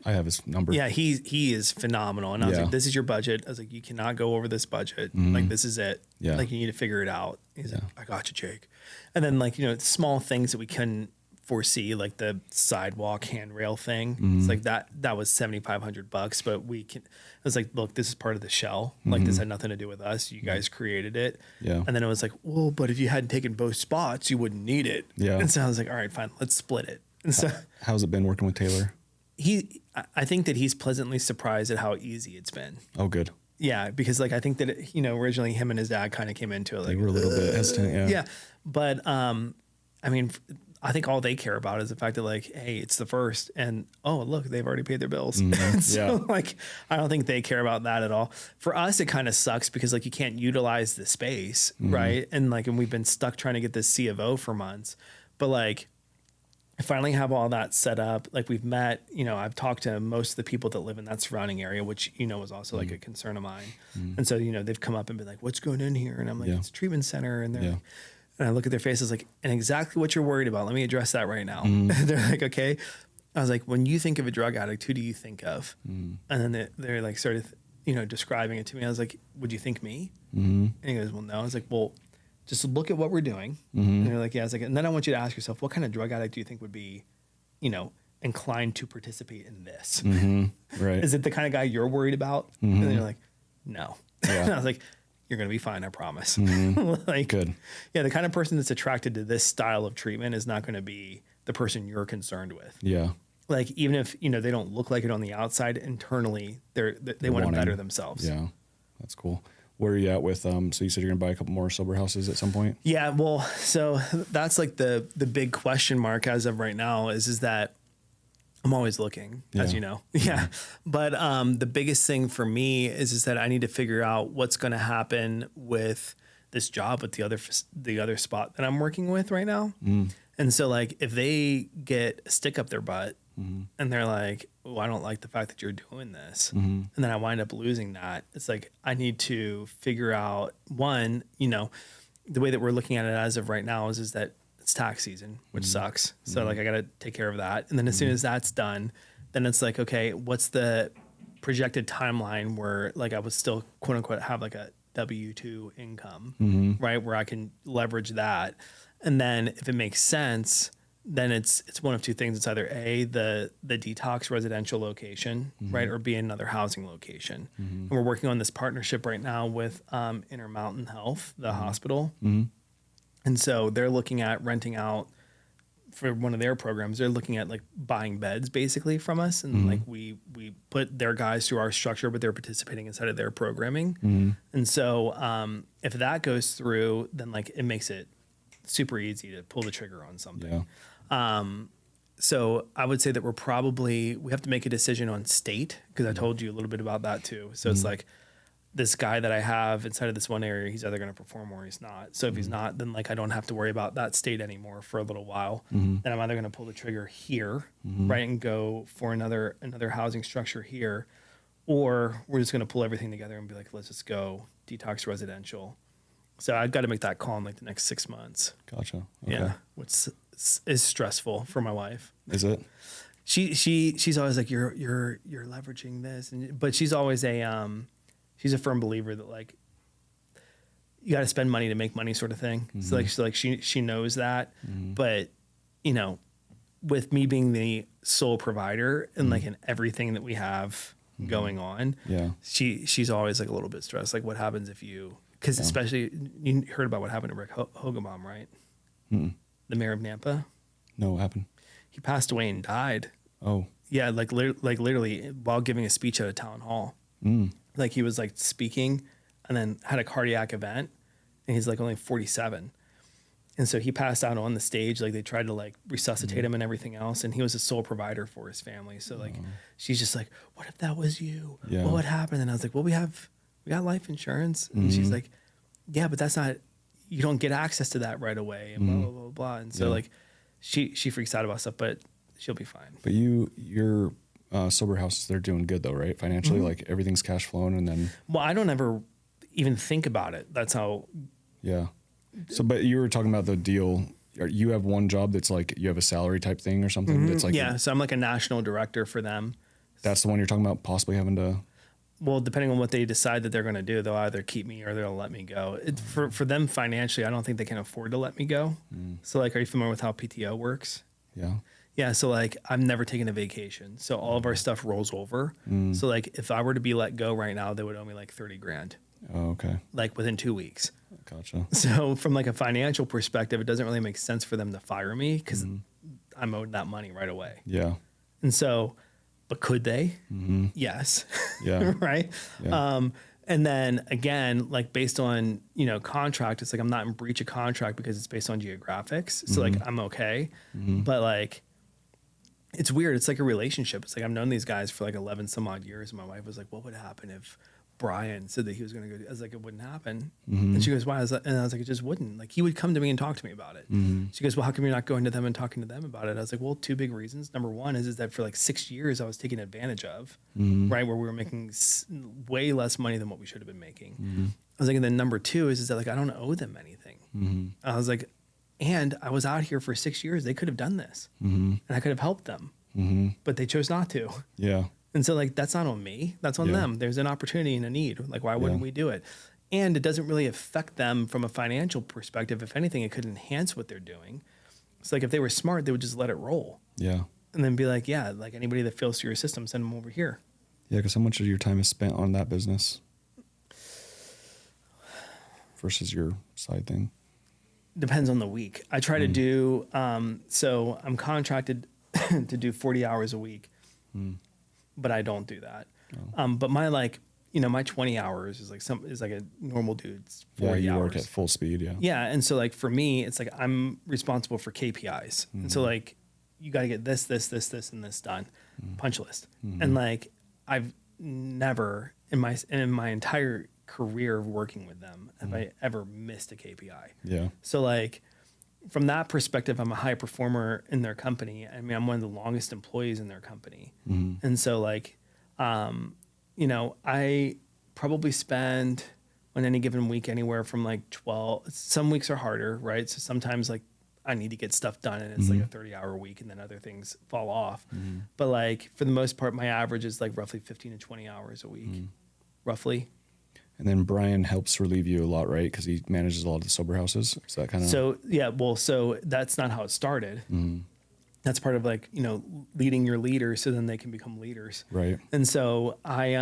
I have his number. Yeah, he is phenomenal. And I was like, this is your budget. I was like, you cannot go over this budget. Like, this is it. Yeah. Like, you need to figure it out. He's like, I got you, Jake. And then, like, small things that we couldn't foresee, like the sidewalk handrail thing. It's like that was $7,500, but it was like, look, this is part of the shell. Like, this had nothing to do with us. You guys created it. Yeah. And then it was like, well, but if you hadn't taken both spots, you wouldn't need it. Yeah. And so I was like, all right, fine, let's split it. And so how's it been working with Taylor? I think that he's pleasantly surprised at how easy it's been. Oh, good. Yeah, because like I think that originally him and his dad kind of came into it like they were a little bit hesitant. Yeah. Yeah, but I mean, I think all they care about is the fact that like, hey, it's the first, and oh look, they've already paid their bills. So like, I don't think they care about that at all. For us, it kind of sucks because like you can't utilize the space, right? And we've been stuck trying to get this C of O for months, but like. I finally have all that set up. Like we've met, I've talked to most of the people that live in that surrounding area, which, was also like a concern of mine. And so, they've come up and been like, what's going on here? And I'm like, it's a treatment center. And they're like, and I look at their faces like, and exactly what you're worried about. Let me address that right now. They're like, okay. I was like, when you think of a drug addict, who do you think of? And then they're like, started, describing it to me. I was like, would you think me? And he goes, well, no. I was like, well, just look at what we're doing. And they're like, yeah. I was like, and then I want you to ask yourself, what kind of drug addict do you think would be, inclined to participate in this? Right. Is it the kind of guy you're worried about? And they're like, no. Yeah. And I was like, you're going to be fine. I promise. Like, good. Yeah. The kind of person that's attracted to this style of treatment is not going to be the person you're concerned with. Yeah. Like, even if, they don't look like it on the outside, internally, they want to better themselves. Yeah. That's cool. Where are you at with, so you said you're going to buy a couple more sober houses at some point? Yeah, well, so that's like the big question mark as of right now is that I'm always looking, as you know. Yeah. But the biggest thing for me is that I need to figure out what's going to happen with this job with the other spot that I'm working with right now. And so like if they get a stick up their butt and they're like, oh, I don't like the fact that you're doing this. And then I wind up losing that. It's like, I need to figure out one, the way that we're looking at it as of right now is that it's tax season, which sucks. So like, I got to take care of that. And then as soon as that's done, then it's like, okay, what's the projected timeline where like I would still quote unquote have like a W-2 income, right? Where I can leverage that. And then if it makes sense, then it's one of two things. It's either A, the detox residential location, right? Or B, another housing location. And we're working on this partnership right now with Intermountain Health, the hospital. And so they're looking at renting out for one of their programs. They're looking at like buying beds basically from us. And like we put their guys through our structure, but they're participating inside of their programming. And so if that goes through, then like it makes it super easy to pull the trigger on something. So I would say that we have to make a decision on state, because I told you a little bit about that too. So it's like this guy that I have inside of this one area, he's either going to perform or he's not. So if he's not, then like I don't have to worry about that state anymore for a little while. Then I'm either going to pull the trigger here, right, and go for another housing structure here, or we're just going to pull everything together and be like, let's just go detox residential. So I've got to make that call in like the next 6 months. Gotcha. Okay. Yeah, which is stressful for my wife. Is it? She's always like, you're leveraging this, but she's always she's a firm believer that like you got to spend money to make money, sort of thing. So like she knows that, but with me being the sole provider and like in everything that we have going on, she's always like a little bit stressed. Like, what happens if you? Because especially, you heard about what happened to Rick Hogenbaum, right? The mayor of Nampa. No, what happened? He passed away and died. Oh. Yeah, like literally while giving a speech at a town hall. Like he was like speaking and then had a cardiac event, and he's like only 47. And so he passed out on the stage. Like they tried to like resuscitate him and everything else. And he was a sole provider for his family. So like, she's just like, what if that was you? Yeah. What would happen? And I was like, well, we got life insurance. And she's like, yeah, but that's not, you don't get access to that right away, and blah, blah, blah, blah. And so like she freaks out about stuff, but she'll be fine. But your sober houses, they're doing good though, right? Financially, like everything's cash flowing, and then. Well, I don't ever even think about it. That's how. Yeah. So, but you were talking about the deal you have one job that's like, you have a salary type thing or something that's like, Yeah. So I'm like a national director for them. that's the one you're talking about possibly having to. Well, depending on what they decide that they're going to do, they'll either keep me or they'll let me go. For them financially, I don't think they can afford to let me go. So like, are you familiar with how PTO works? Yeah. Yeah. So like, I've never taken a vacation. So all of our stuff rolls over. So like, if I were to be let go right now, they would owe me like 30 grand, Oh, okay. like within 2 weeks. Gotcha. So from like a financial perspective, it doesn't really make sense for them to fire me because I'm owed that money right away. Yeah. And so, but could they? Yes. Yeah. Right. Yeah. And then again, like based on, contract, it's like, I'm not in breach of contract because it's based on geographics. So like, I'm okay. But like, it's weird. It's like a relationship. It's like, I've known these guys for like 11 some odd years. And my wife was like, what would happen if Brian said that he was going to go? I was like, it wouldn't happen. And she goes, why? And I was like, it just wouldn't. Like, he would come to me and talk to me about it. She goes, well, how come you're not going to them and talking to them about it? I was like, well, two big reasons. Number one is that for like 6 years I was taken advantage of, right? Where we were making way less money than what we should have been making. I was like, and then number two is that like, I don't owe them anything. I was like, and I was out here for 6 years. They could have done this and I could have helped them, but they chose not to. Yeah. And so like, that's not on me, that's on them. There's an opportunity and a need. Like, why wouldn't we do it? And it doesn't really affect them from a financial perspective. If anything, it could enhance what they're doing. It's like, if they were smart, they would just let it roll. Yeah. And then be like, yeah, like anybody that fails through your system, send them over here. Yeah. Because how much of your time is spent on that business versus your side thing? Depends on the week. I try to do, so I'm contracted to do 40 hours a week, but I don't do that. But my my 20 hours is like a normal dude's 40 you hours. work at full speed. Yeah. Yeah. And so like for me, it's like I'm responsible for KPIs. And so like you got to get this, and this done, punch list. And like I've never in my entire career of working with them have I ever missed a KPI. Yeah. So like from that perspective, I'm a high performer in their company. I mean, I'm one of the longest employees in their company. And so like, I probably spend on any given week anywhere from like 12, some weeks are harder, right? So sometimes like I need to get stuff done and it's like a 30-hour week and then other things fall off. But like for the most part, my average is like roughly 15 to 20 hours a week, roughly. And then Brian helps relieve you a lot, right? Because he manages a lot of the sober houses. Is that kind of? So yeah, well, so that's not how it started. That's part of like, leading your leaders so then they can become leaders. Right. And so I,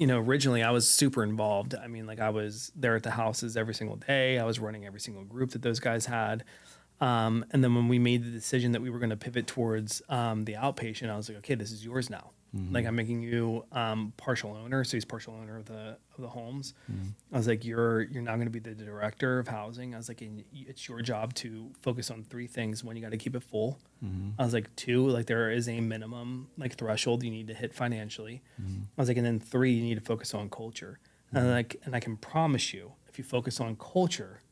originally I was super involved. I mean, like I was there at the houses every single day. I was running every single group that those guys had. And then when we made the decision that we were going to pivot towards the outpatient, I was like, okay, this is yours now. Like I'm making you partial owner. So he's partial owner of the homes. I was like, you're now going to be the director of housing. I was like, and it's your job to focus on three things. One, you got to keep it full. I was like, two, like there is a minimum like threshold you need to hit financially. I was like, and then three, you need to focus on culture. And I can promise you, if you focus on culture,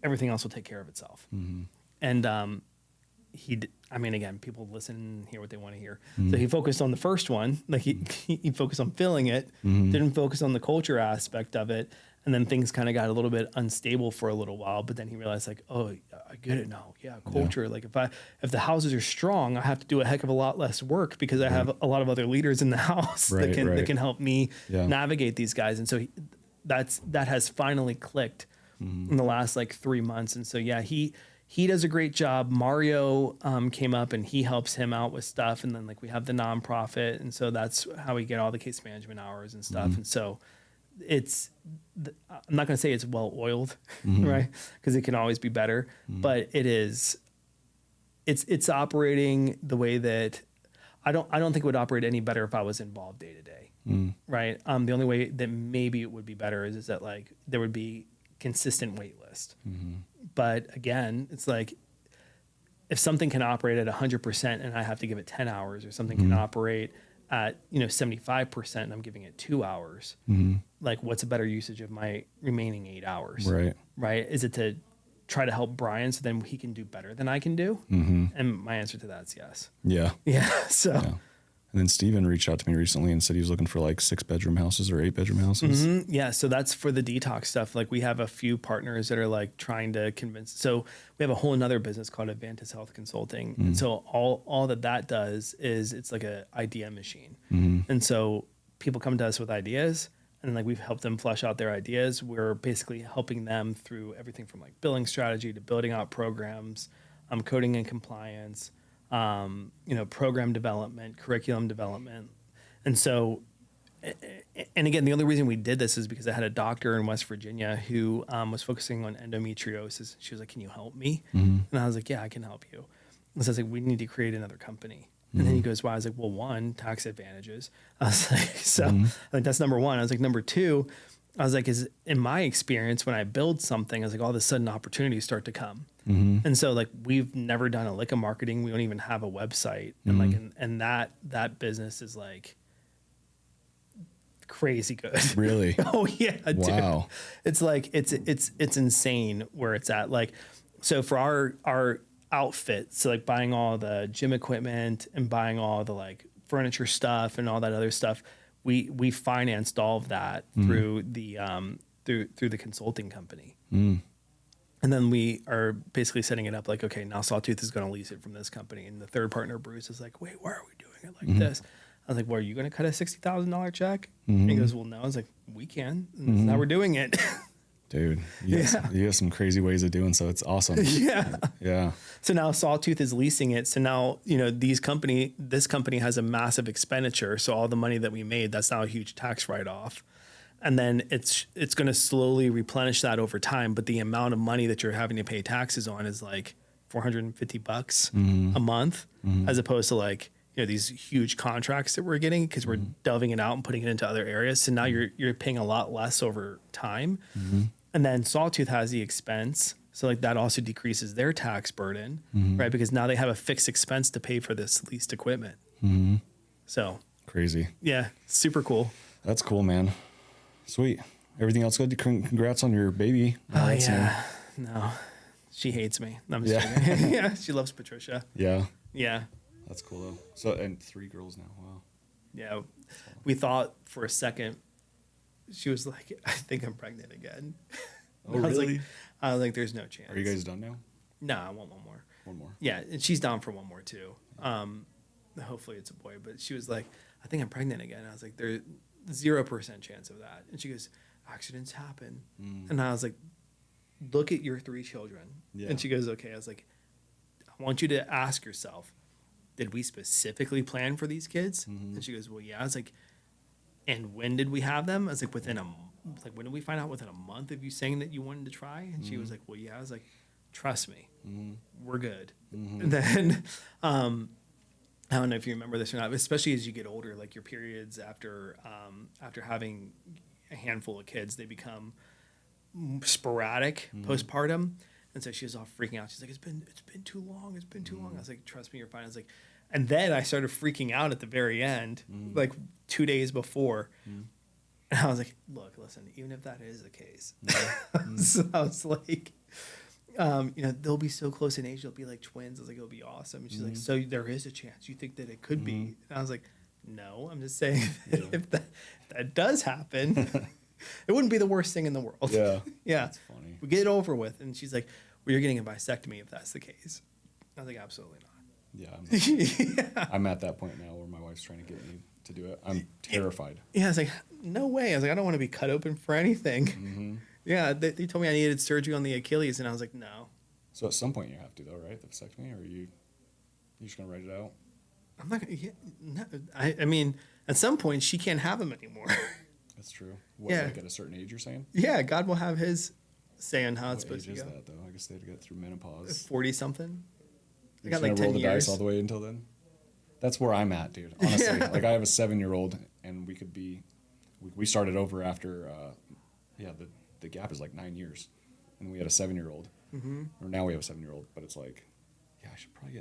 everything else will take care of itself. And again, people listen and hear what they want to hear. So he focused on the first one, like he focused on filling it, didn't focus on the culture aspect of it. And then things kind of got a little bit unstable for a little while, but then he realized like, oh, I get it now. Yeah, culture. Like if the houses are strong, I have to do a heck of a lot less work because I have a lot of other leaders in the house that can help me navigate these guys. And so that has finally clicked in the last like 3 months. And so yeah, he does a great job. Mario came up and he helps him out with stuff. And then like we have the nonprofit. And so that's how we get all the case management hours and stuff. And so I'm not going to say it's well oiled, right? Because it can always be better, but it's operating the way that I don't think it would operate any better if I was involved day to day. Right. The only way that maybe it would be better is that like there would be consistent wait list. But again, it's like if something can operate at 100% and I have to give it 10 hours or something can operate at 75% and I'm giving it 2 hours, like what's a better usage of my remaining 8 hours? Right. Is it to try to help Brian so then he can do better than I can do? And my answer to that is yes. Yeah. Yeah. So And then Steven reached out to me recently and said he was looking for like 6-bedroom houses or 8-bedroom houses. Mm-hmm. Yeah. So that's for the detox stuff. Like we have a few partners that are like trying to convince. So we have a whole another business called Advantis Health Consulting. And so all that does is it's like a idea machine. And so people come to us with ideas and like we've helped them flesh out their ideas. We're basically helping them through everything from like billing strategy to building out programs, coding and compliance, program development, curriculum development. And so, and again, the only reason we did this is because I had a doctor in West Virginia who was focusing on endometriosis. She was like, "Can you help me?" And I was like, "Yeah, I can help you." And so I was like, "We need to create another company." And then he goes, "Why?" I was like, "Well, one, tax advantages." I was like, like that's number one. I was like, number two, I was like, is in my experience, when I build something, I was like, all of a sudden opportunities start to come. And so like, we've never done a lick of marketing. We don't even have a website. And like, and that business is like crazy good. Really? Oh yeah. Wow. Dude. It's like, it's insane where it's at. Like, so for our outfit, so like buying all the gym equipment and buying all the like furniture stuff and all that other stuff, we financed all of that through the through the consulting company. And then we are basically setting it up like, okay, now Sawtooth is going to lease it from this company. And the third partner, Bruce, is like, wait, why are we doing it like this? I was like, well, are you going to cut a $60,000 check? And he goes, well, no. I was like, we can. And this is how we're doing it. Dude, you have some crazy ways of doing so. It's awesome. Yeah. So now Sawtooth is leasing it. So now, this company has a massive expenditure. So all the money that we made, that's now a huge tax write-off. And then it's going to slowly replenish that over time. But the amount of money that you're having to pay taxes on is like $450 a month, as opposed to like, these huge contracts that we're getting because we're delving it out and putting it into other areas. So now you're paying a lot less over time. And then Sawtooth has the expense. So like that also decreases their tax burden, right? Because now they have a fixed expense to pay for this leased equipment. So crazy. Yeah. Super cool. That's cool, man. Sweet. Everything else good? Congrats on your baby. Oh yeah. No, she hates me. I'm just kidding. Yeah. She loves Patricia. Yeah. Yeah. That's cool though. So, and 3 girls now. Wow. Yeah. We thought for a second, she was like, I think I'm pregnant again. Oh, really? I was like, there's no chance. Are you guys done now? No, I want one more. One more. Yeah. And she's down for one more too. Hopefully it's a boy, but she was like, I think I'm pregnant again. I was like, there's 0% chance of that. And she goes, accidents happen. And I was like, look at your 3 children. Yeah. And she goes, okay. I was like, I want you to ask yourself, did we specifically plan for these kids? And she goes, well, yeah. I was like, and when did we have them? I was like, when did we find out? Within a month of you saying that you wanted to try? And she was like, well, yeah. I was like, trust me, we're good. And then, I don't know if you remember this or not, but especially as you get older, like your periods after having a handful of kids, they become sporadic postpartum. And so she was all freaking out. She's like, it's been too long. It's been too long. I was like, trust me, you're fine. I was like, and then I started freaking out at the very end, like 2 days before. And I was like, look, listen, even if that is the case, so I was like, they'll be so close in age, they'll be like twins. I was like, it'll be awesome. And she's like, so there is a chance. You think that it could be? And I was like, no, I'm just saying if that does happen, it wouldn't be the worst thing in the world. Yeah. Yeah. That's funny. We get it over with. And she's like, well, you're getting a vasectomy if that's the case. I was like, absolutely not. Yeah. I'm at that point now where my wife's trying to get me to do it. I'm terrified. Yeah. I was like, no way. I was like, I don't want to be cut open for anything. Yeah. They told me I needed surgery on the Achilles. And I was like, no. So at some point you have to though, right? The vasectomy, or you just going to write it out? I'm not going to, no, I mean, at some point she can't have him anymore. That's true. What, like at a certain age you're saying? Yeah. God will have his say on how it's supposed to go. What age is that though? I guess they had to get through menopause. 40 something. I got like 10 roll the dice all the way until then. That's where I'm at, dude. Honestly, like I have a 7-year-old, and we started over after, the gap is like 9 years, and we had a 7-year-old, or now we have a 7-year-old. But it's like, yeah, I should probably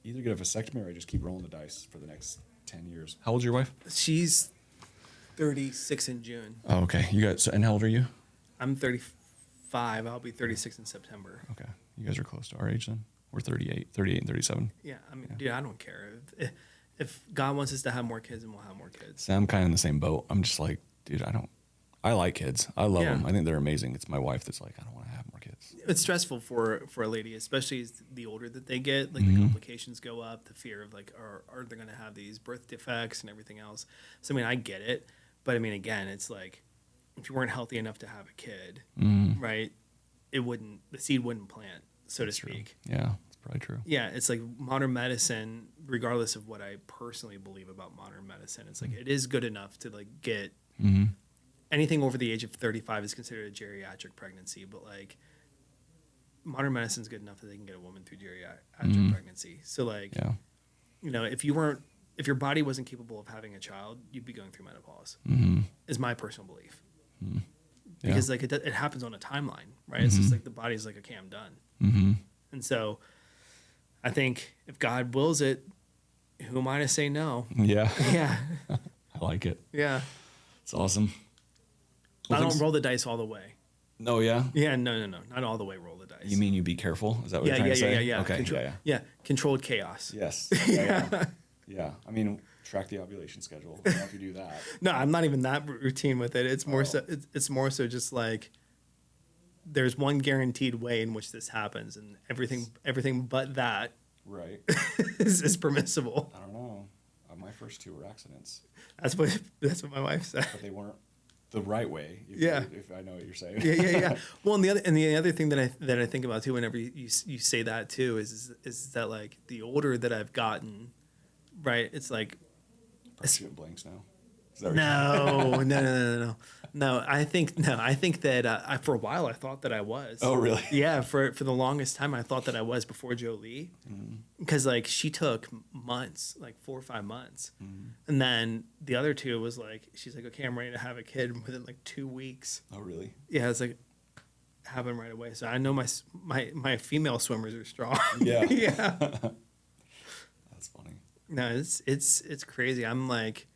either get a vasectomy or I just keep rolling the dice for the next 10 years. How old's your wife? She's 36 in June. Oh, okay. And how old are you? I'm 35. I'll be 36 in September. Okay. You guys are close to our age then. We're 38 and 37. Yeah, I mean, dude, I don't care. if God wants us to have more kids, then we'll have more kids. So I'm kind of in the same boat. I'm just like, dude, I like kids. I love them. I think they're amazing. It's my wife that's like, I don't want to have more kids. It's stressful for a lady, especially as the older that they get, like the complications go up, the fear of like, are they going to have these birth defects and everything else? So, I mean, I get it. But I mean, again, it's like, if you weren't healthy enough to have a kid, right, the seed wouldn't plant, so to speak. Yeah, that's probably true. Yeah, it's like modern medicine, regardless of what I personally believe about modern medicine, it's like it is good enough to like get anything over the age of 35 is considered a geriatric pregnancy, but like modern medicine is good enough that they can get a woman through geriatric pregnancy. So like, you know, if your body wasn't capable of having a child, you'd be going through menopause. Is my personal belief. Because like it happens on a timeline, right? It's just like the body's like, okay, I'm done. And so I think if God wills it, who am I to say no? Yeah. Yeah. I like it. Yeah. It's awesome. Well, I don't roll the dice all the way. No, yeah? Yeah, no. Not all the way roll the dice. You mean you be careful? Is that what you're trying to say? Yeah. Okay, Yeah, controlled chaos. Yes. Yeah. I mean, track the ovulation schedule. I don't know if you do that. No, I'm not even that routine with it. It's more so it's more so just like there's one guaranteed way in which this happens, and everything but that right is permissible. I don't know. My first two were accidents. That's what my wife said. But they weren't the right way. If I know what you're saying. Yeah. Well, and the other thing that I think about too, whenever you say that too, is that like the older that I've gotten, right? It's like shooting blanks now. Is that what No. I think that for a while I thought that I was. Oh, really? Yeah. For the longest time I thought that I was before Jolie, because like she took months, like 4 or 5 months, and then the other two was like she's like, okay, I'm ready to have a kid within like 2 weeks. Oh, really? Yeah, it's like happened right away. So I know my female swimmers are strong. Yeah. Yeah. That's funny. No, it's crazy. I'm like,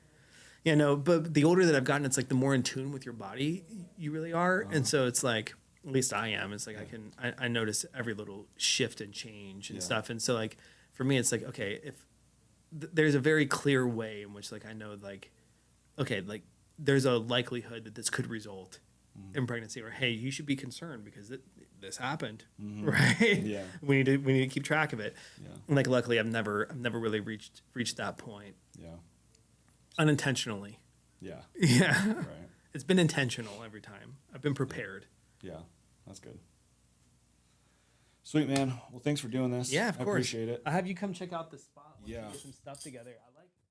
but the older that I've gotten, it's like the more in tune with your body you really are. And so it's like, at least I am. It's like I notice every little shift and change and stuff. And so like for me, it's like, okay, if there's a very clear way in which like I know like, okay, like there's a likelihood that this could result in pregnancy, or hey, you should be concerned because this happened, right? Yeah, we need to keep track of it. Yeah, and like luckily, I've never really reached that point. Yeah, unintentionally. Yeah, yeah. Right. It's been intentional every time. I've been prepared. Yeah, that's good. Sweet, man. Well, thanks for doing this. Yeah, of course. I appreciate it. I have you come check out the spot. Yeah. Get some stuff together. I like.